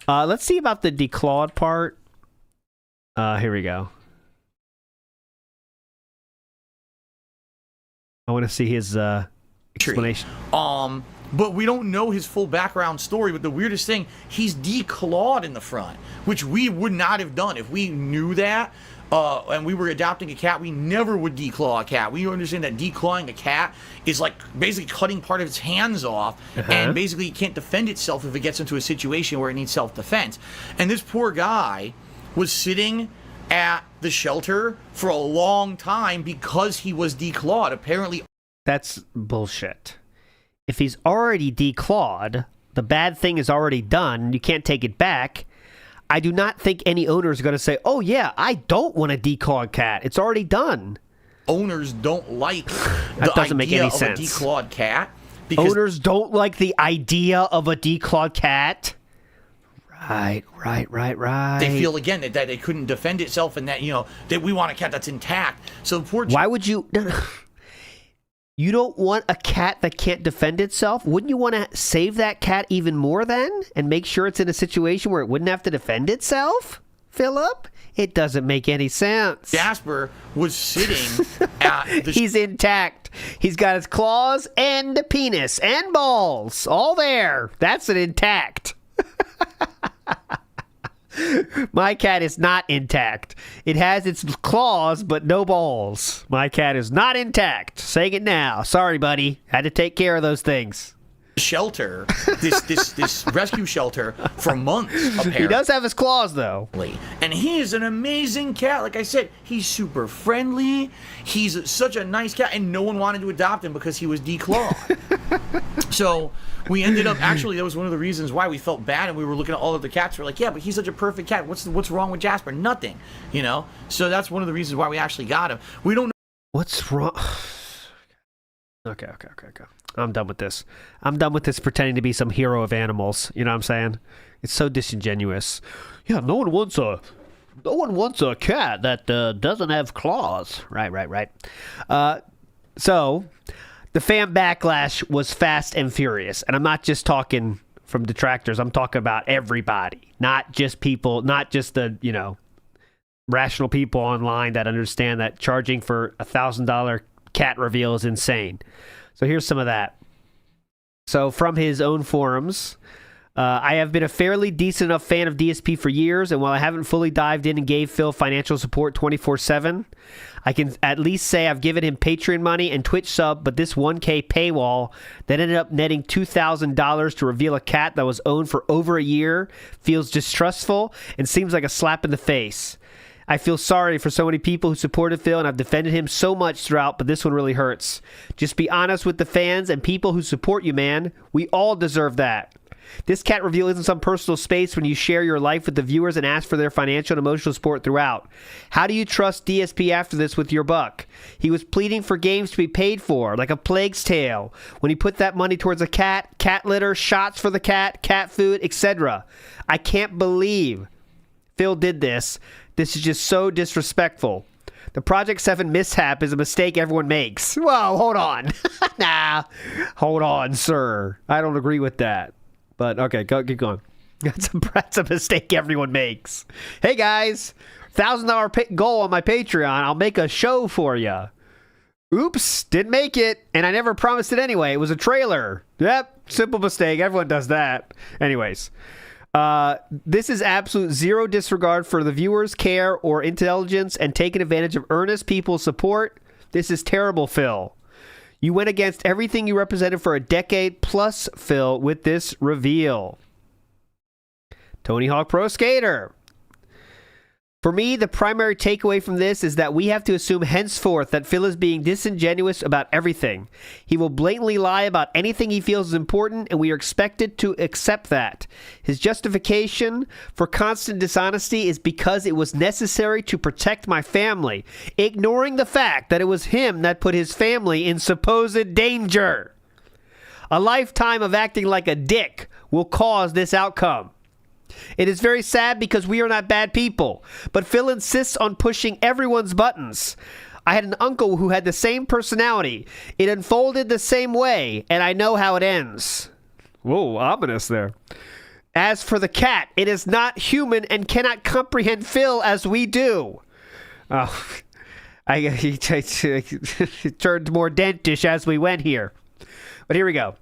Let's see about the declawed part. Here we go. I want to see his explanation. But we don't know his full background story. But the weirdest thing, he's declawed in the front, which we would not have done if we knew that. And we were adopting a cat, we never would declaw a cat. We understand that declawing a cat is like basically cutting part of its hands off, and basically it can't defend itself if it gets into a situation where it needs self-defense. And this poor guy was sitting at the shelter for a long time because he was declawed. Apparently, that's bullshit. If he's already declawed, the bad thing is already done. You can't take it back. I do not think any owner is going to say, oh, yeah, I don't want a declawed cat. It's already done. Owners don't like that the doesn't make idea any of sense. A declawed cat. Owners don't like the idea of a declawed cat? Right. They feel, again, that it couldn't defend itself and that, that we want a cat that's intact. So poor... Why would you... You don't want a cat that can't defend itself? Wouldn't you want to save that cat even more then? And make sure it's in a situation where it wouldn't have to defend itself? Philip? It doesn't make any sense. Jasper was sitting at the... He's intact. He's got his claws and penis and balls. All there. That's an intact. My cat is not intact. It has its claws, but no balls. My cat is not intact. Saying it now. Sorry, buddy. Had to take care of those things. Shelter, this rescue shelter for months, apparently. He does have his claws, though. And he is an amazing cat. Like I said, he's super friendly. He's such a nice cat, and no one wanted to adopt him because he was declawed. So we ended up, actually, that was one of the reasons why we felt bad, and we were looking at all of the cats. We're like, yeah, but he's such a perfect cat. What's wrong with Jasper? Nothing, So that's one of the reasons why we actually got him. We don't know. What's wrong? Okay. I'm done with this. I'm done with this pretending to be some hero of animals. You know what I'm saying? It's so disingenuous. Yeah, no one wants a cat that doesn't have claws. Right. So the fan backlash was fast and furious, and I'm not just talking from detractors. I'm talking about everybody, not just people, not just the rational people online that understand that charging for $1,000 cat reveal is insane. So here's some of that. So from his own forums, I have been a fairly decent enough fan of DSP for years, and while I haven't fully dived in and gave Phil financial support 24/7, I can at least say I've given him Patreon money and Twitch sub, but this 1K paywall that ended up netting $2,000 to reveal a cat that was owned for over a year feels distrustful and seems like a slap in the face. I feel sorry for so many people who supported Phil, and I've defended him so much throughout, but this one really hurts. Just be honest with the fans and people who support you, man. We all deserve that. This cat reveal isn't some personal space when you share your life with the viewers and ask for their financial and emotional support throughout. How do you trust DSP after this with your buck? He was pleading for games to be paid for, like a Plague's Tale, when he put that money towards a cat litter, shots for the cat food, etc. I can't believe Phil did this. This is just so disrespectful. The Project 7 mishap is a mistake everyone makes. Whoa, hold on. Hold on, sir. I don't agree with that. But, okay, keep going. That's a mistake everyone makes. Hey, guys, $1,000 goal on my Patreon. I'll make a show for you. Oops, didn't make it, and I never promised it anyway. It was a trailer. Yep, simple mistake. Everyone does that. Anyways. This is absolute zero disregard for the viewers' care or intelligence and taking advantage of earnest people's support. This is terrible, Phil. You went against everything you represented for a decade plus, Phil, with this reveal. Tony Hawk Pro Skater. For me, the primary takeaway from this is that we have to assume henceforth that Phil is being disingenuous about everything. He will blatantly lie about anything he feels is important, and we are expected to accept that. His justification for constant dishonesty is because it was necessary to protect my family, ignoring the fact that it was him that put his family in supposed danger. A lifetime of acting like a dick will cause this outcome. It is very sad because we are not bad people, but Phil insists on pushing everyone's buttons. I had an uncle who had the same personality. It unfolded the same way, and I know how it ends. Whoa, ominous there. As for the cat, it is not human and cannot comprehend Phil as we do. Oh, he turned more dentish as we went here. But here we go.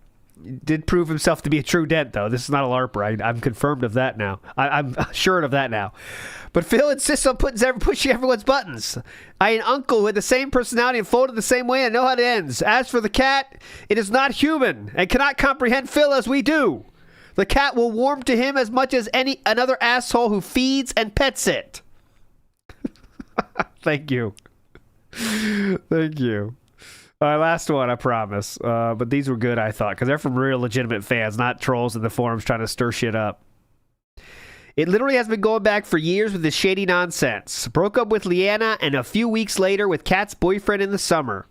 Did prove himself to be a true dent, though. This is not a LARPer. I'm confirmed of that now. I'm assured of that now. But Phil insists on pushing everyone's buttons. I had an uncle who had the same personality and folded the same way, and I know how it ends. As for the cat, it is not human and cannot comprehend Phil as we do. The cat will warm to him as much as another asshole who feeds and pets it. Thank you. Thank you. Last one, I promise. But these were good, I thought, because they're from real legitimate fans, not trolls in the forums trying to stir shit up. It literally has been going back for years with this shady nonsense. Broke up with Leanna, and a few weeks later with Kat's boyfriend in the summer.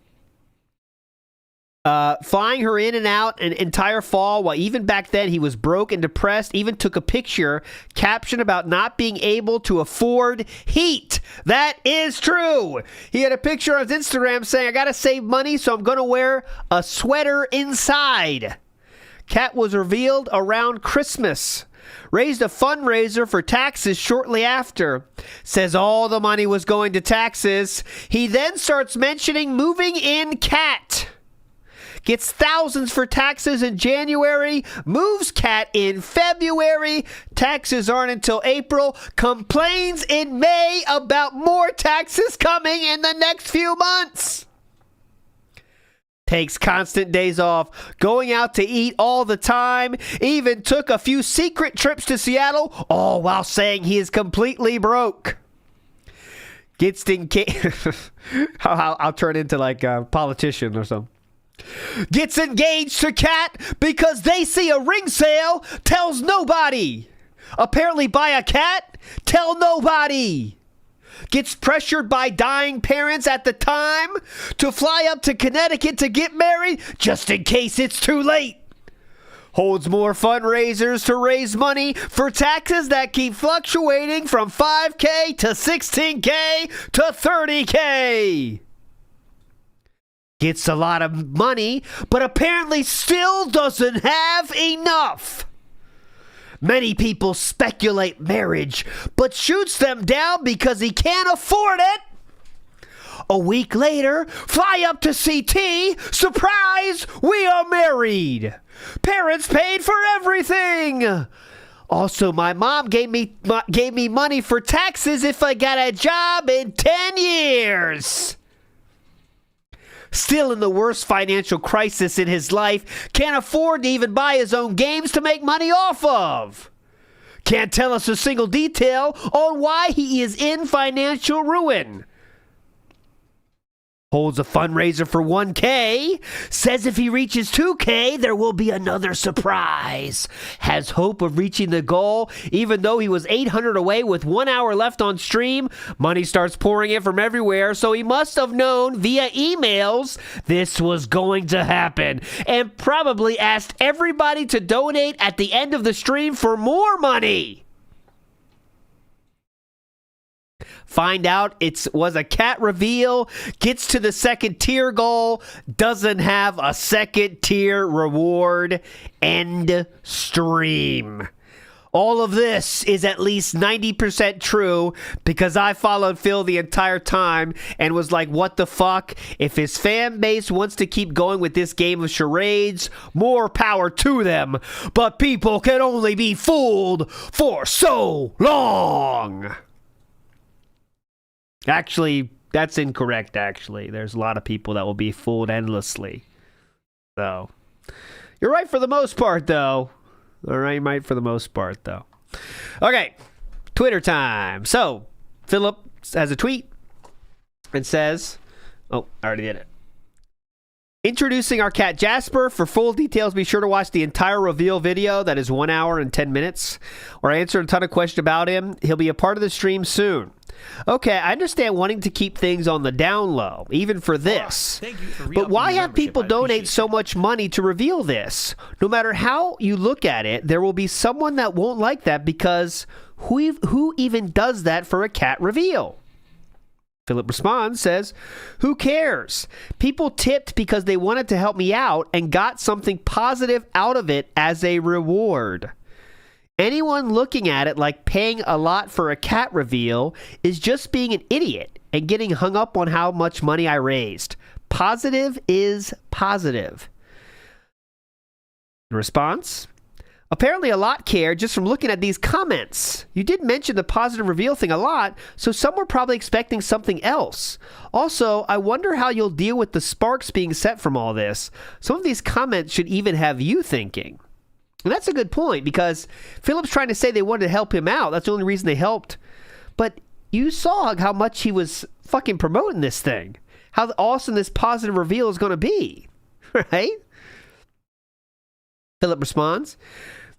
Flying her in and out an entire fall, while even back then he was broke and depressed, even took a picture caption about not being able to afford heat. That is true. He had a picture on his Instagram saying, I gotta save money, so I'm gonna wear a sweater inside. Kat was revealed around Christmas. Raised a fundraiser for taxes shortly after. Says all the money was going to taxes. He then starts mentioning moving in Kat. Gets thousands for taxes in January, moves Kat in February, taxes aren't until April, complains in May about more taxes coming in the next few months. Takes constant days off, going out to eat all the time, even took a few secret trips to Seattle, all while saying he is completely broke. Gets engaged. I'll turn into like a politician or something. Gets engaged to Kat because they see a ring sale, tells nobody. Apparently buy a cat, tell nobody. Gets pressured by dying parents at the time to fly up to Connecticut to get married just in case it's too late. Holds more fundraisers to raise money for taxes that keep fluctuating from $5K to $16K to $30K. Gets a lot of money, but apparently still doesn't have enough. Many people speculate marriage, but shoots them down because he can't afford it. A week later, fly up to CT, surprise, we are married. Parents paid for everything. Also, my mom gave me money for taxes if I got a job in 10 years. Still in the worst financial crisis in his life, can't afford to even buy his own games to make money off of. Can't tell us a single detail on why he is in financial ruin. Holds a fundraiser for 1K, says if he reaches 2K, there will be another surprise. Has hope of reaching the goal, even though he was 800 away with 1 hour left on stream. Money starts pouring in from everywhere, so he must have known via emails this was going to happen, and probably asked everybody to donate at the end of the stream for more money. Find out it was a cat reveal, gets to the second tier goal, doesn't have a second tier reward, end stream. All of this is at least 90% true because I followed Phil the entire time and was like, what the fuck? If his fan base wants to keep going with this game of charades, more power to them. But people can only be fooled for so long. Actually, that's incorrect, actually. There's a lot of people that will be fooled endlessly. So, you're right for the most part, though. All right, you're right for the most part, though. Okay, Twitter time. So, Philip has a tweet and says... Oh, I already did it. Introducing our cat Jasper. For full details, be sure to watch the entire reveal video. That is 1 hour and 10 minutes, where I answered a ton of questions about him. He'll be a part of the stream soon. Okay, I understand wanting to keep things on the down low, even for this. But why have people donate so much money to reveal this? No matter how you look at it, there will be someone that won't like that, because who even does that for a cat reveal? Philip responds, says, who cares? People tipped because they wanted to help me out and got something positive out of it as a reward. Anyone looking at it like paying a lot for a cat reveal is just being an idiot and getting hung up on how much money I raised. Positive is positive. Response? Apparently a lot cared just from looking at these comments. You did mention the positive reveal thing a lot, so some were probably expecting something else. Also, I wonder how you'll deal with the sparks being set from all this. Some of these comments should even have you thinking. And that's a good point, because Philip's trying to say they wanted to help him out. That's the only reason they helped. But you saw how much he was fucking promoting this thing. How awesome this positive reveal is going to be. Right? Philip responds,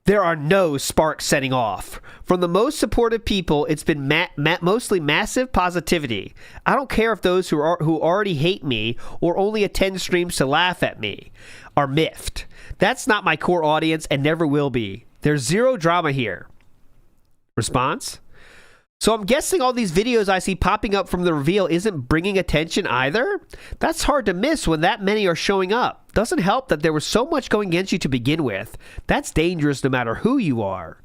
there are no sparks setting off. From the most supportive people, it's been mostly massive positivity. I don't care if those who already hate me or only attend streams to laugh at me are miffed. That's not my core audience and never will be. There's zero drama here. Response? So I'm guessing all these videos I see popping up from the reveal isn't bringing attention either? That's hard to miss when that many are showing up. Doesn't help that there was so much going against you to begin with. That's dangerous no matter who you are.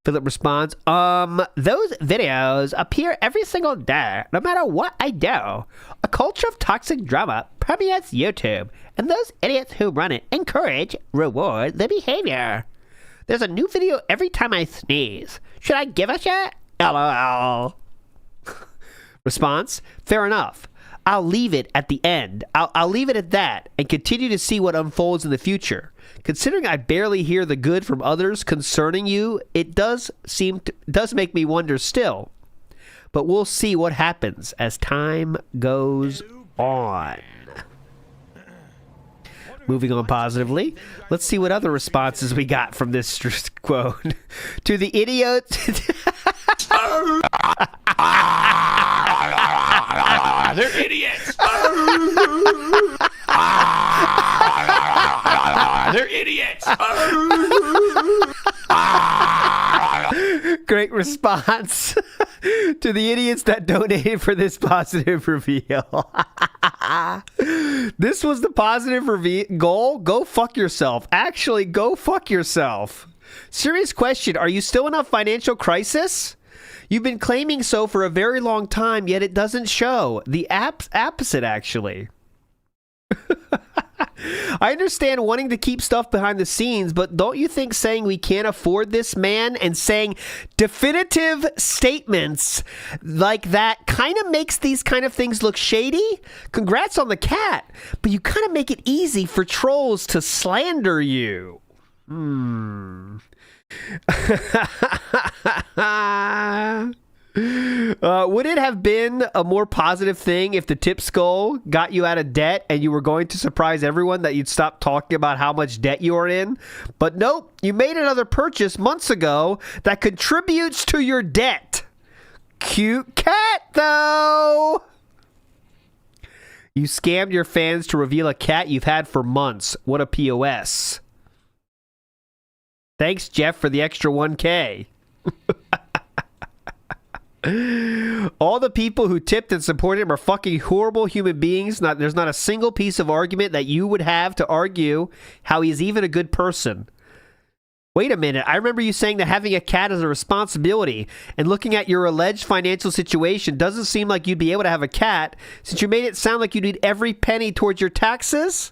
Philip responds, those videos appear every single day, no matter what I do. A culture of toxic drama permeates YouTube, and those idiots who run it encourage, reward the behavior. There's a new video every time I sneeze. Should I give a shit? LOL. Response, fair enough. I'll leave it at the end. I'll leave it at that and continue to see what unfolds in the future. Considering I barely hear the good from others concerning you, it does make me wonder still. But we'll see what happens as time goes on. Moving on positively, let's see what other responses we got from this quote. To the idiot. They're idiots. They're idiots. Great response to the idiots that donated for this positive reveal. This was the positive goal. Go fuck yourself. Actually, go fuck yourself. Serious question. Are you still in a financial crisis? You've been claiming so for a very long time, yet it doesn't show. The opposite, actually. I understand wanting to keep stuff behind the scenes, but don't you think saying we can't afford this man and saying definitive statements like that kind of makes these kind of things look shady? Congrats on the cat, but you kind of make it easy for trolls to slander you. Would it have been a more positive thing if the tip skull got you out of debt and you were going to surprise everyone that you'd stop talking about how much debt you are in? But nope, you made another purchase months ago that contributes to your debt. Cute cat, though. You scammed your fans to reveal a cat you've had for months. What a POS. Thanks, Jeff, for the extra 1K. All the people who tipped and supported him are fucking horrible human beings. There's not a single piece of argument that you would have to argue how he's even a good person. Wait a minute. I remember you saying that having a cat is a responsibility, and looking at your alleged financial situation, doesn't seem like you'd be able to have a cat since you made it sound like you need every penny towards your taxes.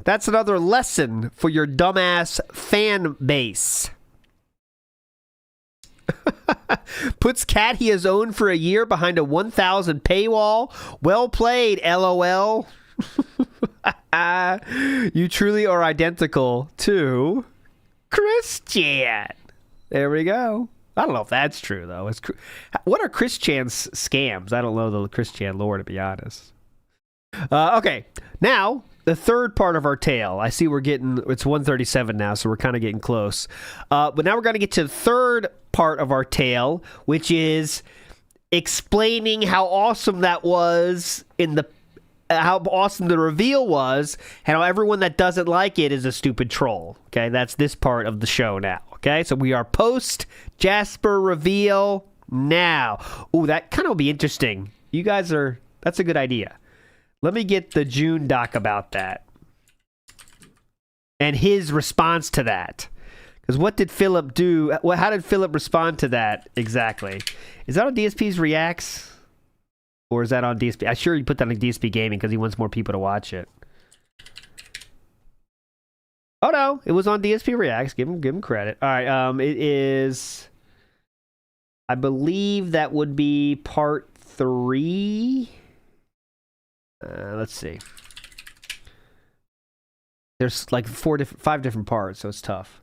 That's another lesson for your dumbass fan base. Puts cat he has owned for a year behind a 1,000 paywall. Well played, LOL. You truly are identical to Christian. There we go. I don't know if that's true, though. What are Christian's scams? I don't know the Christian lore, to be honest. Okay, now the third part of our tale. I see it's 1:37 now, so we're kind of getting close. But now we're going to get to the third part of our tale, which is explaining how awesome that was how awesome the reveal was, and how everyone that doesn't like it is a stupid troll. Okay, that's this part of the show now. Okay, so we are post Jasper reveal now. Ooh, that kind of will be interesting. That's a good idea. Let me get the June doc about that and his response to that. Because what did Philip do? How did Philip respond to that exactly? Is that on DSP's Reacts? Or is that on DSP? I'm sure he put that on DSP Gaming because he wants more people to watch it. Oh no, it was on DSP Reacts. Give him credit. All right, it is. I believe that would be part 3. Let's see. There's like 5 different parts, so it's tough.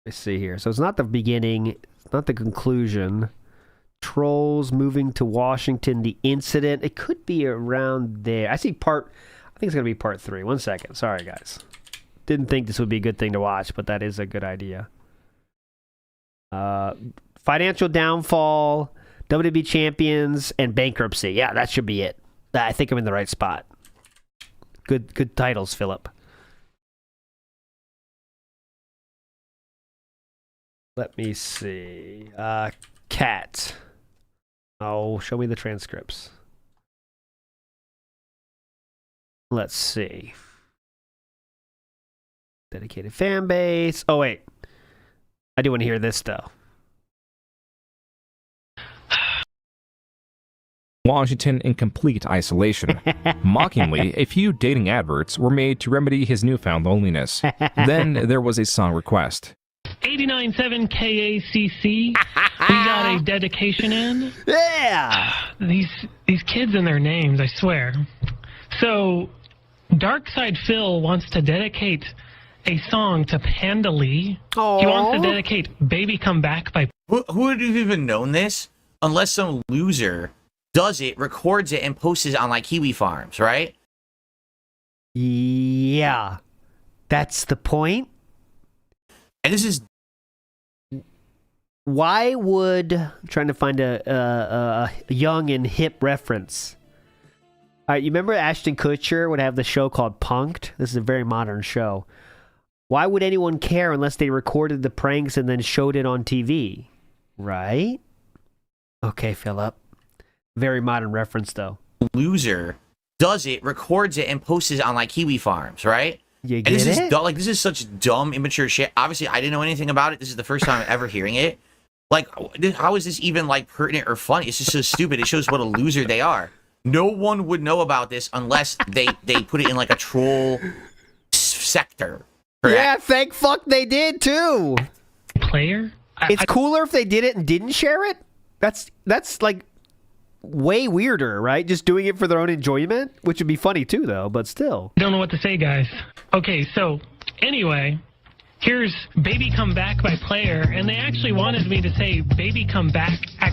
Let's see here. So it's not the beginning, it's not the conclusion. Trolls moving to Washington, the incident. It could be around there. I think it's going to be part 3. 1 second. Sorry, guys. Didn't think this would be a good thing to watch, but that is a good idea. Financial downfall, WWE champions, and bankruptcy. Yeah, that should be it. I think I'm in the right spot. Good titles, Philip. Let me see. Cat. Oh, show me the transcripts. Let's see. Dedicated fan base. Oh, wait. I do want to hear this, though. Washington in complete isolation. Mockingly, a few dating adverts were made to remedy his newfound loneliness. Then there was a song request. 89.7 KACC. We got a dedication in. Yeah! These kids and their names, I swear. So, Darkside Phil wants to dedicate a song to Panda Lee. Aww. He wants to dedicate Baby Come Back by... Who would have even known this? Unless some loser does it, records it, and posts it on, like, Kiwi Farms, right? Yeah. That's the point. And this is... Why would... I'm trying to find a young and hip reference. All right, you remember Ashton Kutcher would have the show called Punk'd? This is a very modern show. Why would anyone care unless they recorded the pranks and then showed it on TV? Right? Okay, Philip. Very modern reference, though. Loser does it, records it, and posts it on, like, Kiwi Farms, right? You get and this it? is this is such dumb, immature shit. Obviously, I didn't know anything about it. This is the first time I'm ever hearing it. Like, how is this even, like, pertinent or funny? It's just so stupid. It shows what a loser they are. No one would know about this unless they put it in, like, a troll sector. Correct? Yeah, thank fuck they did, too. Player? It's cooler if they did it and didn't share it. That's like, way weirder, right? Just doing it for their own enjoyment, which would be funny, too, though, but still. I don't know what to say, guys. Okay, so, anyway... Here's Baby Come Back by Player, and they actually wanted me to say Baby Come Back, ack.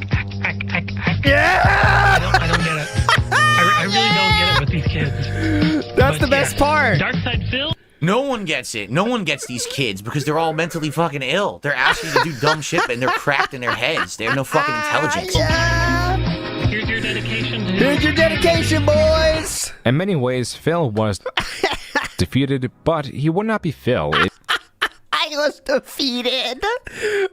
Yeah! I don't get it. I really don't get it with these kids. That's the best part. Darkside Phil? No one gets it. No one gets these kids because they're all mentally fucking ill. They're asking you to do dumb shit and they're cracked in their heads. They have no fucking intelligence. Yeah. Here's your dedication. Here's your dedication, boys. In many ways, Phil was defeated, but he would not be Phil. I was defeated.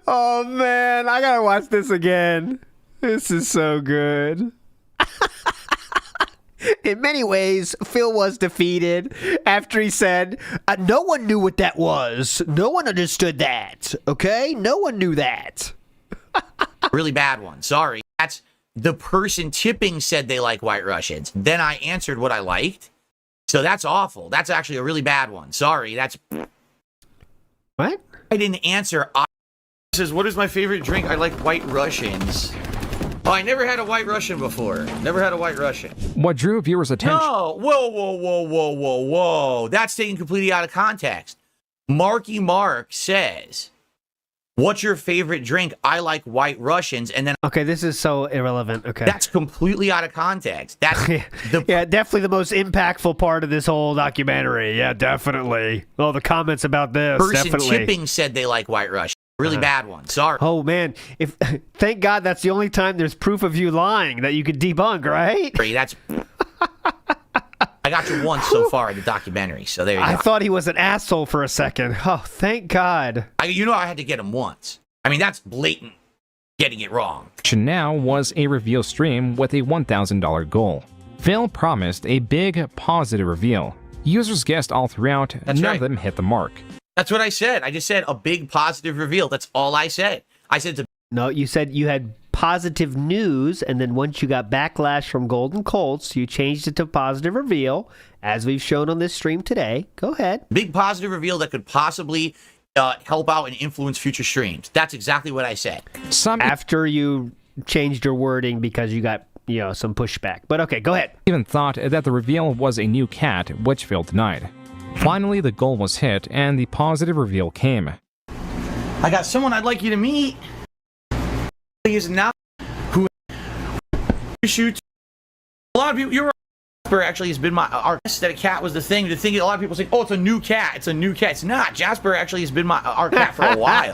Oh, man. I gotta watch this again. This is so good. In many ways, Phil was defeated after he said, no one knew what that was. No one understood that. Okay? No one knew that. Really bad one. Sorry. That's the person tipping said they like White Russians. Then I answered what I liked. So that's awful. That's actually a really bad one. Sorry. That's... What? I didn't answer. Says, what is my favorite drink? I like White Russians. Oh, I never had a White Russian before. Never had a White Russian. What drew viewers' attention? No. Whoa. That's taken completely out of context. Marky Mark says, What's your favorite drink? I like White Russians. And then Okay, this is so irrelevant. Okay. that's completely out of context. That's the Yeah, definitely the most impactful part of this whole documentary. Yeah, definitely. Well, the comments about this, person definitely. tipping said they like White Russian. Really bad one. Sorry. Oh man, if thank God that's the only time there's proof of you lying that you could debunk, right? That's. I got you once so far in the documentary, so there you I go. thought he was an asshole for a second. Oh, thank God. I had to get him once. I mean, that's blatant getting it wrong. Now was a reveal stream with a $1,000 goal. Phil promised a big, positive reveal. Users guessed all throughout, and none of them hit the mark. That's what I said. I just said a big positive reveal. That's all I said. I said No, you said you had positive news, and then once you got backlash from Golden Colts, you changed it to positive reveal, as we've shown on this stream today. Go ahead. big positive reveal that could possibly help out and influence future streams. That's exactly what I said. After you changed your wording because you got, some pushback. But okay, go ahead. Even thought that the reveal was a new cat, which Phil denied. Finally, the goal was hit, and the positive reveal came. I got someone I'd like you to meet. He is now who shoots. A lot of people. You're right. Jasper actually has been our guess that a cat was the thing. The thing a lot of people say, oh, it's a new cat. It's a new cat. It's not. Jasper actually has been our cat for a while.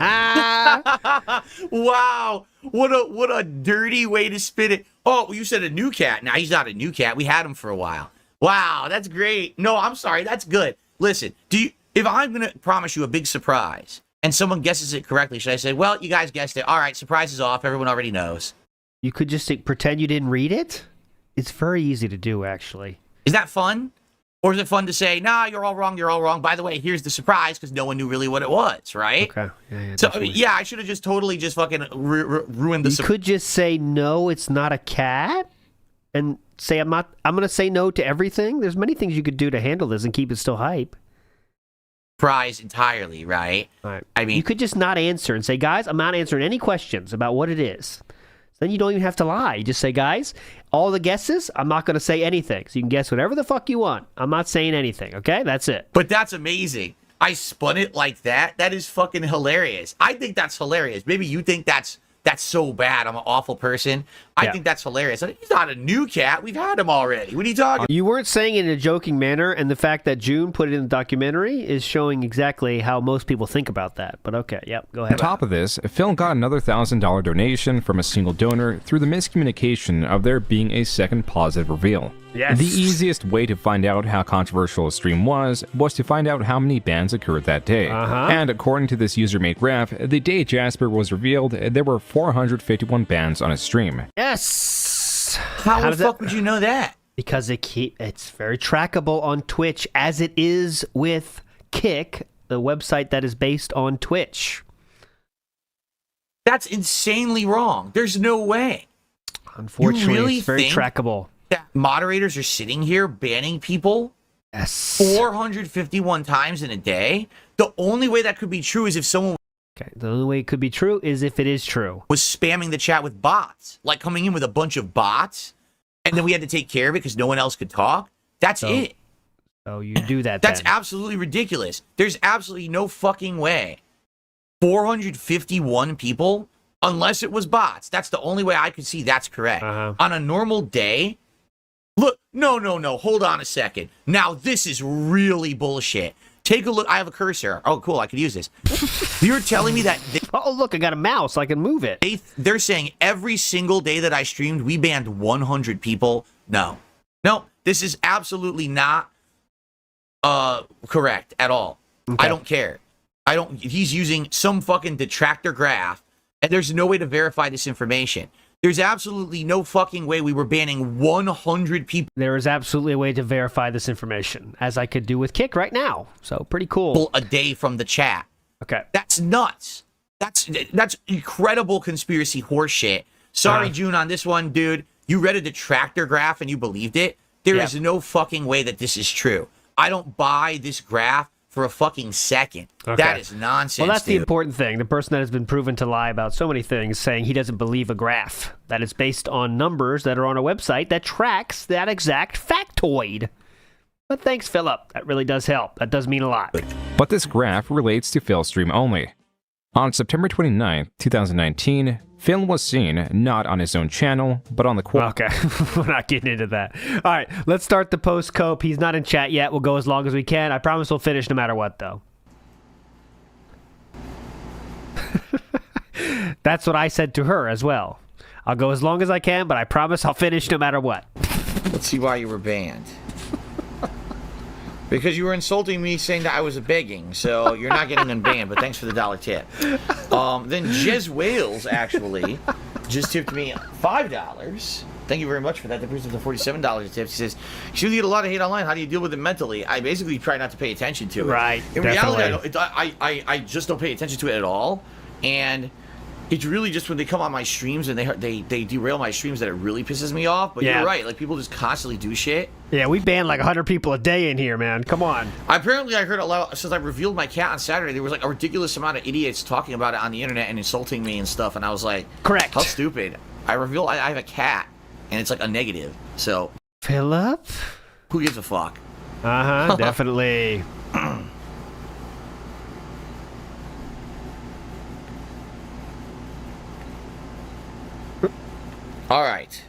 Wow, what a dirty way to spin it. Oh, well, you said a new cat. Now he's not a new cat. We had him for a while. Wow, that's great. No, I'm sorry. That's good. Listen, if I'm gonna promise you a big surprise and someone guesses it correctly, should I say, well, you guys guessed it. All right, surprise is off. Everyone already knows. You could just pretend you didn't read it. It's very easy to do, actually. Is that fun? Or is it fun to say, nah, you're all wrong, you're all wrong. By the way, here's the surprise, because no one knew really what it was, right? Okay. Yeah, so, I should have just totally just fucking ruined the surprise. You could just say, no, it's not a cat, and say, I'm going to say no to everything. There's many things you could do to handle this and keep it still hype. Surprise entirely, right? Right. I mean, you could just not answer and say, guys, I'm not answering any questions about what it is. Then you don't even have to lie. You just say, guys, all the guesses, I'm not going to say anything. So you can guess whatever the fuck you want. I'm not saying anything, okay? That's it. But that's amazing. I spun it like that. That is fucking hilarious. I think that's hilarious. Maybe you think that's so bad. I'm an awful person. I think that's hilarious. He's not a new cat. We've had him already. What are you talking about? You weren't saying it in a joking manner, and the fact that June put it in the documentary is showing exactly how most people think about that. But okay, yep, go ahead. On top of this, Phil got another $1,000 donation from a single donor through the miscommunication of there being a second positive reveal. Yes. The easiest way to find out how controversial a stream was to find out how many bans occurred that day. And according to this user-made graph, the day Jasper was revealed, there were 451 bans on his stream. Yes. How the fuck would you know that? Because it's very trackable on Twitch, as it is with Kick, the website that is based on Twitch. That's insanely wrong. There's no way. Unfortunately, really it's very think trackable. That moderators are sitting here banning people 451 times in a day? The only way that could be true is if someone the only way it could be true is if it is true. Was spamming the chat with bots. Like coming in with a bunch of bots, and then we had to take care of it because no one else could talk. That's it. So you do that That's then. absolutely ridiculous. There's absolutely no fucking way. 451 people, unless it was bots. That's the only way I could see that's correct. On a normal day, look, no. Hold on a second. Now, this is really bullshit. Take a look. I have a cursor. Oh, cool. I could use this. You're telling me that... oh, look, I got a mouse. I can move it. They're saying every single day that I streamed, we banned 100 people. No, this is absolutely not correct at all. Okay. I don't care. He's using some fucking detractor graph, and there's no way to verify this information. There's absolutely no fucking way we were banning 100 people. There is absolutely a way to verify this information, as I could do with Kick right now. So pretty cool. A day from the chat. Okay. That's nuts. That's incredible conspiracy horseshit. Sorry, June, on this one, dude. You read a detractor graph and you believed it. There is no fucking way that this is true. I don't buy this graph for a fucking second. Okay. That is nonsense. Well, that's dude. the important thing. The person that has been proven to lie about so many things, saying he doesn't believe a graph that is based on numbers that are on a website that tracks that exact factoid. But thanks, Philip. That really does help. That does mean a lot. But this graph relates to Phil's stream only. On September 29th, 2019, Phil was seen not on his own channel, but on the Okay, we're not getting into that. All right, let's start the post Cope. He's not in chat yet. We'll go as long as we can. I promise we'll finish no matter what, though. That's what I said to her as well. I'll go as long as I can, but I promise I'll finish no matter what. Let's see why you were banned. Because you were insulting me saying that I was begging, so you're not getting unbanned, but thanks for the $1 tip. Then Jez Wales actually just tipped me $5. Thank you very much for that. That brings up to $47 a tip. He says, you get a lot of hate online. How do you deal with it mentally? I basically try not to pay attention to it. Right, In reality, I just don't pay attention to it at all. And it's really just when they come on my streams and they derail my streams that it really pisses me off. But Yeah. you're right. Like, people just constantly do shit. Yeah, we ban like 100 people a day in here, man. Come on. Apparently, I heard a lot since I revealed my cat on Saturday. There was like a ridiculous amount of idiots talking about it on the internet and insulting me and stuff. And I was like, Correct. How stupid. I revealed I have a cat, and it's like a negative. So, Philip? who gives a fuck? Uh-huh, definitely. All right.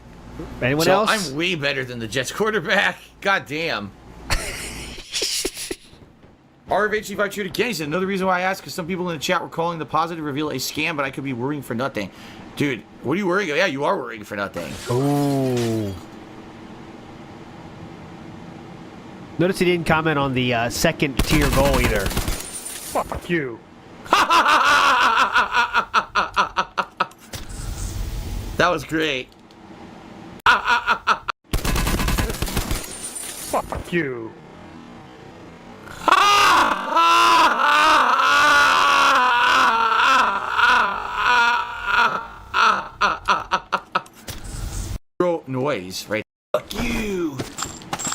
Anyone So else? I'm way better than the Jets quarterback. God damn. RFH5 shoot again. He said, another reason why I asked, because some people in the chat were calling the positive reveal a scam, but I could be worrying for nothing. Dude, what are you worrying about? Yeah, you are worrying for nothing. Ooh. Notice he didn't comment on the second tier goal either. Fuck you. That was great. Fuck you. Noise, right? Fuck you.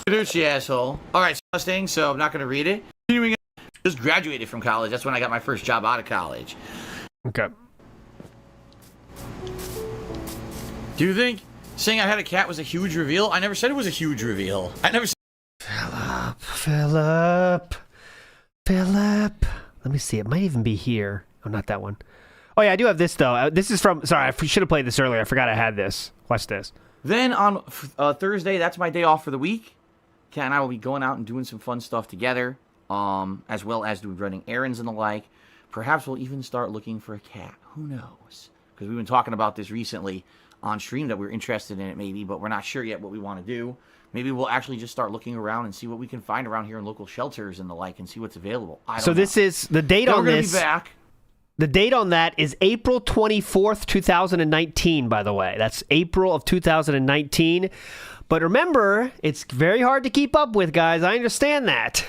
Caducci, asshole. Alright, thing, so I'm not going to read it. Continuing on, just graduated from college. That's when I got my first job out of college. Okay. Do you think saying I had a cat was a huge reveal? I never said it was a huge reveal. I never said... Philip. Let me see. It might even be here. Oh, not that one. Oh, yeah, I do have this, though. This is from... Sorry, I should have played this earlier. I forgot I had this. Watch this. Then on Thursday, that's my day off for the week. Kat and I will be going out and doing some fun stuff together, as well as running errands and the like. Perhaps we'll even start looking for a cat. Who knows? Because we've been talking about this recently on stream that we're interested in it maybe, but we're not sure yet what we want to do. Maybe we'll actually just start looking around and see what we can find around here in local shelters and the like and see what's available. So this is the date on this. We're going to be back. The date on that is April 24th, 2019, by the way. That's April of 2019. But remember, it's very hard to keep up with, guys. I understand that.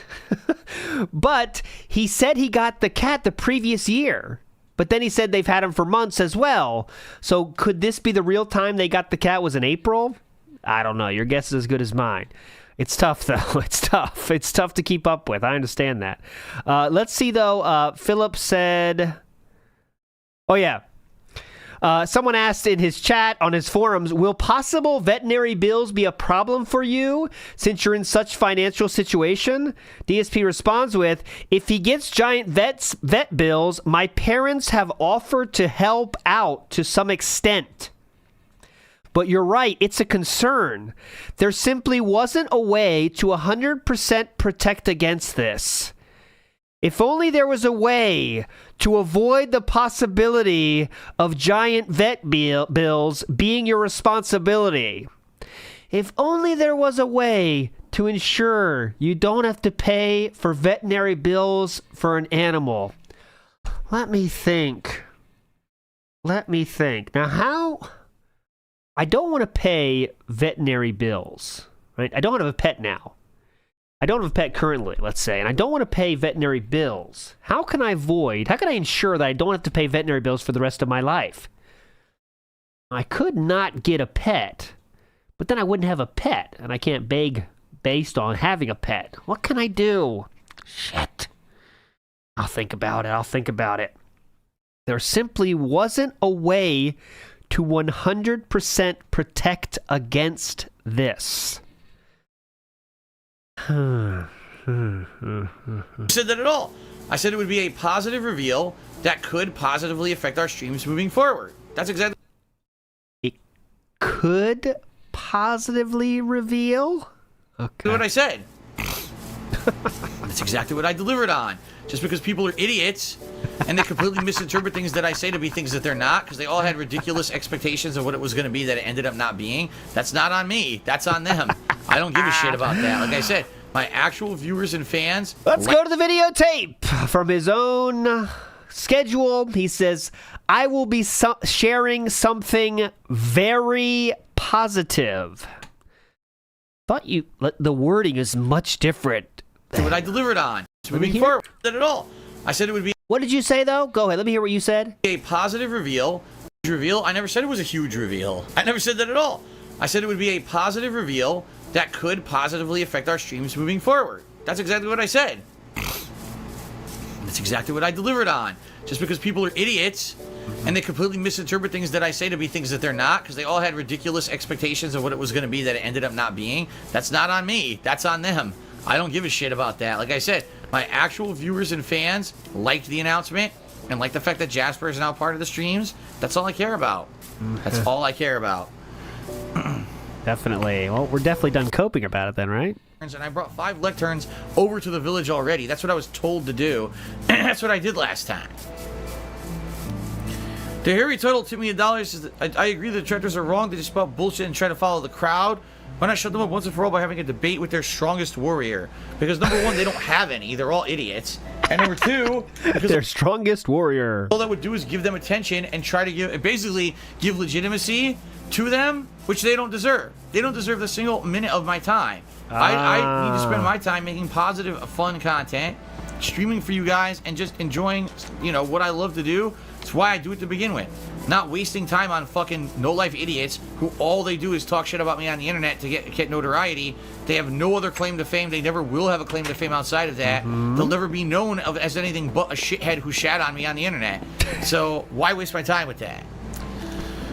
But he said he got the cat the previous year. But then he said they've had him for months as well. So could this be the real time they got the cat was in April? I don't know. Your guess is as good as mine. It's tough, though. It's tough. It's tough to keep up with. I understand that. Let's see, though. Philip said... Oh, yeah. Someone asked in his chat on his forums, will possible veterinary bills be a problem for you since you're in such financial situation? DSP responds with, if he gets giant vet bills, my parents have offered to help out to some extent. But you're right, it's a concern. There simply wasn't a way to 100% protect against this. If only there was a way to avoid the possibility of giant vet bills being your responsibility. If only there was a way to ensure you don't have to pay for veterinary bills for an animal. Let me think. Now, how... I don't want to pay veterinary bills, right? I don't have a pet now. I don't have a pet currently, let's say, and I don't want to pay veterinary bills. How can I ensure that I don't have to pay veterinary bills for the rest of my life? I could not get a pet, but then I wouldn't have a pet, and I can't beg based on having a pet. What can I do? Shit. I'll think about it. There simply wasn't a way to 100% protect against this. I said that at all. I said it would be a positive reveal. that could positively affect our streams moving forward. That's exactly It could positively reveal? Okay. what I said. That's exactly what I delivered on. Just because people are idiots and they completely misinterpret things that I say to be things that they're not, because they all had ridiculous expectations of what it was going to be that it ended up not being. That's not on me. That's on them. I don't give a shit about that. Like I said, my actual viewers and fans. Let's go to the videotape from his own schedule. He says, I will be sharing something very positive. Thought the wording is much different. What I delivered on. Moving forward, not at all. I said it would be. What did you say, though? Go ahead. Let me hear what you said. A positive reveal. I never said it was a huge reveal. I never said that at all. I said it would be a positive reveal that could positively affect our streams moving forward. That's exactly what I said. That's exactly what I delivered on. Just because people are idiots and they completely misinterpret things that I say to be things that they're not, because they all had ridiculous expectations of what it was going to be that it ended up not being. That's not on me. That's on them. I don't give a shit about that. Like I said, my actual viewers and fans liked the announcement and like the fact that Jasper is now part of the streams. That's all I care about. That's all I care about. Definitely. Well, we're definitely done coping about it then, right? And I brought 5 lecterns over to the village already. That's what I was told to do. And that's what I did last time. The Harry Tuttle tipped me $1. Says I agree that the tractors are wrong. They just spout bullshit and try to follow the crowd. Why not shut them up once and for all by having a debate with their strongest warrior? Because number one, they don't have any. They're all idiots. And number two, because their strongest warrior. All that would do is give them attention and try to basically give legitimacy to them, which they don't deserve. They don't deserve a single minute of my time. I need to spend my time making positive, fun content, streaming for you guys, and just enjoying, what I love to do. It's why I do it to begin with. Not wasting time on fucking no-life idiots who all they do is talk shit about me on the internet to get notoriety. They have no other claim to fame. They never will have a claim to fame outside of that. They'll never be known as anything but a shithead who shat on me on the internet. So why waste my time with that?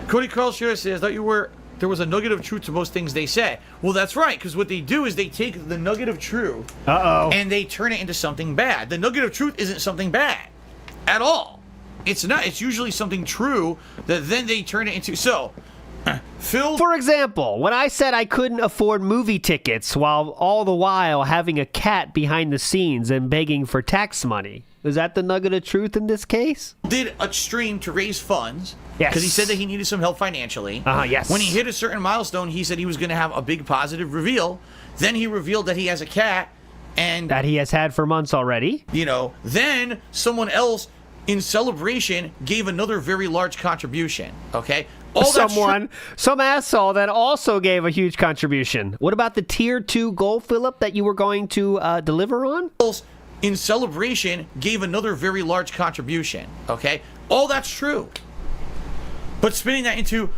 Cody Carl says, there was a nugget of truth to most things they said. Well, that's right, because what they do is they take the nugget of truth and they turn it into something bad. The nugget of truth isn't something bad at all. It's not. It's usually something true that then they turn it into. So, Phil. For example, when I said I couldn't afford movie tickets while all the while having a cat behind the scenes and begging for tax money, is that the nugget of truth in this case? Did a stream to raise funds. Yes. Because he said that he needed some help financially. Yes. When he hit a certain milestone, he said he was going to have a big positive reveal. Then he revealed that he has a cat. And that he has had for months already. Then someone else in celebration gave another very large contribution. Okay? Some asshole that also gave a huge contribution. What about the tier 2 goal, Philip, that you were going to deliver on? In celebration gave another very large contribution. Okay? All that's true. But spinning that into,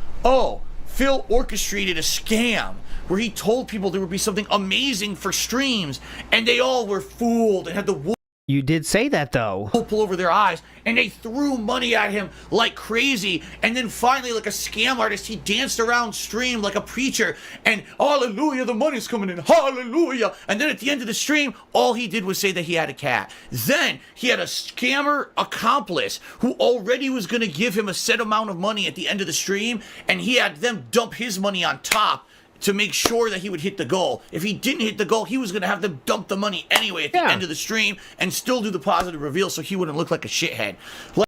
Phil orchestrated a scam where he told people there would be something amazing for streams, and they all were fooled and had the wool You did say that, though. pull over their eyes, and they threw money at him like crazy. And then finally, like a scam artist, he danced around stream like a preacher, and hallelujah, the money's coming in, hallelujah. And then at the end of the stream, all he did was say that he had a cat. Then he had a scammer accomplice who already was going to give him a set amount of money at the end of the stream, and he had them dump his money on top to make sure that he would hit the goal. If he didn't hit the goal, he was going to have them dump the money anyway at the end of the stream and still do the positive reveal so he wouldn't look like a shithead.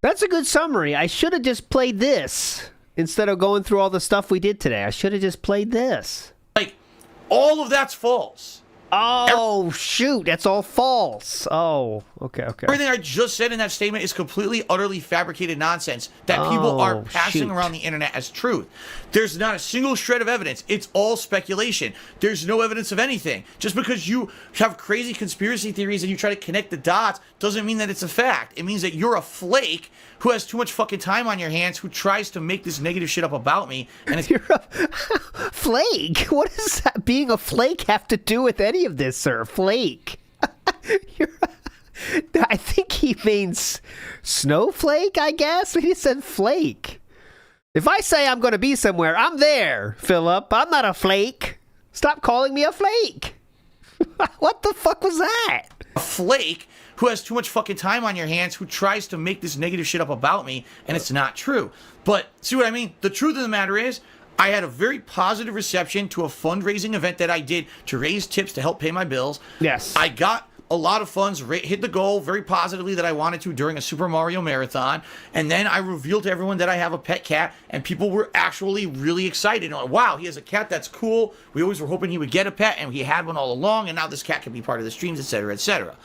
That's a good summary. I should have just played this instead of going through all the stuff we did today. I should have just played this. All of that's false. Oh, shoot. That's all false. Oh, okay. Everything I just said in that statement is completely, utterly fabricated nonsense that people are passing around the internet as truth. There's not a single shred of evidence. It's all speculation. There's no evidence of anything. Just because you have crazy conspiracy theories and you try to connect the dots doesn't mean that it's a fact. It means that you're a flake who has too much fucking time on your hands who tries to make this negative shit up about me. And it's You're a flake? What does that being a flake have to do with any of this, sir? Flake. I think he means snowflake, I guess. He said flake. If I say I'm going to be somewhere, I'm there, Philip. I'm not a flake. Stop calling me a flake. What the fuck was that? a flake who has too much fucking time on your hands, who tries to make this negative shit up about me, and it's not true. But see what I mean? The truth of the matter is, I had a very positive reception to a fundraising event that I did to raise tips to help pay my bills. Yes. I got a lot of funds, hit the goal very positively that I wanted to during a Super Mario marathon. And then I revealed to everyone that I have a pet cat, and people were actually really excited. Like, wow, he has a cat, that's cool. We always were hoping he would get a pet, and he had one all along, and now this cat can be part of the streams, etc., etc.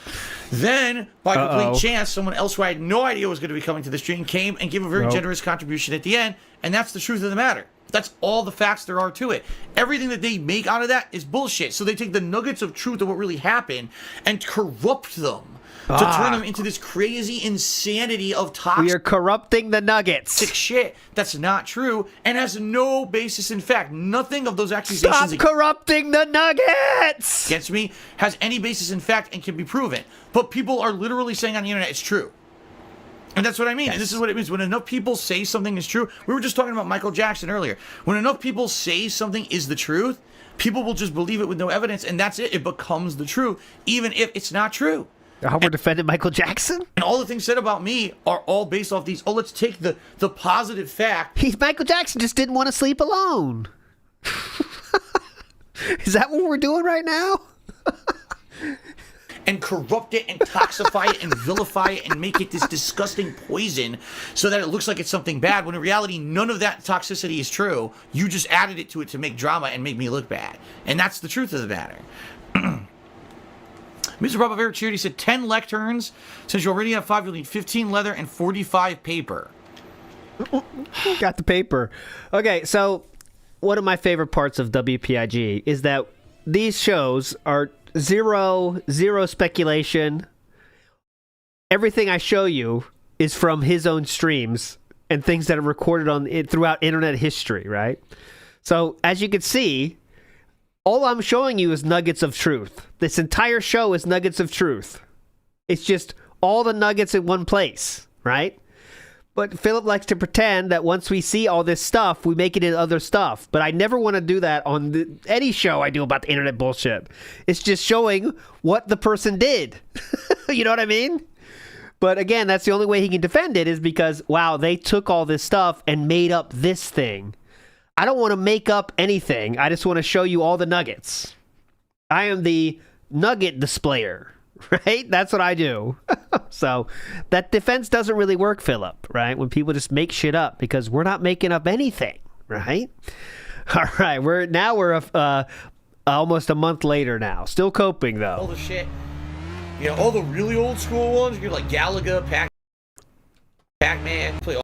Then, by complete chance, someone else who I had no idea was going to be coming to the stream came and gave a very generous contribution at the end, and that's the truth of the matter. That's all the facts there are to it. Everything that they make out of that is bullshit. So they take the nuggets of truth of what really happened and corrupt them to turn them into this crazy insanity of toxic. We are corrupting the nuggets. Shit that's not true and has no basis in fact. Nothing of those accusations Stop corrupting the nuggets against me has any basis in fact and can be proven. But people are literally saying on the internet it's true. And that's what I mean. Yes. And this is what it means. When enough people say something is true, we were just talking about Michael Jackson earlier. When enough people say something is the truth, people will just believe it with no evidence, and that's it. It becomes the truth, even if it's not true. We're defending Michael Jackson? And all the things said about me are all based off these, let's take the positive fact. Michael Jackson just didn't want to sleep alone. Is that what we're doing right now? And corrupt it and toxify it and vilify it and make it this disgusting poison so that it looks like it's something bad, when in reality none of that toxicity is true. You just added it to make drama and make me look bad. And that's the truth of the matter. Mr. Papa Bear Charity said 10 lecterns. Since you already have 5, you'll need 15 leather and 45 paper. Got the paper. Okay, so one of my favorite parts of WPIG is that these shows are zero speculation. Everything I show you is from his own streams and things that are recorded on it throughout internet history, right? So as you can see, all I'm showing you is nuggets of truth. This entire show is nuggets of truth. It's just all the nuggets in one place, right? But Philip likes to pretend that once we see all this stuff, we make it into other stuff. But I never want to do that on any show I do about the internet bullshit. It's just showing what the person did. You know what I mean? But again, that's the only way he can defend it, is because, wow, they took all this stuff and made up this thing. I don't want to make up anything. I just want to show you all the nuggets. I am the nugget displayer. Right? That's what I do. So that defense doesn't really work, Philip, right? When people just make shit up, because we're not making up anything, right? All right, we're almost a month later now. Still coping, though. All the shit. You know, all the really old school ones, you're like Galaga, Pac-Man, play all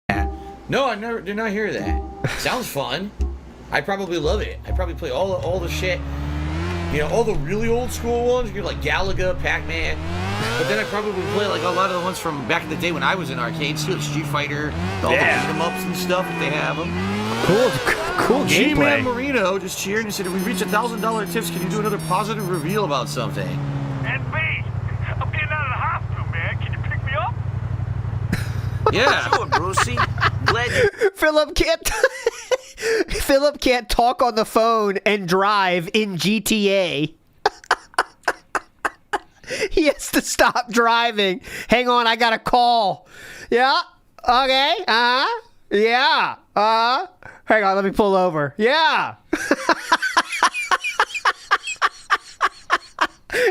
that. No, I never did not hear that. Sounds fun. I probably love it. I probably play all the shit. You know, all the really old school ones, you're like Galaga, Pac-Man. But then I probably play like a lot of the ones from back in the day when I was in arcades, too, like Street Fighter, all the beat-em-ups and stuff, if they have them. Cool gameplay. G-Man Marino just cheered and said, if we reach $1,000 tips, can you do another positive reveal about something? And B, I'm getting out of the hospital, man. Can you pick me up? Yeah. Sure, Brucey. Glad you... Philip can't talk on the phone and drive in GTA. He has to stop driving. Hang on, I got a call. Yeah? Okay. Yeah. Hang on, let me pull over. Yeah.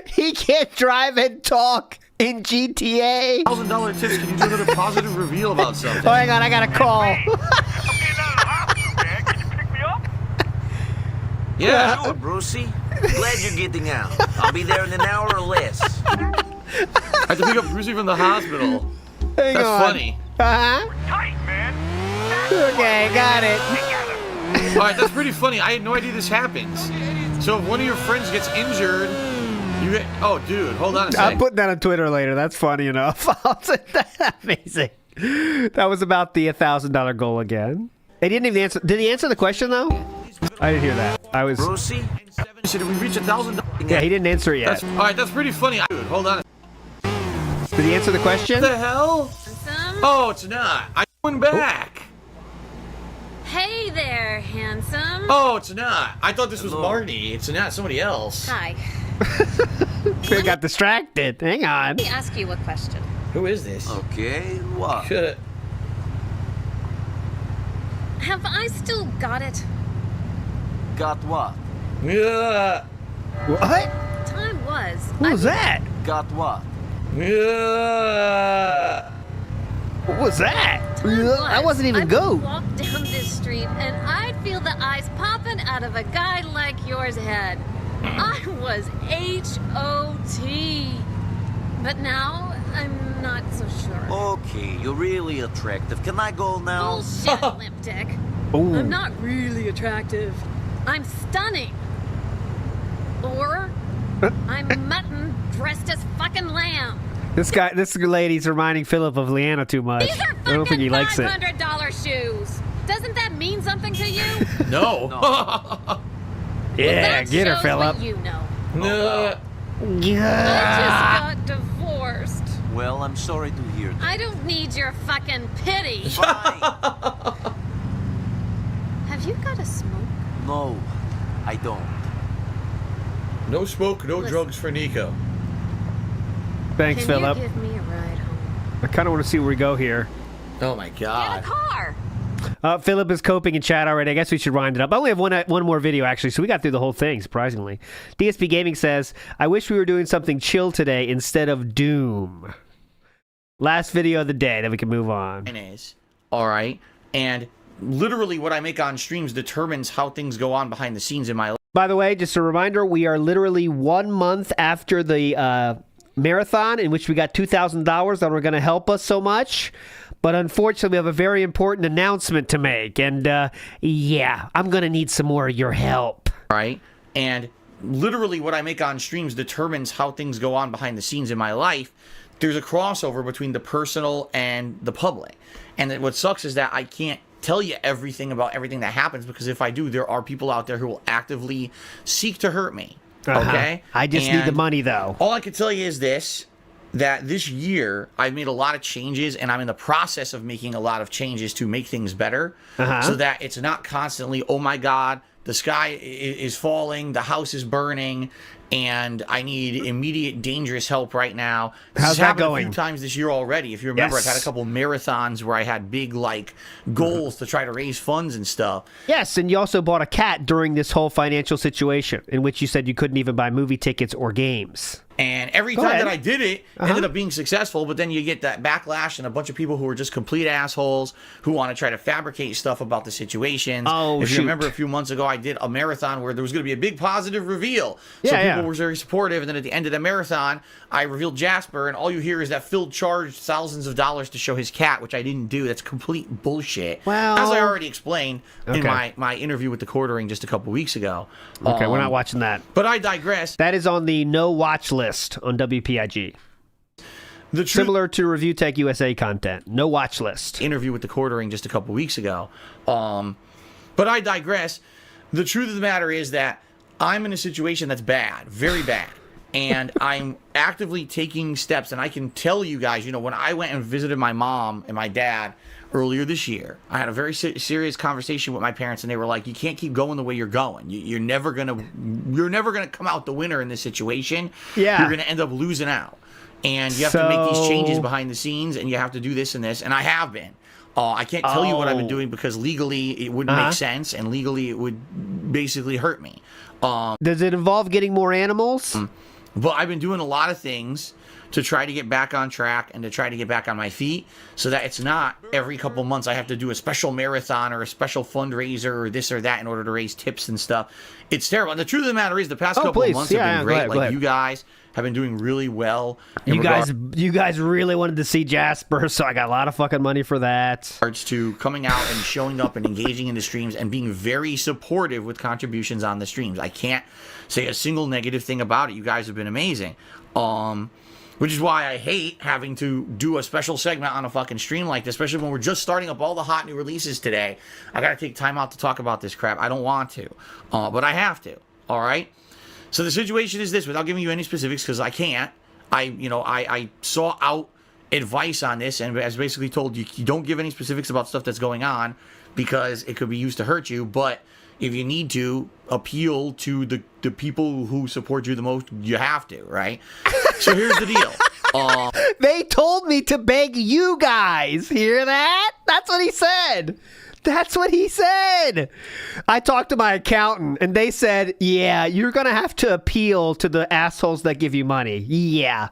He can't drive and talk in GTA. $1,000 tips, can you do another positive reveal about something? Oh, hang on, I got a call. Yeah. Sure, Brucey. Glad you're getting out. I'll be there in an hour or less. I have to pick up Brucey from the hospital. Hang That's on. funny. Tight, man. Okay, got it. All right, that's pretty funny. I had no idea this happens. So if one of your friends gets injured, you get... Oh, dude, hold on a second. I'm putting that on Twitter later. That's funny enough. That's amazing. That was about the $1,000 goal again. He didn't even answer. Did he answer the question, though? I didn't hear that. I was... Brucey? So did we reach $1,000? Yeah, he didn't answer it yet. All right, that's pretty funny. Dude, hold on. Did he answer the question? What the hell? Handsome? Oh, it's not. I went back. Hey there, handsome. Oh, it's not. I thought this was Marty. It's not somebody else. Hi. We got distracted. Hang on. Let me ask you a question. Who is this? Okay, what? Have I still got it? Got what? Yeah. What? Time was. What was that? Got what? Yeah. What was that? That wasn't even I go. would walk down this street and I'd feel the eyes popping out of a guy like yours head. I was H.O.T. But now I'm not so sure. Okay, you're really attractive. Can I go now? Bullshit, limp dick. Ooh. I'm not really attractive. I'm stunning. Or I'm mutton dressed as fucking lamb. This lady's reminding Philip of Leanna too much. These are I don't think he likes it. $500 shoes. Doesn't that mean something to you? No. Yeah, That get her, shows Philip. what you know. No. Yeah. I just got divorced. Well, I'm sorry to hear that. I don't need your fucking pity. Why? Have you got a smoke? No, I don't. No smoke, no Listen. drugs for Nico. Thanks, Can Philip. you give me a ride home? I kind of want to see where we go here. Oh my Get a god. car. Philip is coping in chat already. I guess we should wind it up. I only have one more video, actually, so we got through the whole thing, surprisingly. DSP Gaming says, I wish we were doing something chill today instead of Doom. Last video of the day, then we can move on. All right. And literally what I make on streams determines how things go on behind the scenes in my life. By the way, just a reminder, we are literally 1 month after the marathon in which we got $2,000 that were going to help us so much. But unfortunately, we have a very important announcement to make. And yeah, I'm going to need some more of your help. Right. And literally what I make on streams determines how things go on behind the scenes in my life. There's a crossover between the personal and the public. And what sucks is that I can't tell you everything about everything that happens, because if I do, there are people out there who will actively seek to hurt me. Okay? I just need the And money, though. all I can tell you is this, that this year I've made a lot of changes, and I'm in the process of making a lot of changes to make things better, so that it's not constantly, oh my God, the sky is falling, the house is burning, and I need immediate dangerous help right now. This How's has that happened going? a few times this year already. If you remember, Yes. I've had a couple marathons where I had big goals to try to raise funds and stuff. Yes, and you also bought a cat during this whole financial situation in which you said you couldn't even buy movie tickets or games. And every Go time ahead. that I did it, ended up being successful, but then you get that backlash and a bunch of people who are just complete assholes who want to try to fabricate stuff about the situations. Oh, if you shoot. remember a few months ago, I did a marathon where there was going to be a big positive reveal. Yeah, So people yeah. were very supportive, and then at the end of the marathon, I revealed Jasper, and all you hear is that Phil charged thousands of dollars to show his cat, which I didn't do. That's complete bullshit. Well- as I already explained in Okay. my interview with the Quartering just a couple weeks ago. Okay, we're not watching that. But I digress. That is on the no watch list on WPIG. The truth Similar to Review Tech USA content. No watch list. interview with the Quartering just a couple weeks ago. But I digress. The truth of the matter is that I'm in a situation that's bad, very bad. And I'm actively taking steps. And I can tell you guys, when I went and visited my mom and my dad earlier this year, I had a very serious conversation with my parents, and they were like, you can't keep going the way you're going. You're never gonna come out the winner in this situation. Yeah. You're gonna end up losing out. And you have to make these changes So- behind the sines, and you have to do this and this. And I have been. I can't tell you what I've been doing because legally it wouldn't make sense, and legally it would basically hurt me. Does it involve getting more animals? But I've been doing a lot of things to try to get back on track and to try to get back on my feet, so that it's not every couple months I have to do a special marathon or a special fundraiser or this or that in order to raise tips and stuff. It's terrible. And the truth of the matter is, the past couple of months have been great. Go ahead. You guys have been doing really well. in You guys really wanted to see Jasper, so I got a lot of fucking money for that. regards to coming out and showing up and engaging in the streams and being very supportive with contributions on the streams. I can't say a single negative thing about it. You guys have been amazing. Which is why I hate having to do a special segment on a fucking stream like this, especially when we're just starting up all the hot new releases today. I gotta take time out to talk about this crap. I don't want to, but I have to. All right. So the situation is this, without giving you any specifics, because I can't. I saw out advice on this, and as basically told you don't give any specifics about stuff that's going on because it could be used to hurt you. But if you need to appeal to the people who support you the most, you have to, right? So here's the deal. They told me to beg you guys. Hear that? That's what he said. That's what he said. I talked to my accountant, and they said, yeah, you're going to have to appeal to the assholes that give you money. Yeah,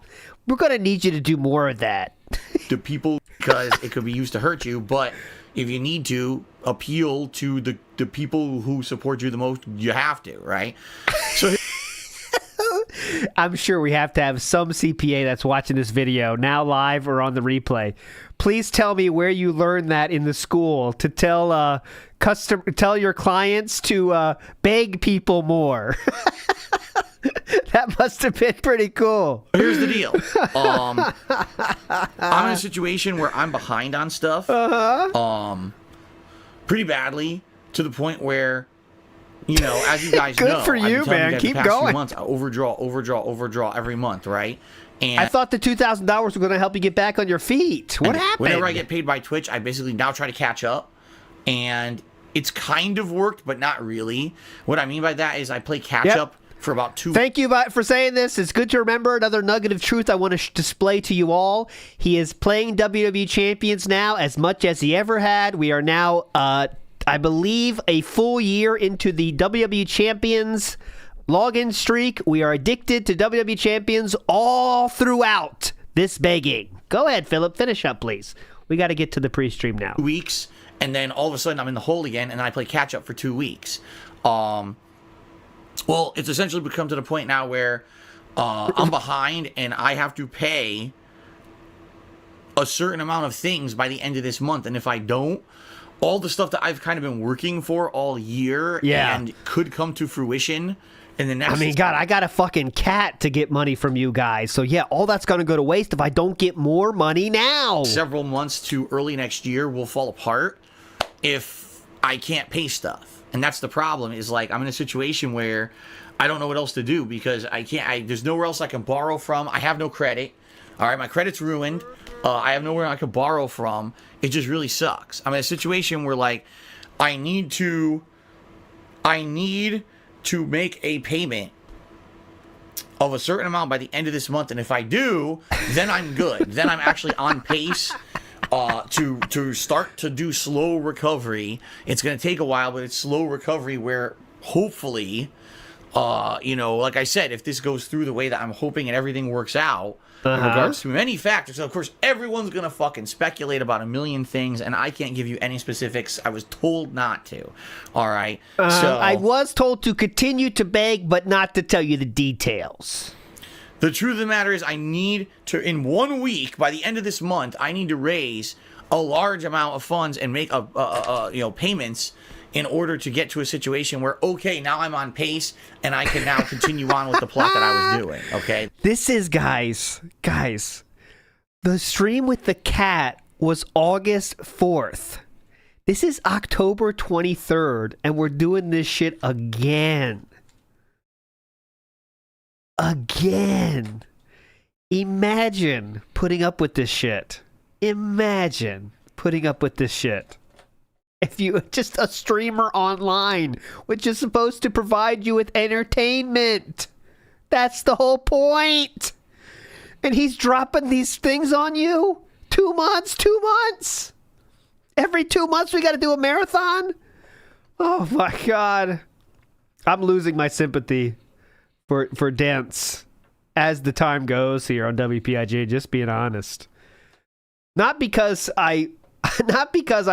we're going to need you to do more of that. The people, because it could be used to hurt you, but if you need to appeal to the people who support you the most, you have to, right? So I'm sure we have to have some CPA that's watching this video now live or on the replay. Please tell me where you learned that in the school to tell tell your clients to beg people more. That must have been pretty cool. Here's the deal. I'm in a situation where I'm behind on stuff. Pretty badly, to the point where, you know, as you guys know, good for you, man. Keep the past going. few months, I overdraw every month, right? And I thought the $2,000 were going to help you get back on your feet. What happened? Whenever I get paid by Twitch, I basically now try to catch up, and it's kind of worked, but not really. What I mean by that is I play catch up for about 2 weeks. Thank you for saying this. It's good to remember another nugget of truth I want to display to you all. He is playing WWE Champions now as much as he ever had. We are now, I believe, a full year into the WWE Champions login streak. We are addicted to WWE Champions all throughout this begging. Go ahead, Philip. Finish up, please. We got to get to the pre-stream now. 2 weeks, and then all of a sudden I'm in the hole again, and I play catch up for 2 weeks. Well, it's essentially become to the point now where I'm behind, and I have to pay a certain amount of things by the end of this month, and if I don't, all the stuff that I've kind of been working for all year and could come to fruition in the next... I mean, God, I got a fucking cat to get money from you guys. So, yeah, all that's going to go to waste if I don't get more money now. Several months to early next year will fall apart if I can't pay stuff. And that's the problem, is like I'm in a situation where I don't know what else to do because I can't... there's nowhere else I can borrow from. I have no credit. All right, my credit's ruined. I have nowhere I can borrow from. It just really sucks. I'm in a situation where, like, I need to make a payment of a certain amount by the end of this month, and if I do, then I'm good. Then I'm actually on pace to start to do slow recovery. It's going to take a while, but it's slow recovery where hopefully, you know, like I said, if this goes through the way that I'm hoping and everything works out, in regards to many factors. So, of course, everyone's going to fucking speculate about a million things, and I can't give you any specifics. I was told not to. All right? So I was told to continue to beg, but not to tell you the details. The truth of the matter is I need to, in 1 week, by the end of this month, I need to raise a large amount of funds and make payments in order to get to a situation where, okay, now I'm on pace and I can now continue on with the plot that I was doing, okay? This is, guys, the stream with the cat was August 4th. This is October 23rd, and we're doing this shit again. Again. Imagine putting up with this shit. Imagine putting up with this shit. If you just a streamer online, which is supposed to provide you with entertainment. That's the whole point. And he's dropping these things on you? 2 months? 2 months? Every 2 months we got to do a marathon? Oh my God. I'm losing my sympathy for Dents as the time goes here on WPIG, just being honest. Not because I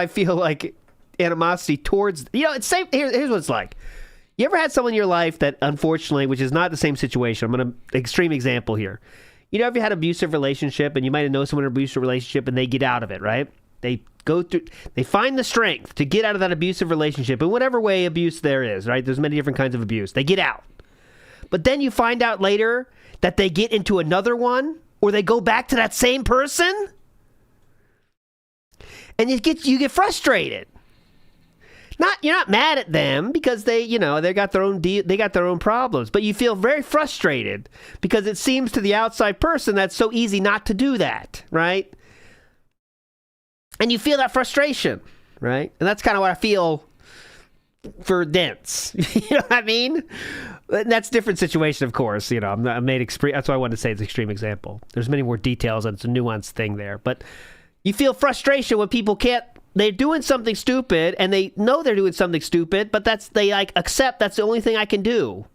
feel like animosity towards, you know, it's same. Here's what it's like. You ever had someone in your life that, unfortunately, which is not the same situation, I'm going to extreme example here. You know, if you had an abusive relationship and you might have known someone in an abusive relationship and they get out of it, right? They find the strength to get out of that abusive relationship in whatever way abuse there is, right? There's many different kinds of abuse. They get out. But then you find out later that they get into another one, or they go back to that same person, and you get frustrated. You're not mad at them because they got their own problems, but you feel very frustrated because it seems to the outside person that's so easy not to do that, right? And you feel that frustration, right? And that's kind of what I feel for dents. You know what I mean? That's a different situation, of course. You know, I made extreme. That's why I wanted to say it's an extreme example. There's many more details, and it's a nuanced thing there. But you feel frustration when people can't. They're doing something stupid, and they know they're doing something stupid, but they like accept that's the only thing I can do.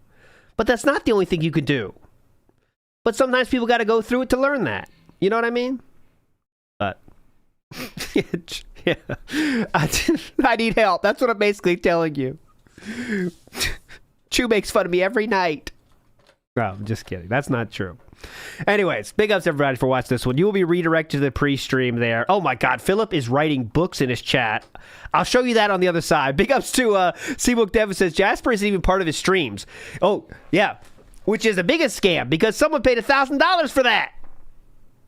But that's not the only thing you can do. But sometimes people got to go through it to learn that. You know what I mean? But yeah, I need help. That's what I'm basically telling you. Chew makes fun of me every night. No, I'm just kidding. That's not true. Anyways, big ups everybody for watching this one. You will be redirected to the pre-stream there. Oh my God, Philip is writing books in his chat. I'll show you that on the other side. Big ups to Seabook Devin says Jasper isn't even part of his streams. Oh yeah, which is the biggest scam because someone paid $1,000 for that.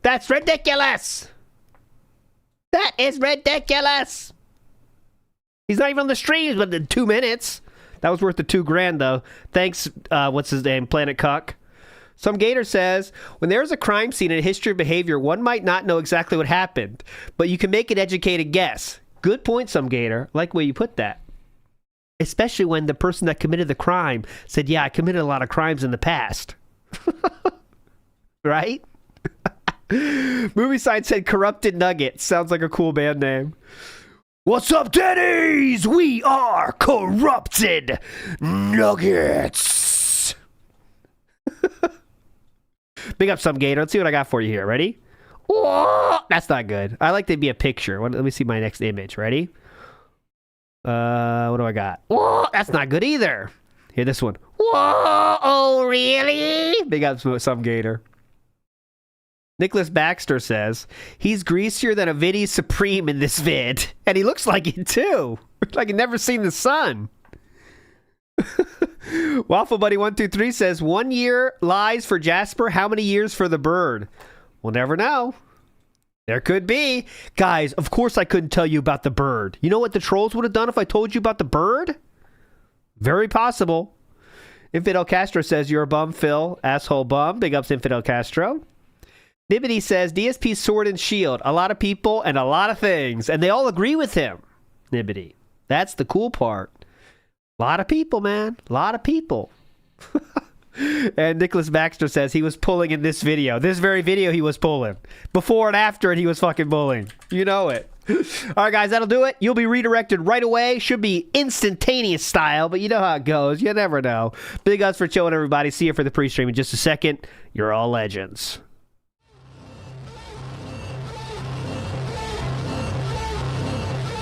That's ridiculous. That is ridiculous. He's not even on the streams, but in 2 minutes. That was worth the $2,000 though. Thanks. What's his name? Planet Cuck. Some Gator says, when there's a crime scene and a history of behavior, one might not know exactly what happened, but you can make an educated guess. Good point, Some Gator. I like the way you put that. Especially when the person that committed the crime said, yeah, I committed a lot of crimes in the past. Right? Movie Side said Corrupted Nuggets. Sounds like a cool band name. What's up, Denny's? We are Corrupted Nuggets. Big up, Some Gator. Let's see what I got for you here. Ready? Whoa! That's not good. I like to be a picture. Let me see my next image. Ready? What do I got? Whoa! That's not good either. Here, this one. Whoa! Oh, really? Big up, Some Gator. Nicholas Baxter says, he's greasier than a Viddy Supreme in this vid. And he looks like it, too. Like he'd never seen the sun. Waffle Buddy 123 says 1 year lies for Jasper. How many years for the bird? We'll never know. There could be. Guys, of course I couldn't tell you about the bird. You know what the trolls would have done if I told you about the bird? Very possible. Infidel Castro says you're a bum, Phil. Asshole bum. Big ups, Infidel Castro. Nibbity says DSP sword and shield. A lot of people and a lot of things. And they all agree with him. Nibbity. That's the cool part. A lot of people, man. A lot of people. And Nicholas Baxter says he was pulling in this video. This very video he was pulling. Before and after it, he was fucking pulling. You know it. All right, guys, that'll do it. You'll be redirected right away. Should be instantaneous style, but you know how it goes. You never know. Big ups for chilling, everybody. See you for the pre-stream in just a second. You're all legends.